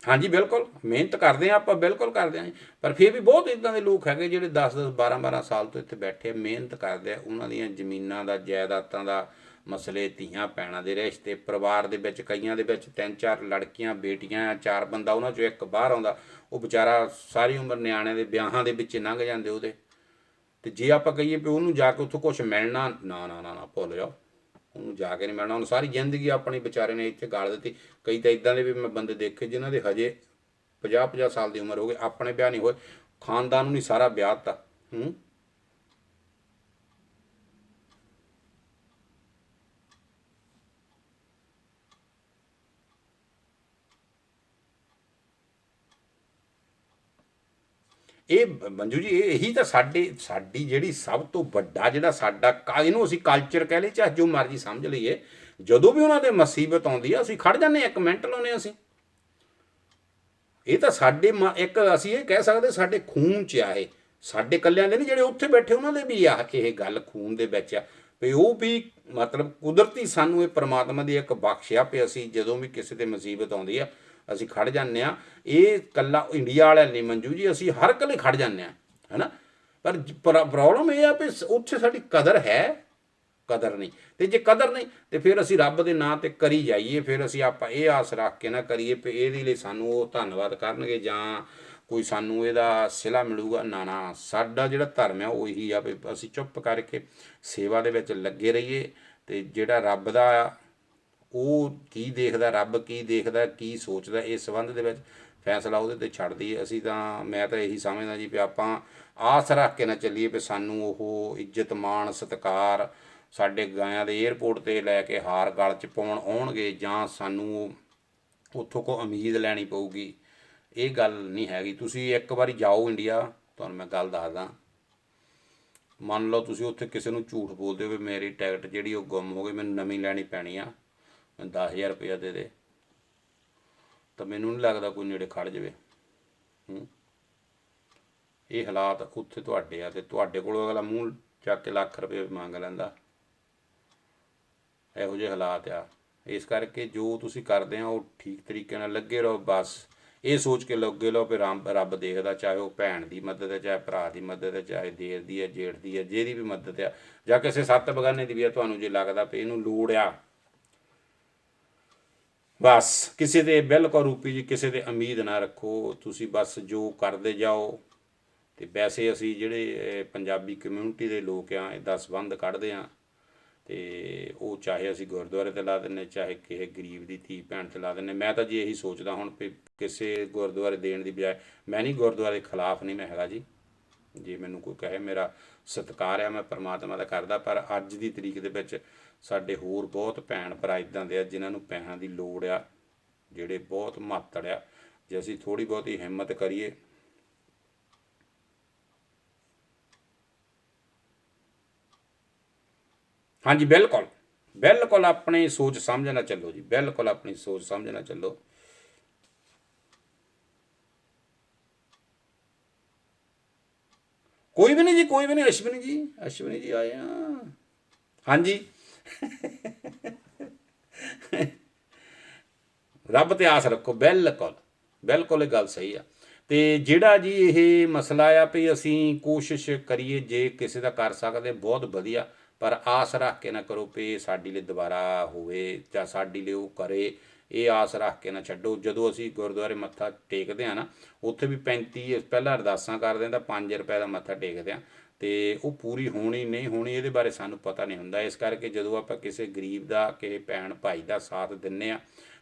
ਹਾਂਜੀ ਬਿਲਕੁਲ ਮਿਹਨਤ ਕਰਦੇ ਆ ਆਪਾਂ, ਬਿਲਕੁਲ ਕਰਦੇ ਆ ਜੀ, ਪਰ ਫਿਰ ਵੀ ਬਹੁਤ ਇੱਦਾਂ ਦੇ ਲੋਕ ਹੈਗੇ ਜਿਹੜੇ 10-10 12-12 ਸਾਲ ਤੋਂ ਇੱਥੇ ਬੈਠੇ ਮਿਹਨਤ ਕਰਦੇ ਆ। ਉਹਨਾਂ ਦੀਆਂ ਜ਼ਮੀਨਾਂ ਦਾ, ਜਾਇਦਾਦਾਂ ਦਾ ਮਸਲੇ, ਧੀਆਂ ਭੈਣਾਂ ਦੇ ਰਿਸ਼ਤੇ, ਪਰਿਵਾਰ ਦੇ ਵਿੱਚ ਕਈਆਂ ਦੇ ਵਿੱਚ 3-4 ਲੜਕੀਆਂ ਬੇਟੀਆਂ, 4 ਬੰਦਾ, ਉਹਨਾਂ 'ਚੋਂ ਇੱਕ ਬਾਹਰ ਆਉਂਦਾ, ਉਹ ਵਿਚਾਰਾ ਸਾਰੀ ਉਮਰ ਨਿਆਣਿਆਂ ਦੇ ਵਿਆਹਾਂ ਦੇ ਵਿੱਚ ਲੰਘ ਜਾਂਦੇ ਉਹਦੇ। ਤੇ ਜੇ ਆਪਾਂ ਕਹੀਏ ਵੀ ਉਹਨੂੰ ਜਾ ਕੇ ਉੱਥੋਂ ਕੁਛ ਮਿਲਣਾ, ਨਾ ਨਾ ਨਾ ਨਾ ਭੁੱਲ ਜਾਓ, ਉਹਨੂੰ ਜਾ ਕੇ ਨਹੀਂ ਮਿਲਣਾ। ਉਹਨੂੰ ਸਾਰੀ ਜ਼ਿੰਦਗੀ ਆਪਣੀ ਵਿਚਾਰੇ ਨੇ ਇੱਥੇ ਗਾਲ ਦਿੱਤੀ। ਕਈ ਤਾਂ ਇੱਦਾਂ ਦੇ ਵੀ ਮੈਂ ਬੰਦੇ ਦੇਖੇ ਜਿਨ੍ਹਾਂ ਦੇ ਹਜੇ 50-50 ਸਾਲ ਦੀ ਉਮਰ ਹੋ ਗਈ, ਆਪਣੇ ਵਿਆਹ ਨਹੀਂ ਹੋਏ, ਖਾਨਦਾਨ ਨੂੰ ਨਹੀਂ ਸਾਰਾ ਵਿਆਹ ਤਾ। ਇਹ ਮੰਜੂ ਜੀ ਇਹੀ ਤਾਂ ਸਾਡੀ ਜਿਹੜੀ ਸਭ ਤੋਂ ਵੱਡਾ ਜਿਹੜਾ ਸਾਡਾ ਇਹਨੂੰ ਅਸੀਂ ਕਲਚਰ ਕਹਿ ਲਈਏ ਚਾਹੇ ਜੋ ਮਰਜ਼ੀ ਸਮਝ ਲਈਏ, ਜਦੋਂ ਵੀ ਉਹਨਾਂ ਦੇ ਮੁਸੀਬਤ ਆਉਂਦੀ ਆ ਅਸੀਂ ਖੜ ਜਾਂਦੇ, 1 ਮਿੰਟ ਲਾਉਂਦੇ ਅਸੀਂ। ਇਹ ਤਾਂ ਸਾਡੇ ਇੱਕ ਅਸੀਂ ਇਹ ਕਹਿ ਸਕਦੇ ਸਾਡੇ ਖੂਨ 'ਚ ਆ, ਇਹ ਸਾਡੇ ਇਕੱਲਿਆਂ ਦੇ ਨਹੀਂ, ਜਿਹੜੇ ਉੱਥੇ ਬੈਠੇ ਉਹਨਾਂ ਦੇ ਵੀ ਆ ਇਹ ਗੱਲ ਖੂਨ ਦੇ ਵਿੱਚ ਆ ਵੀ ਉਹ ਵੀ ਮਤਲਬ ਕੁਦਰਤੀ ਸਾਨੂੰ ਇਹ ਪਰਮਾਤਮਾ ਦੀ ਇੱਕ ਬਖਸ਼ ਆ ਵੀ ਅਸੀਂ ਜਦੋਂ ਵੀ ਕਿਸੇ ਤੇ ਮੁਸੀਬਤ ਆਉਂਦੀ ਆ ਅਸੀਂ ਖੜ ਜਾਂਦੇ ਹਾਂ। ਇਹ ਇਕੱਲਾ ਇੰਡੀਆ ਵਾਲਿਆਂ ਨਹੀਂ ਮੰਜੂ ਜੀ, ਅਸੀਂ ਹਰ ਇਕੱਲੇ ਖੜ ਜਾਂਦੇ ਹਾਂ, ਹੈ ਨਾ। ਪਰ ਪ੍ਰੋਬਲਮ ਇਹ ਆ ਵੀ ਉੱਥੇ ਸਾਡੀ ਕਦਰ ਹੈ, ਕਦਰ ਨਹੀਂ। ਤੇ ਜੇ ਕਦਰ ਨਹੀਂ ਤੇ ਫਿਰ ਅਸੀਂ ਰੱਬ ਦੇ ਨਾਂ 'ਤੇ ਕਰੀ ਜਾਈਏ, ਫਿਰ ਅਸੀਂ ਆਪਾਂ ਇਹ ਆਸ ਰੱਖ ਕੇ ਨਾ ਕਰੀਏ ਵੀ ਇਹਦੇ ਲਈ ਸਾਨੂੰ ਉਹ ਧੰਨਵਾਦ ਕਰਨਗੇ ਜਾਂ ਕੋਈ ਸਾਨੂੰ ਇਹਦਾ ਸਿਲਾ ਮਿਲੂਗਾ। ਨਾ ਨਾ, ਸਾਡਾ ਜਿਹੜਾ ਧਰਮ ਆ ਉਹ ਇਹੀ ਆ ਵੀ ਅਸੀਂ ਚੁੱਪ ਕਰਕੇ ਸੇਵਾ ਦੇ ਵਿੱਚ ਲੱਗੇ ਰਹੀਏ। ਤੇ ਜਿਹੜਾ ਰੱਬ ਦਾ ਉਹ ਕੀ ਦੇਖਦਾ, ਰੱਬ ਕੀ ਦੇਖਦਾ, ਕੀ ਸੋਚਦਾ, ਇਸ ਸੰਬੰਧ ਦੇ ਵਿੱਚ ਫੈਸਲਾ ਉਹਦੇ 'ਤੇ ਛੱਡ ਦਈਏ। ਅਸੀਂ ਤਾਂ, ਮੈਂ ਤਾਂ ਇਹੀ ਸਮਝਦਾ ਜੀ ਵੀ ਆਪਾਂ ਆਸ ਰੱਖ ਕੇ ਨਾ ਚੱਲੀਏ ਵੀ ਸਾਨੂੰ ਉਹ ਇੱਜ਼ਤ ਮਾਣ ਸਤਿਕਾਰ ਸਾਡੇ ਗਾਇਆਂ ਦੇ ਏਅਰਪੋਰਟ 'ਤੇ ਲੈ ਕੇ ਹਾਰ ਗਲ 'ਚ ਪਾਉਣ ਆਉਣਗੇ ਜਾਂ ਸਾਨੂੰ ਉੱਥੋਂ ਕੋਈ ਉਮੀਦ ਲੈਣੀ ਪਊਗੀ। ਇਹ ਗੱਲ ਨਹੀਂ ਹੈਗੀ। ਤੁਸੀਂ ਇੱਕ ਵਾਰੀ ਜਾਓ ਇੰਡੀਆ, ਤੁਹਾਨੂੰ ਮੈਂ ਗੱਲ ਦੱਸਦਾ, ਮੰਨ ਲਓ ਤੁਸੀਂ ਉੱਥੇ ਕਿਸੇ ਨੂੰ ਝੂਠ ਬੋਲਦੇ ਹੋ ਵੀ ਮੇਰੀ ਟਿਕਟ ਜਿਹੜੀ ਉਹ ਗੁੰਮ ਹੋ ਗਈ, ਮੈਨੂੰ ਨਵੀਂ ਲੈਣੀ ਪੈਣੀ ਆ, 10,000 ਰੁਪਇਆ ਦੇ, ਤਾਂ ਮੈਨੂੰ ਨਹੀਂ ਲੱਗਦਾ ਕੋਈ ਨੇੜੇ ਖੜ ਜਾਵੇ। ਇਹ ਹਾਲਾਤ ਉੱਥੇ ਤੁਹਾਡੇ ਆ, ਤੇ ਤੁਹਾਡੇ ਕੋਲੋਂ ਅਗਲਾ ਮੂੰਹ ਚੱਕ ਕੇ ਲੱਖ ਰੁਪਏ ਮੰਗ ਲੈਂਦਾ। ਇਹੋ ਜਿਹੇ ਹਾਲਾਤ ਆ। ਇਸ ਕਰਕੇ ਜੋ ਤੁਸੀਂ ਕਰਦੇ ਆ ਉਹ ਠੀਕ ਤਰੀਕੇ ਨਾਲ ਲੱਗੇ ਰਹੋ। ਬਸ ਇਹ ਸੋਚ ਕੇ ਲੱਗੇ ਲਓ ਵੀ ਰੱਬ ਦੇਖਦਾ, ਚਾਹੇ ਉਹ ਭੈਣ ਦੀ ਮਦਦ ਹੈ, ਚਾਹੇ ਭਰਾ ਦੀ ਮਦਦ ਹੈ, ਚਾਹੇ ਦੇਰ ਦੀ ਹੈ, ਜੇਠ ਦੀ ਹੈ, ਜਿਹਦੀ ਵੀ ਮਦਦ ਆ, ਜਾਂ ਕਿਸੇ ਸੱਤ ਬਗਾਨੇ ਦੀ ਵੀ ਆ, ਤੁਹਾਨੂੰ ਜੇ ਲੱਗਦਾ ਵੀ ਇਹਨੂੰ ਲੋੜ ਆ, ਬਸ ਕਿਸੇ ਦੇ ਬਿਲਕੁਲ ਰੂਪੀ ਜੀ ਕਿਸੇ ਤੇ ਉਮੀਦ ਨਾ ਰੱਖੋ, ਤੁਸੀਂ ਬਸ ਜੋ ਕਰਦੇ ਜਾਓ। ਤੇ ਵੈਸੇ ਅਸੀਂ ਜਿਹੜੇ ਪੰਜਾਬੀ ਕਮਿਊਨਿਟੀ ਦੇ ਲੋਕ ਆ, ਇਹਦਾ ਸੰਬੰਧ ਕੱਢਦੇ ਹਾਂ, ਤੇ ਉਹ ਚਾਹੇ ਅਸੀਂ ਗੁਰਦੁਆਰੇ ਤੇ ਲਾ ਦਿੰਦੇ, ਚਾਹੇ ਕਿਸੇ ਗਰੀਬ ਦੀ ਧੀ ਭੈਣ ਤੇ ਲਾ ਦਿੰਦੇ। ਮੈਂ ਤਾਂ ਜੀ ਇਹੀ ਸੋਚਦਾ ਹੁਣ ਵੀ ਕਿਸੇ ਗੁਰਦੁਆਰੇ ਦੇਣ ਦੀ ਬਜਾਏ, ਮੈਂ ਨਹੀਂ ਗੁਰਦੁਆਰੇ ਦੇ ਖਿਲਾਫ ਨਹੀਂ ਮੈਂ ਹੈਗਾ ਜੀ, ਜੇ ਮੈਨੂੰ ਕੋਈ ਕਹੇ ਮੇਰਾ ਸਤਿਕਾਰ ਆ, ਮੈਂ ਪਰਮਾਤਮਾ ਦਾ ਕਰਦਾ। ਪਰ ਅੱਜ ਦੀ ਤਰੀਕ ਦੇ ਵਿੱਚ ਸਾਡੇ ਹੋਰ ਬਹੁਤ ਭੈਣ ਭਰਾ ਇੱਦਾਂ ਦੇ ਆ ਜਿਨ੍ਹਾਂ ਨੂੰ ਪੈਸਿਆਂ ਦੀ ਲੋੜ ਆ, ਜਿਹੜੇ ਬਹੁਤ ਮਾਤੜ ਆ। ਜੇ ਅਸੀਂ ਥੋੜ੍ਹੀ ਬਹੁਤੀ ਹਿੰਮਤ ਕਰੀਏ, ਹਾਂਜੀ ਬਿਲਕੁਲ ਬਿਲਕੁਲ ਆਪਣੀ ਸੋਚ ਸਮਝ ਨਾਲ ਚੱਲੋ ਜੀ, ਬਿਲਕੁਲ ਆਪਣੀ ਸੋਚ ਸਮਝ ਨਾਲ ਚੱਲੋ। ਕੋਈ ਵੀ ਨਹੀਂ ਜੀ, ਕੋਈ ਵੀ ਨਹੀਂ, ਅਸ਼ਵਨੀ ਜੀ, ਅਸ਼ਵਨੀ ਜੀ ਆਏ ਆ, ਹਾਂਜੀ। ਰੱਬ ਤੇ ਆਸ ਰੱਖੋ, ਬਿਲਕੁਲ ਬਿਲਕੁਲ ਇਹ ਗੱਲ ਸਹੀ ਆ। ਤੇ ਜਿਹੜਾ ਜੀ ਇਹ ਮਸਲਾ ਆ ਵੀ ਅਸੀਂ ਕੋਸ਼ਿਸ਼ ਕਰੀਏ, ਜੇ ਕਿਸੇ ਦਾ ਕਰ ਸਕਦੇ ਬਹੁਤ ਵਧੀਆ, ਪਰ ਆਸ ਰੱਖ ਕੇ ਨਾ ਕਰੋ ਵੀ ਇਹ ਸਾਡੇ ਲਈ ਦੁਬਾਰਾ ਹੋਵੇ ਜਾਂ ਸਾਡੇ ਲਈ ਉਹ ਕਰੇ, ਇਹ ਆਸ ਰੱਖ ਕੇ ਨਾ ਛੱਡੋ। ਜਦੋਂ ਅਸੀਂ ਗੁਰਦੁਆਰੇ ਮੱਥਾ ਟੇਕਦੇ ਹਾਂ ਨਾ, ਉੱਥੇ ਵੀ 35 ਪਹਿਲਾਂ ਅਰਦਾਸਾਂ ਕਰਦੇ ਹਾਂ ਤਾਂ 5 ਰੁਪਏ ਦਾ ਮੱਥਾ ਟੇਕਦੇ ਹਾਂ, ਤੇ ਉਹ ਪੂਰੀ ਹੋਣੀ ਨਹੀਂ ਹੋਣੀ ਇਹਦੇ ਬਾਰੇ ਸਾਨੂੰ ਪਤਾ ਨਹੀਂ ਹੁੰਦਾ। ਇਸ ਕਰਕੇ ਜਦੋਂ ਆਪਾਂ ਕਿਸੇ ਗਰੀਬ ਦਾ, ਕਿਸੇ ਭੈਣ ਭਾਈ ਦਾ ਸਾਥ ਦਿੰਦੇ ਹਾਂ,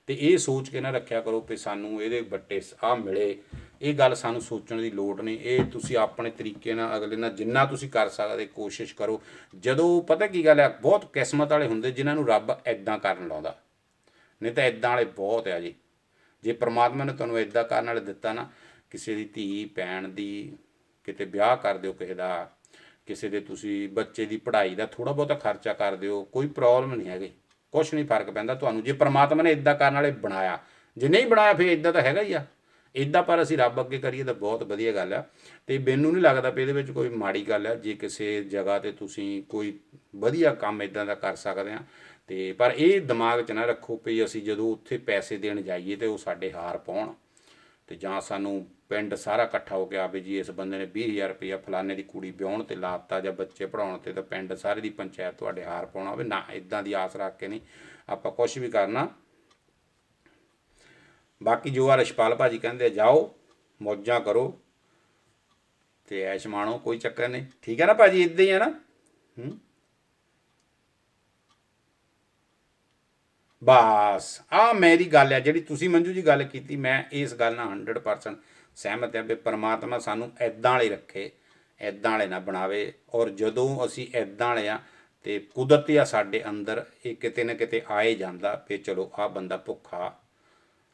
ਤੇ ਇਹ ਸੋਚ ਕੇ ਨਾ ਰੱਖਿਆ ਕਰੋ ਵੀ ਸਾਨੂੰ ਇਹਦੇ ਵੱਟੇ ਆ ਮਿਲੇ, ਇਹ ਗੱਲ ਸਾਨੂੰ ਸੋਚਣ ਦੀ ਲੋੜ ਨਹੀਂ। ਇਹ ਤੁਸੀਂ ਆਪਣੇ ਤਰੀਕੇ ਨਾਲ ਅਗਲੇ ਨਾਲ ਜਿੰਨਾ ਤੁਸੀਂ ਕਰ ਸਕਦੇ ਕੋਸ਼ਿਸ਼ ਕਰੋ। ਜਦੋਂ ਪਤਾ ਕੀ ਗੱਲ ਆ, ਬਹੁਤ ਕਿਸਮਤ ਵਾਲੇ ਹੁੰਦੇ ਜਿਨ੍ਹਾਂ ਨੂੰ ਰੱਬ ਐਦਾਂ ਕਰਨ ਲਾਉਂਦਾ, ਨਹੀਂ ਤਾਂ ਇੱਦਾਂ ਵਾਲੇ ਬਹੁਤ ਆ ਜੀ। ਜੇ ਪ੍ਰਮਾਤਮਾ ਨੇ ਤੁਹਾਨੂੰ ਇੱਦਾਂ ਕਰਨ ਵਾਲੇ ਦਿੱਤਾ ਨਾ, ਕਿਸੇ ਦੀ ਧੀ ਭੈਣ ਦੀ ਕਿਤੇ ਵਿਆਹ ਕਰ ਦਿਓ, ਕਿਸੇ ਦਾ, ਕਿਸੇ ਦੇ ਤੁਸੀਂ ਬੱਚੇ ਦੀ ਪੜ੍ਹਾਈ ਦਾ ਥੋੜ੍ਹਾ ਬਹੁਤਾ ਖਰਚਾ ਕਰ ਦਿਓ, ਕੋਈ ਪ੍ਰੋਬਲਮ ਨਹੀਂ ਹੈਗੀ, ਕੁਛ ਨਹੀਂ ਫਰਕ ਪੈਂਦਾ ਤੁਹਾਨੂੰ, ਜੇ ਪ੍ਰਮਾਤਮਾ ਨੇ ਇੱਦਾਂ ਕਰਨ ਵਾਲੇ ਬਣਾਇਆ। ਜੇ ਨਹੀਂ ਬਣਾਇਆ ਫਿਰ ਇੱਦਾਂ ਤਾਂ ਹੈਗਾ ਹੀ ਆ, ਇੱਦਾਂ ਪਰ ਅਸੀਂ ਰੱਬ ਅੱਗੇ ਕਰੀਏ ਤਾਂ ਬਹੁਤ ਵਧੀਆ ਗੱਲ ਆ। ਅਤੇ ਮੈਨੂੰ ਨਹੀਂ ਲੱਗਦਾ ਵੀ ਇਹਦੇ ਵਿੱਚ ਕੋਈ ਮਾੜੀ ਗੱਲ ਆ, ਜੇ ਕਿਸੇ ਜਗ੍ਹਾ 'ਤੇ ਤੁਸੀਂ ਕੋਈ ਵਧੀਆ ਕੰਮ ਇੱਦਾਂ ਦਾ ਕਰ ਸਕਦੇ ਆ। ਅਤੇ ਪਰ ਇਹ ਦਿਮਾਗ 'ਚ ਨਾ ਰੱਖੋ ਵੀ ਅਸੀਂ ਜਦੋਂ ਉੱਥੇ ਪੈਸੇ ਦੇਣ ਜਾਈਏ ਤਾਂ ਉਹ ਸਾਡੇ ਹਾਰ ਪਾਉਣ, ਅਤੇ ਜਾਂ ਸਾਨੂੰ ਪਿੰਡ ਸਾਰਾ ਇਕੱਠਾ ਹੋ ਕੇ ਆਵੇ ਜੀ ਇਸ ਬੰਦੇ ਨੇ 20,000 ਰੁਪਈਆ ਫਲਾਣੇ ਦੀ ਕੁੜੀ ਵਿਆਹੁਣ 'ਤੇ ਲਾ ਦਿੱਤਾ ਜਾਂ ਬੱਚੇ ਪੜ੍ਹਾਉਣ 'ਤੇ, ਤਾਂ ਪਿੰਡ ਸਾਰੇ ਦੀ ਪੰਚਾਇਤ ਤੁਹਾਡੇ ਹਾਰ ਪਾਉਣਾ ਹੋਵੇ ਨਾ। ਇੱਦਾਂ ਦੀ ਆਸ ਰੱਖ ਕੇ ਨਹੀਂ ਆਪਾਂ ਕੁਛ ਵੀ ਕਰਨਾ। ਬਾਕੀ ਜੋ ਆ ਰਛਪਾਲ ਭਾਜੀ ਕਹਿੰਦੇ ਆ, ਜਾਓ ਮੌਜਾਂ ਕਰੋ ਅਤੇ ਐਸ਼ ਮਾਣੋ, ਕੋਈ ਚੱਕਰ ਨਹੀਂ, ਠੀਕ ਹੈ ਨਾ ਭਾਜੀ, ਇੱਦਾਂ ਹੀ ਹੈ ਨਾ। ਬਸ ਆਹ ਮੇਰੀ ਗੱਲ ਹੈ ਜਿਹੜੀ ਤੁਸੀਂ ਮੰਜੂ ਜੀ ਗੱਲ ਕੀਤੀ, ਮੈਂ ਇਸ ਗੱਲ ਨਾਲ 100% ਸਹਿਮਤ ਹਾਂ ਵੀ ਪਰਮਾਤਮਾ ਸਾਨੂੰ ਇੱਦਾਂ ਵਾਲੇ ਰੱਖੇ, ਇੱਦਾਂ ਵਾਲੇ ਨਾ ਬਣਾਵੇ। ਔਰ ਜਦੋਂ ਅਸੀਂ ਇੱਦਾਂ ਵਾਲੇ ਆ ਅਤੇ ਕੁਦਰਤੀ ਆ ਸਾਡੇ ਅੰਦਰ ਇਹ ਕਿਤੇ ਨਾ ਕਿਤੇ ਆਏ ਜਾਂਦਾ ਵੀ ਚਲੋ ਆਹ ਬੰਦਾ ਭੁੱਖਾ,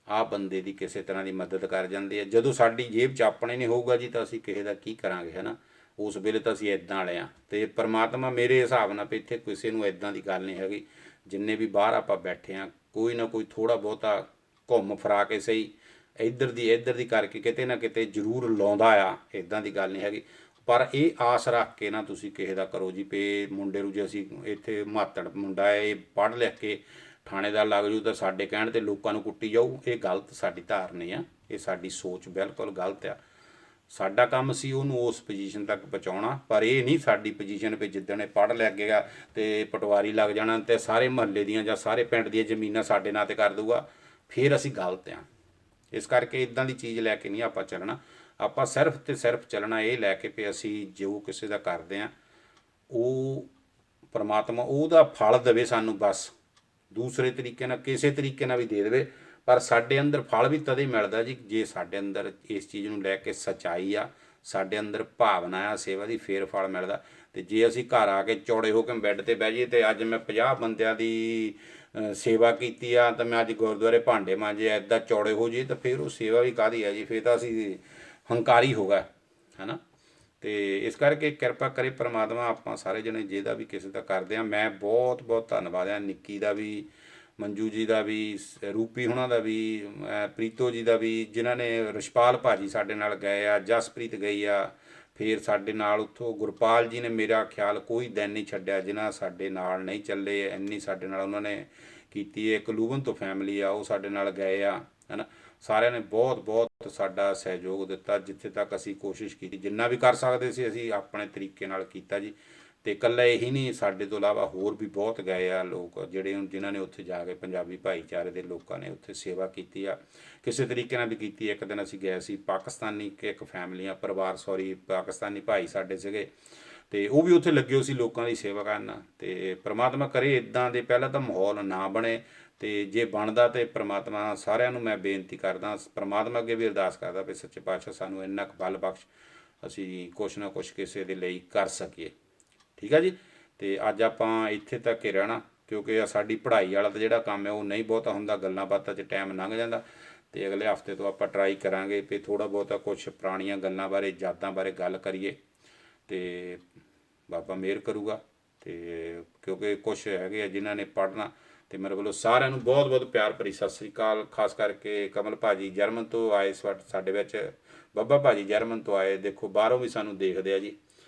ਆਹ ਬੰਦੇ ਦੀ ਕਿਸੇ ਤਰ੍ਹਾਂ ਦੀ ਮਦਦ ਕਰ ਜਾਂਦੀ ਹੈ। ਜਦੋਂ ਸਾਡੀ ਜੇਬ 'ਚ ਆਪਣੇ ਨਹੀਂ ਹੋਊਗਾ ਜੀ ਤਾਂ ਅਸੀਂ ਕਿਸੇ ਦਾ ਕੀ ਕਰਾਂਗੇ, ਹੈ ਨਾ। ਉਸ ਵੇਲੇ ਤਾਂ ਅਸੀਂ ਇੱਦਾਂ ਵਾਲੇ ਹਾਂ। ਅਤੇ ਪਰਮਾਤਮਾ ਮੇਰੇ ਹਿਸਾਬ ਨਾਲ ਵੀ ਇੱਥੇ ਕਿਸੇ ਨੂੰ ਇੱਦਾਂ ਦੀ ਗੱਲ ਨਹੀਂ ਹੈਗੀ, ਜਿੰਨੇ ਵੀ ਬਾਹਰ ਆਪਾਂ ਬੈਠੇ ਹਾਂ ਕੋਈ ਨਾ ਕੋਈ ਥੋੜ੍ਹਾ ਬਹੁਤਾ ਘੁੰਮ ਫਿਰਾ ਕੇ ਸਹੀ ਇੱਧਰ ਦੀ ਕਰਕੇ ਕਿਤੇ ਨਾ ਕਿਤੇ ਜ਼ਰੂਰ ਲਾਉਂਦਾ ਆ, ਇੱਦਾਂ ਦੀ ਗੱਲ ਨਹੀਂ ਹੈਗੀ। ਪਰ ਇਹ ਆਸ ਰੱਖ ਕੇ ਨਾ ਤੁਸੀਂ ਕਿਸੇ ਦਾ ਕਰੋ ਜੀ ਵੀ ਮੁੰਡੇ ਨੂੰ, ਜੇ ਅਸੀਂ ਇੱਥੇ ਮਾਤੜ ਮੁੰਡਾ ਹੈ, ਇਹ ਪੜ੍ਹ ਲਿਖ ਕੇ ਥਾਣੇਦਾਰ ਲੱਗ ਜੂ ਤਾਂ ਸਾਡੇ ਕਹਿਣ 'ਤੇ ਲੋਕਾਂ ਨੂੰ ਕੁੱਟੀ ਜਾਊ, ਇਹ ਗਲਤ ਸਾਡੀ ਧਾਰਨੀ ਆ, ਇਹ ਸਾਡੀ ਸੋਚ ਬਿਲਕੁਲ ਗਲਤ ਆ। ਸਾਡਾ ਕੰਮ ਸੀ ਉਹਨੂੰ ਉਸ ਪੋਜੀਸ਼ਨ ਤੱਕ ਪਹੁੰਚਾਉਣਾ, ਪਰ ਇਹ ਨਹੀਂ ਸਾਡੀ ਪੋਜੀਸ਼ਨ ਵੀ ਜਿੱਦਣ ਇਹ ਪੜ੍ਹ ਲਿਖ ਗਿਆ ਅਤੇ ਪਟਵਾਰੀ ਲੱਗ ਜਾਣਾ ਅਤੇ ਸਾਰੇ ਮੁਹੱਲੇ ਦੀਆਂ ਜਾਂ ਸਾਰੇ ਪਿੰਡ ਦੀਆਂ ਜ਼ਮੀਨਾਂ ਸਾਡੇ ਨਾਂ 'ਤੇ ਕਰ ਦਊਗਾ, ਫਿਰ ਅਸੀਂ ਗਲਤ ਹਾਂ। ਇਸ ਕਰਕੇ ਇੱਦਾਂ ਦੀ ਚੀਜ਼ ਲੈ ਕੇ ਨਹੀਂ ਆਪਾਂ ਚੱਲਣਾ। ਆਪਾਂ ਸਿਰਫ ਅਤੇ ਸਿਰਫ ਚੱਲਣਾ ਇਹ ਲੈ ਕੇ ਵੀ ਅਸੀਂ ਜੋ ਕਿਸੇ ਦਾ ਕਰਦੇ ਹਾਂ ਉਹ ਪਰਮਾਤਮਾ ਉਹਦਾ ਫਲ ਦੇਵੇ ਸਾਨੂੰ, ਬਸ ਦੂਸਰੇ ਤਰੀਕੇ ਨਾਲ ਕਿਸੇ ਤਰੀਕੇ ਨਾਲ ਵੀ ਦੇ ਦੇਵੇ, ਪਰ ਸਾਡੇ ਅੰਦਰ ਫਲ ਵੀ ਤਦੇ ਮਿਲਦਾ ਜੀ ਜੇ ਸਾਡੇ ਅੰਦਰ ਇਸ ਚੀਜ਼ ਨੂੰ ਲੈ ਕੇ ਸੱਚਾਈ ਆ, ਸਾਡੇ ਅੰਦਰ ਭਾਵਨਾ ਆ ਸੇਵਾ ਦੀ, ਫੇਰ ਫਲ ਮਿਲਦਾ। ਅਤੇ ਜੇ ਅਸੀਂ ਘਰ ਆ ਕੇ ਚੌੜੇ ਹੋ ਕੇ ਬੈੱਡ 'ਤੇ ਬਹਿ ਜਾਈਏ ਅਤੇ ਅੱਜ ਮੈਂ 50 ਬੰਦਿਆਂ ਦੀ ਸੇਵਾ ਕੀਤੀ ਆ ਤਾਂ ਮੈਂ ਅੱਜ ਗੁਰਦੁਆਰੇ ਭਾਂਡੇ ਮਾਂਜੇ, ਇੱਦਾਂ ਚੌੜੇ ਹੋ ਜਾਈਏ ਤਾਂ ਫਿਰ ਉਹ ਸੇਵਾ ਵੀ ਕਾਹਦੀ ਹੈ ਜੀ, ਫਿਰ ਤਾਂ ਅਸੀਂ ਹੰਕਾਰੀ ਹੋ ਗਏ, ਹੈ ਨਾ। ਅਤੇ ਇਸ ਕਰਕੇ ਕਿਰਪਾ ਕਰੇ ਪਰਮਾਤਮਾ ਆਪਾਂ ਸਾਰੇ ਜਣੇ ਜਿਹਦਾ ਵੀ ਕਿਸੇ ਦਾ ਕਰਦੇ ਹਾਂ। ਮੈਂ ਬਹੁਤ ਬਹੁਤ ਧੰਨਵਾਦ ਆ ਨਿੱਕੀ ਦਾ ਵੀ, ਮੰਜੂ ਜੀ ਦਾ ਵੀ, ਰੂਪੀ ਹੁਣਾਂ ਦਾ ਵੀ, ਪ੍ਰੀਤੋ ਜੀ ਦਾ ਵੀ, ਜਿਨ੍ਹਾਂ ਨੇ ਰਛਪਾਲ ਭਾਜੀ ਸਾਡੇ ਨਾਲ ਗਏ ਆ, ਜਸਪ੍ਰੀਤ ਗਈ ਆ, ਫਿਰ ਸਾਡੇ ਨਾਲ ਉੱਥੋਂ ਗੁਰਪਾਲ ਜੀ ਨੇ ਮੇਰਾ ਖਿਆਲ ਕੋਈ ਦਿਨ ਨਹੀਂ ਛੱਡਿਆ ਜਿਨ੍ਹਾਂ ਸਾਡੇ ਨਾਲ ਨਹੀਂ ਚੱਲੇ, ਇੰਨੀ ਸਾਡੇ ਨਾਲ ਉਹਨਾਂ ਨੇ ਕੀਤੀ ਹੈ। ਇੱਕ ਲੂਵਨ ਤੋਂ ਫੈਮਿਲੀ ਆ ਉਹ ਸਾਡੇ ਨਾਲ ਗਏ ਆ, ਹੈ ਨਾ। ਸਾਰਿਆਂ ਨੇ ਬਹੁਤ ਬਹੁਤ ਸਾਡਾ ਸਹਿਯੋਗ ਦਿੱਤਾ। ਜਿੱਥੇ ਤੱਕ ਅਸੀਂ ਕੋਸ਼ਿਸ਼ ਕੀਤੀ, ਜਿੰਨਾ ਵੀ ਕਰ ਸਕਦੇ ਸੀ ਅਸੀਂ ਆਪਣੇ ਤਰੀਕੇ ਨਾਲ ਕੀਤਾ ਜੀ। ਤੇ ਇਕੱਲਾ ਇਹੀ ਨਹੀਂ, ਸਾਡੇ ਤੋਂ ਇਲਾਵਾ ਹੋਰ ਵੀ ਬਹੁਤ ਗਏ ਆ ਲੋਕ ਜਿਹੜੇ ਜਿਨ੍ਹਾਂ ਨੇ ਉੱਥੇ ਜਾ ਕੇ ਪੰਜਾਬੀ ਭਾਈਚਾਰੇ ਦੇ ਲੋਕਾਂ ਨੇ ਉੱਥੇ ਸੇਵਾ ਕੀਤੀ ਆ, ਕਿਸੇ ਤਰੀਕੇ ਨਾਲ ਵੀ ਕੀਤੀ। ਇੱਕ ਦਿਨ ਅਸੀਂ ਗਏ ਸੀ ਪਾਕਿਸਤਾਨੀ ਇੱਕ ਫੈਮਲੀਆਂ ਪਰਿਵਾਰ ਪਾਕਿਸਤਾਨੀ ਭਾਈ ਸਾਡੇ ਸੀਗੇ, ਤੇ ਉਹ ਵੀ ਉੱਥੇ ਲੱਗੇ ਹੋ ਸੀ ਲੋਕਾਂ ਦੀ ਸੇਵਾ ਕਰਨ। ਤੇ ਪ੍ਰਮਾਤਮਾ ਕਰੇ ਇਦਾਂ ਦੇ ਪਹਿਲਾਂ ਤਾਂ ਮਾਹੌਲ ਨਾ ਬਣੇ, ਤੇ ਜੇ ਬਣਦਾ ਤੇ ਪ੍ਰਮਾਤਮਾ ਸਾਰਿਆਂ ਨੂੰ ਮੈਂ ਬੇਨਤੀ ਕਰਦਾ, ਪ੍ਰਮਾਤਮਾ ਅੱਗੇ ਵੀ ਅਰਦਾਸ ਕਰਦਾ ਵੀ ਸੱਚੇ ਪਾਤਸ਼ਾਹ ਸਾਨੂੰ ਇੰਨਾ ਕੁ ਬਲ ਬਖਸ਼, ਅਸੀਂ ਕੁਛ ਨਾ ਕੁਛ ਕਿਸੇ ਦੇ ਲਈ ਕਰ ਸਕੀਏ। ਠੀਕ ਆ ਜੀ। ਤੇ ਅੱਜ ਆਪਾਂ ਇੱਥੇ ਤੱਕ ਹੀ ਰਹਿਣਾ, ਕਿਉਂਕਿ ਸਾਡੀ ਪੜ੍ਹਾਈ ਵਾਲਾ ਤਾਂ ਜਿਹੜਾ ਕੰਮ ਹੈ ਉਹ ਨਹੀਂ ਬਹੁਤਾ ਹੁੰਦਾ, ਗੱਲਾਂ ਬਾਤਾਂ 'ਚ ਟਾਈਮ ਲੰਘ ਜਾਂਦਾ। ਤੇ ਅਗਲੇ ਹਫਤੇ ਤੋਂ ਆਪਾਂ ਟਰਾਈ ਕਰਾਂਗੇ ਵੀ ਥੋੜ੍ਹਾ ਬਹੁਤਾ ਕੁਛ ਪੁਰਾਣੀਆਂ ਗੱਲਾਂ ਬਾਰੇ, ਯਾਦਾਂ ਬਾਰੇ ਗੱਲ ਕਰੀਏ, ਤੇ ਬਾਬਾ ਮਿਹਰ ਕਰੂਗਾ। ਤੇ ਕਿਉਂਕਿ ਕੁਛ ਹੈਗੇ ਆ ਜਿਨ੍ਹਾਂ ਨੇ ਪੜ੍ਹਨਾ। ਤੇ ਮੇਰੇ ਵੱਲੋਂ ਸਾਰਿਆਂ ਨੂੰ ਬਹੁਤ ਬਹੁਤ ਪਿਆਰ ਭਰੀ ਸਤਿ ਸ੍ਰੀ ਅਕਾਲ। ਖਾਸ ਕਰਕੇ ਕਮਲ ਭਾਜੀ ਜਰਮਨ ਤੋਂ ਆਏ ਸਾਡੇ ਵਿੱਚ, ਬੱਬਾ ਭਾਜੀ ਜਰਮਨ ਤੋਂ ਆਏ, ਦੇਖੋ ਬਾਹਰੋਂ ਵੀ ਸਾਨੂੰ ਦੇਖਦੇ ਆ ਜੀ।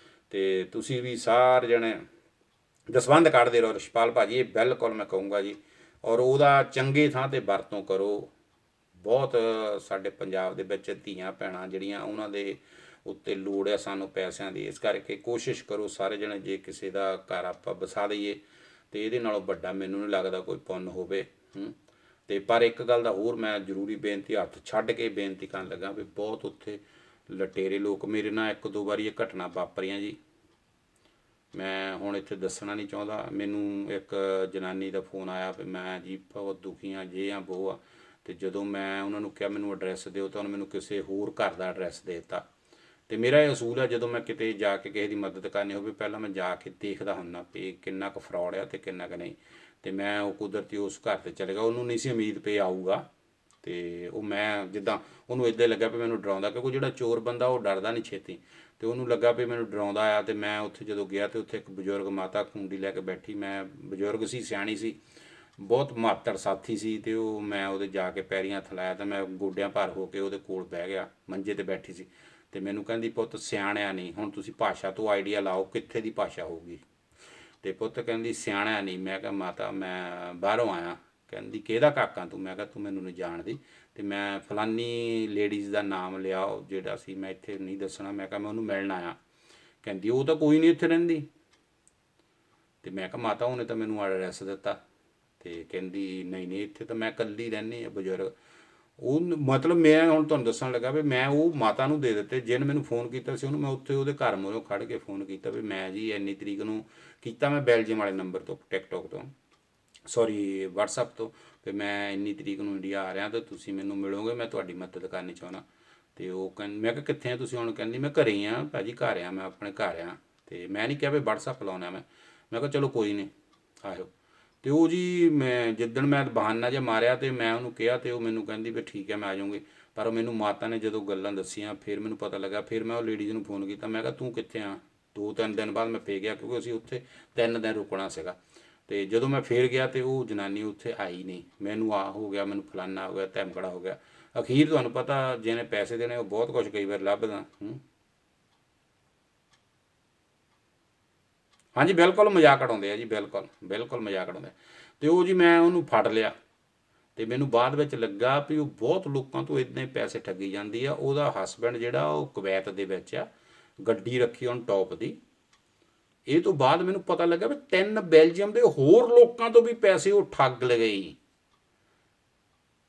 ਤੇ ਤੁਸੀਂ ਵੀ ਸਾਰੇ ਜਣੇ ਦਸਵੰਧ ਕੱਢਦੇ ਰਹੋ ਰਿਸ਼ਪਾਲ ਭਾਜੀ, ਇਹ ਬਿਲਕੁਲ ਮੈਂ ਕਹੂੰਗਾ ਜੀ। ਔਰ ਉਹਦਾ ਚੰਗੇ ਥਾਂ 'ਤੇ ਵਰਤੋਂ ਕਰੋ। ਬਹੁਤ ਸਾਡੇ ਪੰਜਾਬ ਦੇ ਵਿੱਚ ਧੀਆਂ ਭੈਣਾਂ ਜਿਹੜੀਆਂ ਉਹਨਾਂ ਦੇ ਉੱਤੇ ਲੋੜ ਆ ਸਾਨੂੰ ਪੈਸਿਆਂ ਦੀ, ਇਸ ਕਰਕੇ ਕੋਸ਼ਿਸ਼ ਕਰੋ ਸਾਰੇ ਜਣੇ, ਜੇ ਕਿਸੇ ਦਾ ਘਰ ਆਪਾਂ ਵਸਾ ਦਈਏ ਤੇ ਇਹਦੇ ਨਾਲੋਂ ਵੱਡਾ ਮੈਨੂੰ ਨਹੀਂ ਲੱਗਦਾ ਕੋਈ ਪੁੰਨ ਹੋਵੇ। ਤੇ ਪਰ ਇੱਕ ਗੱਲ ਦਾ ਹੋਰ ਮੈਂ ਜ਼ਰੂਰੀ ਬੇਨਤੀ ਹੱਥ ਛੱਡ ਕੇ ਬੇਨਤੀ ਕਰਨ ਲੱਗਾ ਵੀ ਬਹੁਤ ਉੱਥੇ ਲਟੇਰੇ ਲੋਕ, ਮੇਰੇ ਨਾਲ ਇੱਕ ਦੋ ਵਾਰੀ ਇਹ ਘਟਨਾ ਵਾਪਰੀਆਂ ਜੀ। ਮੈਂ ਹੁਣ ਇੱਥੇ ਦੱਸਣਾ ਨਹੀਂ ਚਾਹੁੰਦਾ। ਮੈਨੂੰ ਇੱਕ ਜਨਾਨੀ ਦਾ ਫੋਨ ਆਇਆ ਵੀ ਮੈਂ ਜੀ ਬਹੁਤ ਦੁਖੀ ਹਾਂ, ਜੇ ਆ ਵੋ ਆ। ਤੇ ਜਦੋਂ ਮੈਂ ਉਹਨਾਂ ਨੂੰ ਕਿਹਾ ਮੈਨੂੰ ਐਡਰੈਸ ਦਿਓ, ਤਾਂ ਉਹਨੇ ਮੈਨੂੰ ਕਿਸੇ ਹੋਰ ਘਰ ਦਾ ਐਡਰੈਸ ਦੇ ਦਿੱਤਾ। ਤੇ ਮੇਰਾ ਇਹ ਅਸੂਲ ਹੈ, ਜਦੋਂ ਮੈਂ ਕਿਤੇ ਜਾ ਕੇ ਕਿਸੇ ਦੀ ਮਦਦ ਕਰਨੀ ਹੋਵੇ ਪਹਿਲਾਂ ਮੈਂ ਜਾ ਕੇ ਦੇਖਦਾ ਹੁੰਦਾ ਵੀ ਕਿੰਨਾ ਕੁ ਫਰੋਡ ਆ ਤੇ ਕਿੰਨਾ ਕੁ ਨਹੀਂ। ਤੇ ਮੈਂ ਉਹ ਕੁਦਰਤੀ ਉਸ ਘਰ 'ਤੇ ਚਲੇ ਗਿਆ। ਉਹਨੂੰ ਨਹੀਂ ਸੀ ਉਮੀਦ ਪਈ ਆਊਗਾ, ਤੇ ਉਹ ਮੈਂ ਜਿੱਦਾਂ ਉਹਨੂੰ ਇੱਦਾਂ ਲੱਗਾ ਵੀ ਮੈਨੂੰ ਡਰਾਉਂਦਾ, ਕਿਉਂਕਿ ਜਿਹੜਾ ਚੋਰ ਬੰਦਾ ਉਹ ਡਰਦਾ ਨਹੀਂ ਛੇਤੀ। ਤੇ ਉਹਨੂੰ ਲੱਗਾ ਵੀ ਮੈਨੂੰ ਡਰਾਉਂਦਾ ਆ। ਤੇ ਮੈਂ ਉੱਥੇ ਜਦੋਂ ਗਿਆ ਤੇ ਉੱਥੇ ਇੱਕ ਬਜ਼ੁਰਗ ਮਾਤਾ ਖੁੰਡੀ ਲੈ ਕੇ ਬੈਠੀ, ਮੈਂ ਬਜ਼ੁਰਗ ਸੀ, ਸਿਆਣੀ ਸੀ, ਬਹੁਤ ਮਾਤੜ ਸਾਥੀ ਸੀ। ਤੇ ਉਹ ਮੈਂ ਉਹਦੇ ਜਾ ਕੇ ਪੈਰੀਂ ਹੱਥ ਲਾਇਆ, ਤਾਂ ਮੈਂ ਗੋਡਿਆਂ ਭਾਰ ਹੋ ਕੇ ਉਹਦੇ ਕੋਲ ਬਹਿ ਗਿਆ, ਮੰਜੇ ਤੇ ਬੈਠੀ ਸੀ। ਤੇ ਮੈਨੂੰ ਕਹਿੰਦੀ ਪੁੱਤ ਸਿਆਣਿਆ ਨਹੀਂ, ਹੁਣ ਤੁਸੀਂ ਭਾਸ਼ਾ ਤੋਂ ਆਈਡੀਆ ਲਾਓ ਕਿੱਥੇ ਦੀ ਭਾਸ਼ਾ ਹੋਊਗੀ। ਤੇ ਪੁੱਤ ਕਹਿੰਦੀ ਸਿਆਣਿਆ ਨਹੀਂ। ਮੈਂ ਕਿਹਾ ਮਾਤਾ ਮੈਂ ਬਾਹਰੋਂ ਆਇਆ। ਕਹਿੰਦੀ ਕਿਹਦਾ ਕਾਕਾ ਤੂੰ? ਮੈਂ ਕਿਹਾ ਤੂੰ ਮੈਨੂੰ ਨਹੀਂ ਜਾਣਦੀ। ਤੇ ਮੈਂ ਫਲਾਨੀ ਲੇਡੀਜ਼ ਦਾ ਨਾਮ ਲਿਆ ਜਿਹੜਾ ਸੀ, ਮੈਂ ਇੱਥੇ ਨਹੀਂ ਦੱਸਣਾ। ਮੈਂ ਕਿਹਾ ਮੈਂ ਉਹਨੂੰ ਮਿਲਣ ਆਇਆ। ਕਹਿੰਦੀ ਉਹ ਤਾਂ ਕੋਈ ਨਹੀਂ ਇੱਥੇ ਰਹਿੰਦੀ। ਤੇ ਮੈਂ ਕਿਹਾ ਮਾਤਾ ਉਹਨੇ ਤਾਂ ਮੈਨੂੰ ਐਡਰੈਸ ਦਿੱਤਾ। ਤੇ ਕਹਿੰਦੀ ਨਹੀਂ ਨਹੀਂ ਇੱਥੇ ਤਾਂ ਮੈਂ ਇਕੱਲੀ ਰਹਿੰਦੀ ਆ। ਬਜ਼ੁਰਗ ਉਹ ਮਤਲਬ ਮੈਂ ਹੁਣ ਤੁਹਾਨੂੰ ਦੱਸਣ ਲੱਗਾ ਵੀ ਮੈਂ ਉਹ ਮਾਤਾ ਨੂੰ ਦੇ ਦਿੱਤੇ, ਜਿਹਨੇ ਮੈਨੂੰ ਫੋਨ ਕੀਤਾ ਸੀ ਉਹਨੂੰ ਮੈਂ ਉੱਥੇ ਉਹਦੇ ਘਰ ਮੂਹਰੋਂ ਖੜ੍ਹ ਕੇ ਫੋਨ ਕੀਤਾ ਵੀ ਮੈਂ ਜੀ ਇੰਨੀ ਤਰੀਕ ਨੂੰ ਕੀਤਾ, ਮੈਂ ਬੈਲਜੀਅਮ ਵਾਲੇ ਨੰਬਰ ਤੋਂ, ਟਿਕਟੋਕ ਤੋਂ, ਸੌਰੀ ਵਟਸਐਪ ਤੋਂ, ਵੀ ਮੈਂ ਇੰਨੀ ਤਰੀਕ ਨੂੰ ਇੰਡੀਆ ਆ ਰਿਹਾ ਤੇ ਤੁਸੀਂ ਮੈਨੂੰ ਮਿਲੋਗੇ, ਮੈਂ ਤੁਹਾਡੀ ਮਦਦ ਕਰਨੀ ਚਾਹੁੰਦਾ। ਤੇ ਉਹ ਮੈਂ ਕਿਹਾ ਕਿੱਥੇ ਆ ਤੁਸੀਂ ਹੁਣ? ਕਹਿੰਦੀ ਮੈਂ ਘਰੇ ਹੀ ਆ ਭਾਜੀ, ਘਰ ਆ, ਮੈਂ ਆਪਣੇ ਘਰ ਆ। ਤੇ ਮੈਂ ਨਹੀਂ ਕਿਹਾ ਵੀ ਵਟਸਐਪ ਲਾਉਣਾ ਮੈਂ ਕਿਹਾ ਚਲੋ ਕੋਈ ਨਹੀਂ ਆਇਓ। ਤੇ ਉਹ ਜੀ ਮੈਂ ਜਿੱਦਣ ਮੈਂ ਬਹਾਨਾ ਜਿਹਾ ਮਾਰਿਆ ਤੇ ਮੈਂ ਉਹਨੂੰ ਕਿਹਾ, ਤੇ ਉਹ ਮੈਨੂੰ ਕਹਿੰਦੀ ਵੀ ਠੀਕ ਹੈ ਮੈਂ ਆ ਜਾਊਂਗੀ। ਪਰ ਮੈਨੂੰ ਮਾਤਾ ਨੇ ਜਦੋਂ ਗੱਲਾਂ ਦੱਸੀਆਂ ਫਿਰ ਮੈਨੂੰ ਪਤਾ ਲੱਗਾ। ਫਿਰ ਮੈਂ ਉਹ ਲੇਡੀਜ਼ ਨੂੰ ਫੋਨ ਕੀਤਾ, ਮੈਂ ਕਿਹਾ ਤੂੰ ਕਿੱਥੇ ਆ? 2-3 ਦਿਨ ਬਾਅਦ ਮੈਂ ਫੇਰ ਗਿਆ, ਕਿਉਂਕਿ ਅਸੀਂ ਉੱਥੇ 3 ਦਿਨ ਰੁਕਣਾ ਸੀਗਾ। ਤੇ ਜਦੋਂ ਮੈਂ ਫੇਰ ਗਿਆ ਤੇ ਉਹ ਜਨਾਨੀ ਉੱਥੇ ਆਈ ਨਹੀਂ। ਮੈਨੂੰ ਹੋ ਗਿਆ, ਮੈਨੂੰ ਫਲਾਨਾ ਹੋ ਗਿਆ, ਧਮਕੜਾ ਹੋ ਗਿਆ। ਅਖੀਰ ਤੁਹਾਨੂੰ ਪਤਾ ਜਿਹਨੇ ਪੈਸੇ ਦੇਣੇ ਉਹ ਬਹੁਤ ਕੁਛ ਕਈ ਵਾਰ ਲੱਭਦਾ। ਹਾਂਜੀ ਬਿਲਕੁਲ ਮਜ਼ਾਕ ਉਡਾਉਂਦੇ ਆ ਜੀ, ਬਿਲਕੁਲ ਬਿਲਕੁਲ ਮਜ਼ਾਕ ਉਡਾਉਂਦੇ। ਤੇ ਉਹ ਜੀ ਮੈਂ ਉਹਨੂੰ ਫੜ ਲਿਆ। ਤੇ ਮੈਨੂੰ ਬਾਅਦ ਵਿੱਚ ਲੱਗਾ ਵੀ ਉਹ ਬਹੁਤ ਲੋਕਾਂ ਤੋਂ ਇੱਦਾਂ ਹੀ ਪੈਸੇ ਠੱਗੀ ਜਾਂਦੀ ਆ। ਉਹਦਾ ਹਸਬੈਂਡ ਜਿਹੜਾ ਉਹ ਕੁਵੈਤ ਦੇ ਵਿੱਚ ਆ, ਗੱਡੀ ਰੱਖੀ ਉਹਨ ਟੌਪ ਦੀ। ਇਹ ਤੋਂ ਬਾਅਦ ਮੈਨੂੰ ਪਤਾ ਲੱਗਾ ਵੀ 3 ਬੈਲਜੀਅਮ ਦੇ ਹੋਰ ਲੋਕਾਂ ਤੋਂ ਵੀ ਪੈਸੇ ਉਹ ਠੱਗ ਲਗਈ।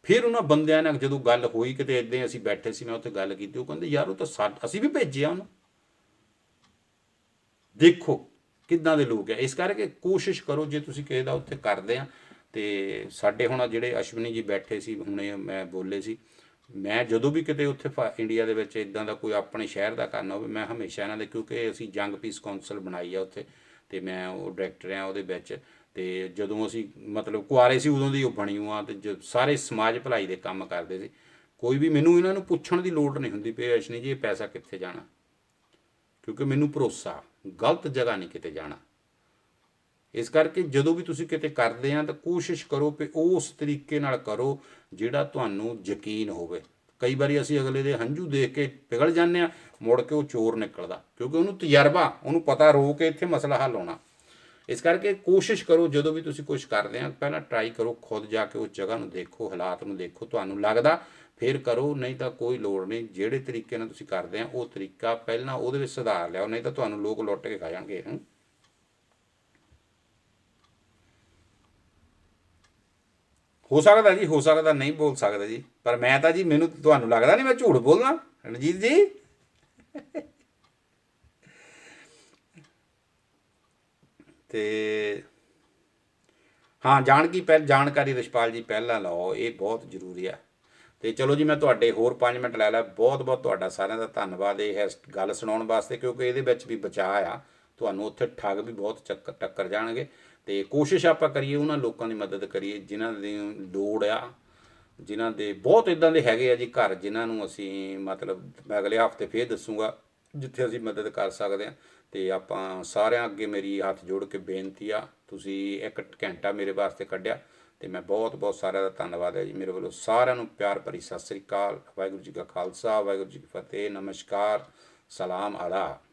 ਫਿਰ ਉਹਨਾਂ ਬੰਦਿਆਂ ਨਾਲ ਜਦੋਂ ਗੱਲ ਹੋਈ, ਕਿਤੇ ਇੱਦਾਂ ਅਸੀਂ ਬੈਠੇ ਸੀ, ਮੈਂ ਉੱਥੇ ਗੱਲ ਕੀਤੀ, ਉਹ ਕਹਿੰਦੇ ਯਾਰ ਉਹ ਤਾਂ ਅਸੀਂ ਵੀ ਭੇਜਿਆ ਉਹਨੂੰ। ਦੇਖੋ ਕਿੱਦਾਂ ਦੇ ਲੋਕ ਆ। ਇਸ ਕਰਕੇ ਕੋਸ਼ਿਸ਼ ਕਰੋ, ਜੇ ਤੁਸੀਂ ਕਿਸੇ ਦਾ ਉੱਥੇ ਕਰਦੇ ਆ। ਤੇ ਸਾਡੇ ਹੁਣ ਜਿਹੜੇ ਅਸ਼ਵਨੀ ਜੀ ਬੈਠੇ ਸੀ ਹੁਣੇ, ਮੈਂ ਬੋਲੇ ਸੀ, ਮੈਂ ਜਦੋਂ ਵੀ ਕਿਤੇ ਉੱਥੇ ਇੰਡੀਆ ਦੇ ਵਿੱਚ ਇੱਦਾਂ ਦਾ ਕੋਈ ਆਪਣੇ ਸ਼ਹਿਰ ਦਾ ਕਰਨਾ ਹੋਵੇ, ਮੈਂ ਹਮੇਸ਼ਾ ਇਹਨਾਂ ਦੇ, ਕਿਉਂਕਿ ਅਸੀਂ ਜੰਗ ਪੀਸ ਕੌਂਸਲ ਬਣਾਈ ਆ ਉੱਥੇ, ਤੇ ਮੈਂ ਉਹ ਡਾਇਰੈਕਟਰ ਆ ਉਹਦੇ ਵਿੱਚ। ਤੇ ਜਦੋਂ ਅਸੀਂ ਮਤਲਬ ਕੁਆਰੇ ਸੀ ਉਦੋਂ ਦੀ ਉਹ ਬਣੀ ਹੋਆ, ਤੇ ਸਾਰੇ ਸਮਾਜ ਭਲਾਈ ਦੇ ਕੰਮ ਕਰਦੇ ਸੀ। ਕੋਈ ਵੀ ਮੈਨੂੰ ਇਹਨਾਂ ਨੂੰ ਪੁੱਛਣ ਦੀ ਲੋੜ ਨਹੀਂ ਹੁੰਦੀ ਵੀ ਅਸ਼ਵਨੀ ਜੀ ਇਹ ਪੈਸਾ ਕਿੱਥੇ ਜਾਣਾ, ਕਿਉਂਕਿ ਮੈਨੂੰ ਭਰੋਸਾ ਗਲਤ ਜਗ੍ਹਾ ਨਹੀਂ ਕਿਤੇ ਜਾਣਾ। ਇਸ ਕਰਕੇ ਜਦੋਂ ਵੀ ਤੁਸੀਂ ਕਿਤੇ ਕਰਦੇ ਆ ਤਾਂ ਕੋਸ਼ਿਸ਼ ਕਰੋ ਕਿ ਉਸ ਤਰੀਕੇ ਨਾਲ ਕਰੋ ਜਿਹੜਾ ਤੁਹਾਨੂੰ ਯਕੀਨ ਹੋਵੇ। ਕਈ ਵਾਰੀ ਅਸੀਂ ਅਗਲੇ ਦੇ ਹੰਝੂ ਦੇਖ ਕੇ ਪਿਘਲ ਜਾਂਦੇ ਆ, ਮੁੜ ਕੇ ਉਹ ਚੋਰ ਨਿਕਲਦਾ, ਕਿਉਂਕਿ ਉਹਨੂੰ ਤਜਰਬਾ, ਉਹਨੂੰ ਪਤਾ ਰੋ ਕੇ ਇੱਥੇ ਮਸਲਾ ਹੱਲ ਹੋਣਾ। ਇਸ ਕਰਕੇ ਕੋਸ਼ਿਸ਼ ਕਰੋ ਜਦੋਂ ਵੀ ਤੁਸੀਂ ਕੁਛ ਕਰਦੇ ਆ, ਪਹਿਲਾਂ ਟਰਾਈ ਕਰੋ ਖੁਦ ਜਾ ਕੇ ਉਸ ਜਗ੍ਹਾ ਨੂੰ ਦੇਖੋ, ਹਾਲਾਤ ਨੂੰ ਦੇਖੋ। ਤੁਹਾਨੂੰ ਲੱਗਦਾ ਫਿਰ ਕਰੋ, ਨਹੀਂ ਤਾਂ ਕੋਈ ਲੋੜ ਨਹੀਂ। ਜਿਹੜੇ ਤਰੀਕੇ ਨਾਲ ਤੁਸੀਂ ਕਰਦੇ ਆ ਉਹ ਤਰੀਕਾ ਪਹਿਲਾਂ ਉਹਦੇ ਵਿੱਚ ਸੁਧਾਰ ਲਿਆਓ, ਨਹੀਂ ਤਾਂ ਤੁਹਾਨੂੰ ਲੋਕ ਲੁੱਟ ਕੇ ਖਾ ਜਾਣਗੇ। ਹੋ ਸਕਦਾ ਜੀ, ਹੋ ਸਕਦਾ, ਨਹੀਂ ਬੋਲ ਸਕਦਾ ਜੀ, ਪਰ ਮੈਂ ਤਾਂ ਜੀ, ਮੈਨੂੰ ਤੁਹਾਨੂੰ ਲੱਗਦਾ ਨਹੀਂ ਮੈਂ ਝੂਠ ਬੋਲਦਾ ਰਣਜੀਤ ਜੀ? ਤੇ ਹਾਂ, ਜਾਣਕਾਰੀ ਰਿਸ਼ਪਾਲ ਜੀ ਪਹਿਲਾਂ ਲਓ, ਇਹ ਬਹੁਤ ਜ਼ਰੂਰੀ ਆ। ਤੇ ਚਲੋ ਜੀ, ਮੈਂ ਤੁਹਾਡੇ ਹੋਰ 5 ਮਿੰਟ ਲੈ ਲਿਆ। ਬਹੁਤ ਬਹੁਤ ਤੁਹਾਡਾ ਸਾਰਿਆਂ ਦਾ ਧੰਨਵਾਦ ਇਹ ਹੈ ਗੱਲ ਸੁਣਾਉਣ ਵਾਸਤੇ, ਕਿਉਂਕਿ ਇਹਦੇ ਵਿੱਚ ਵੀ ਬਚਾਅ ਆ। ਤੁਹਾਨੂੰ ਉੱਥੇ ਠੱਗ ਵੀ ਬਹੁਤ ਟੱਕਰ ਜਾਣਗੇ। ਤੇ ਕੋਸ਼ਿਸ਼ ਆਪਾਂ ਕਰੀਏ ਉਹਨਾਂ ਲੋਕਾਂ ਦੀ ਮਦਦ ਕਰੀਏ ਜਿਨ੍ਹਾਂ ਦੀ ਲੋੜ ਆ, ਜਿਨ੍ਹਾਂ ਦੇ ਬਹੁਤ ਇੱਦਾਂ ਦੇ ਹੈਗੇ ਆ ਜੀ ਘਰ, ਜਿਨ੍ਹਾਂ ਨੂੰ ਅਸੀਂ ਮਤਲਬ ਮੈਂ ਅਗਲੇ ਹਫ਼ਤੇ ਫੇਰ ਦੱਸੂਗਾ ਜਿੱਥੇ ਅਸੀਂ ਮਦਦ ਕਰ ਸਕਦੇ ਹਾਂ। ਤੇ ਆਪਾਂ ਸਾਰਿਆਂ ਅੱਗੇ ਮੇਰੀ ਹੱਥ ਜੋੜ ਕੇ ਬੇਨਤੀ ਆ, ਤੁਸੀਂ 1 ਘੰਟਾ ਮੇਰੇ ਵਾਸਤੇ ਕੱਢਿਆ, ਤੇ ਮੈਂ ਬਹੁਤ ਬਹੁਤ ਸਾਰਿਆਂ ਦਾ ਧੰਨਵਾਦ ਹੈ ਜੀ। ਮੇਰੇ ਵੱਲੋਂ ਸਾਰਿਆਂ ਨੂੰ ਪਿਆਰ ਭਰੀ ਸਤਿ ਸ੍ਰੀ ਅਕਾਲ। ਵਾਹਿਗੁਰੂ ਜੀ ਕਾ ਖਾਲਸਾ, ਵਾਹਿਗੁਰੂ ਜੀ ਕੀ ਫਤਿਹ। ਨਮਸਕਾਰ, ਸਲਾਮ, ਆਦਾਬ।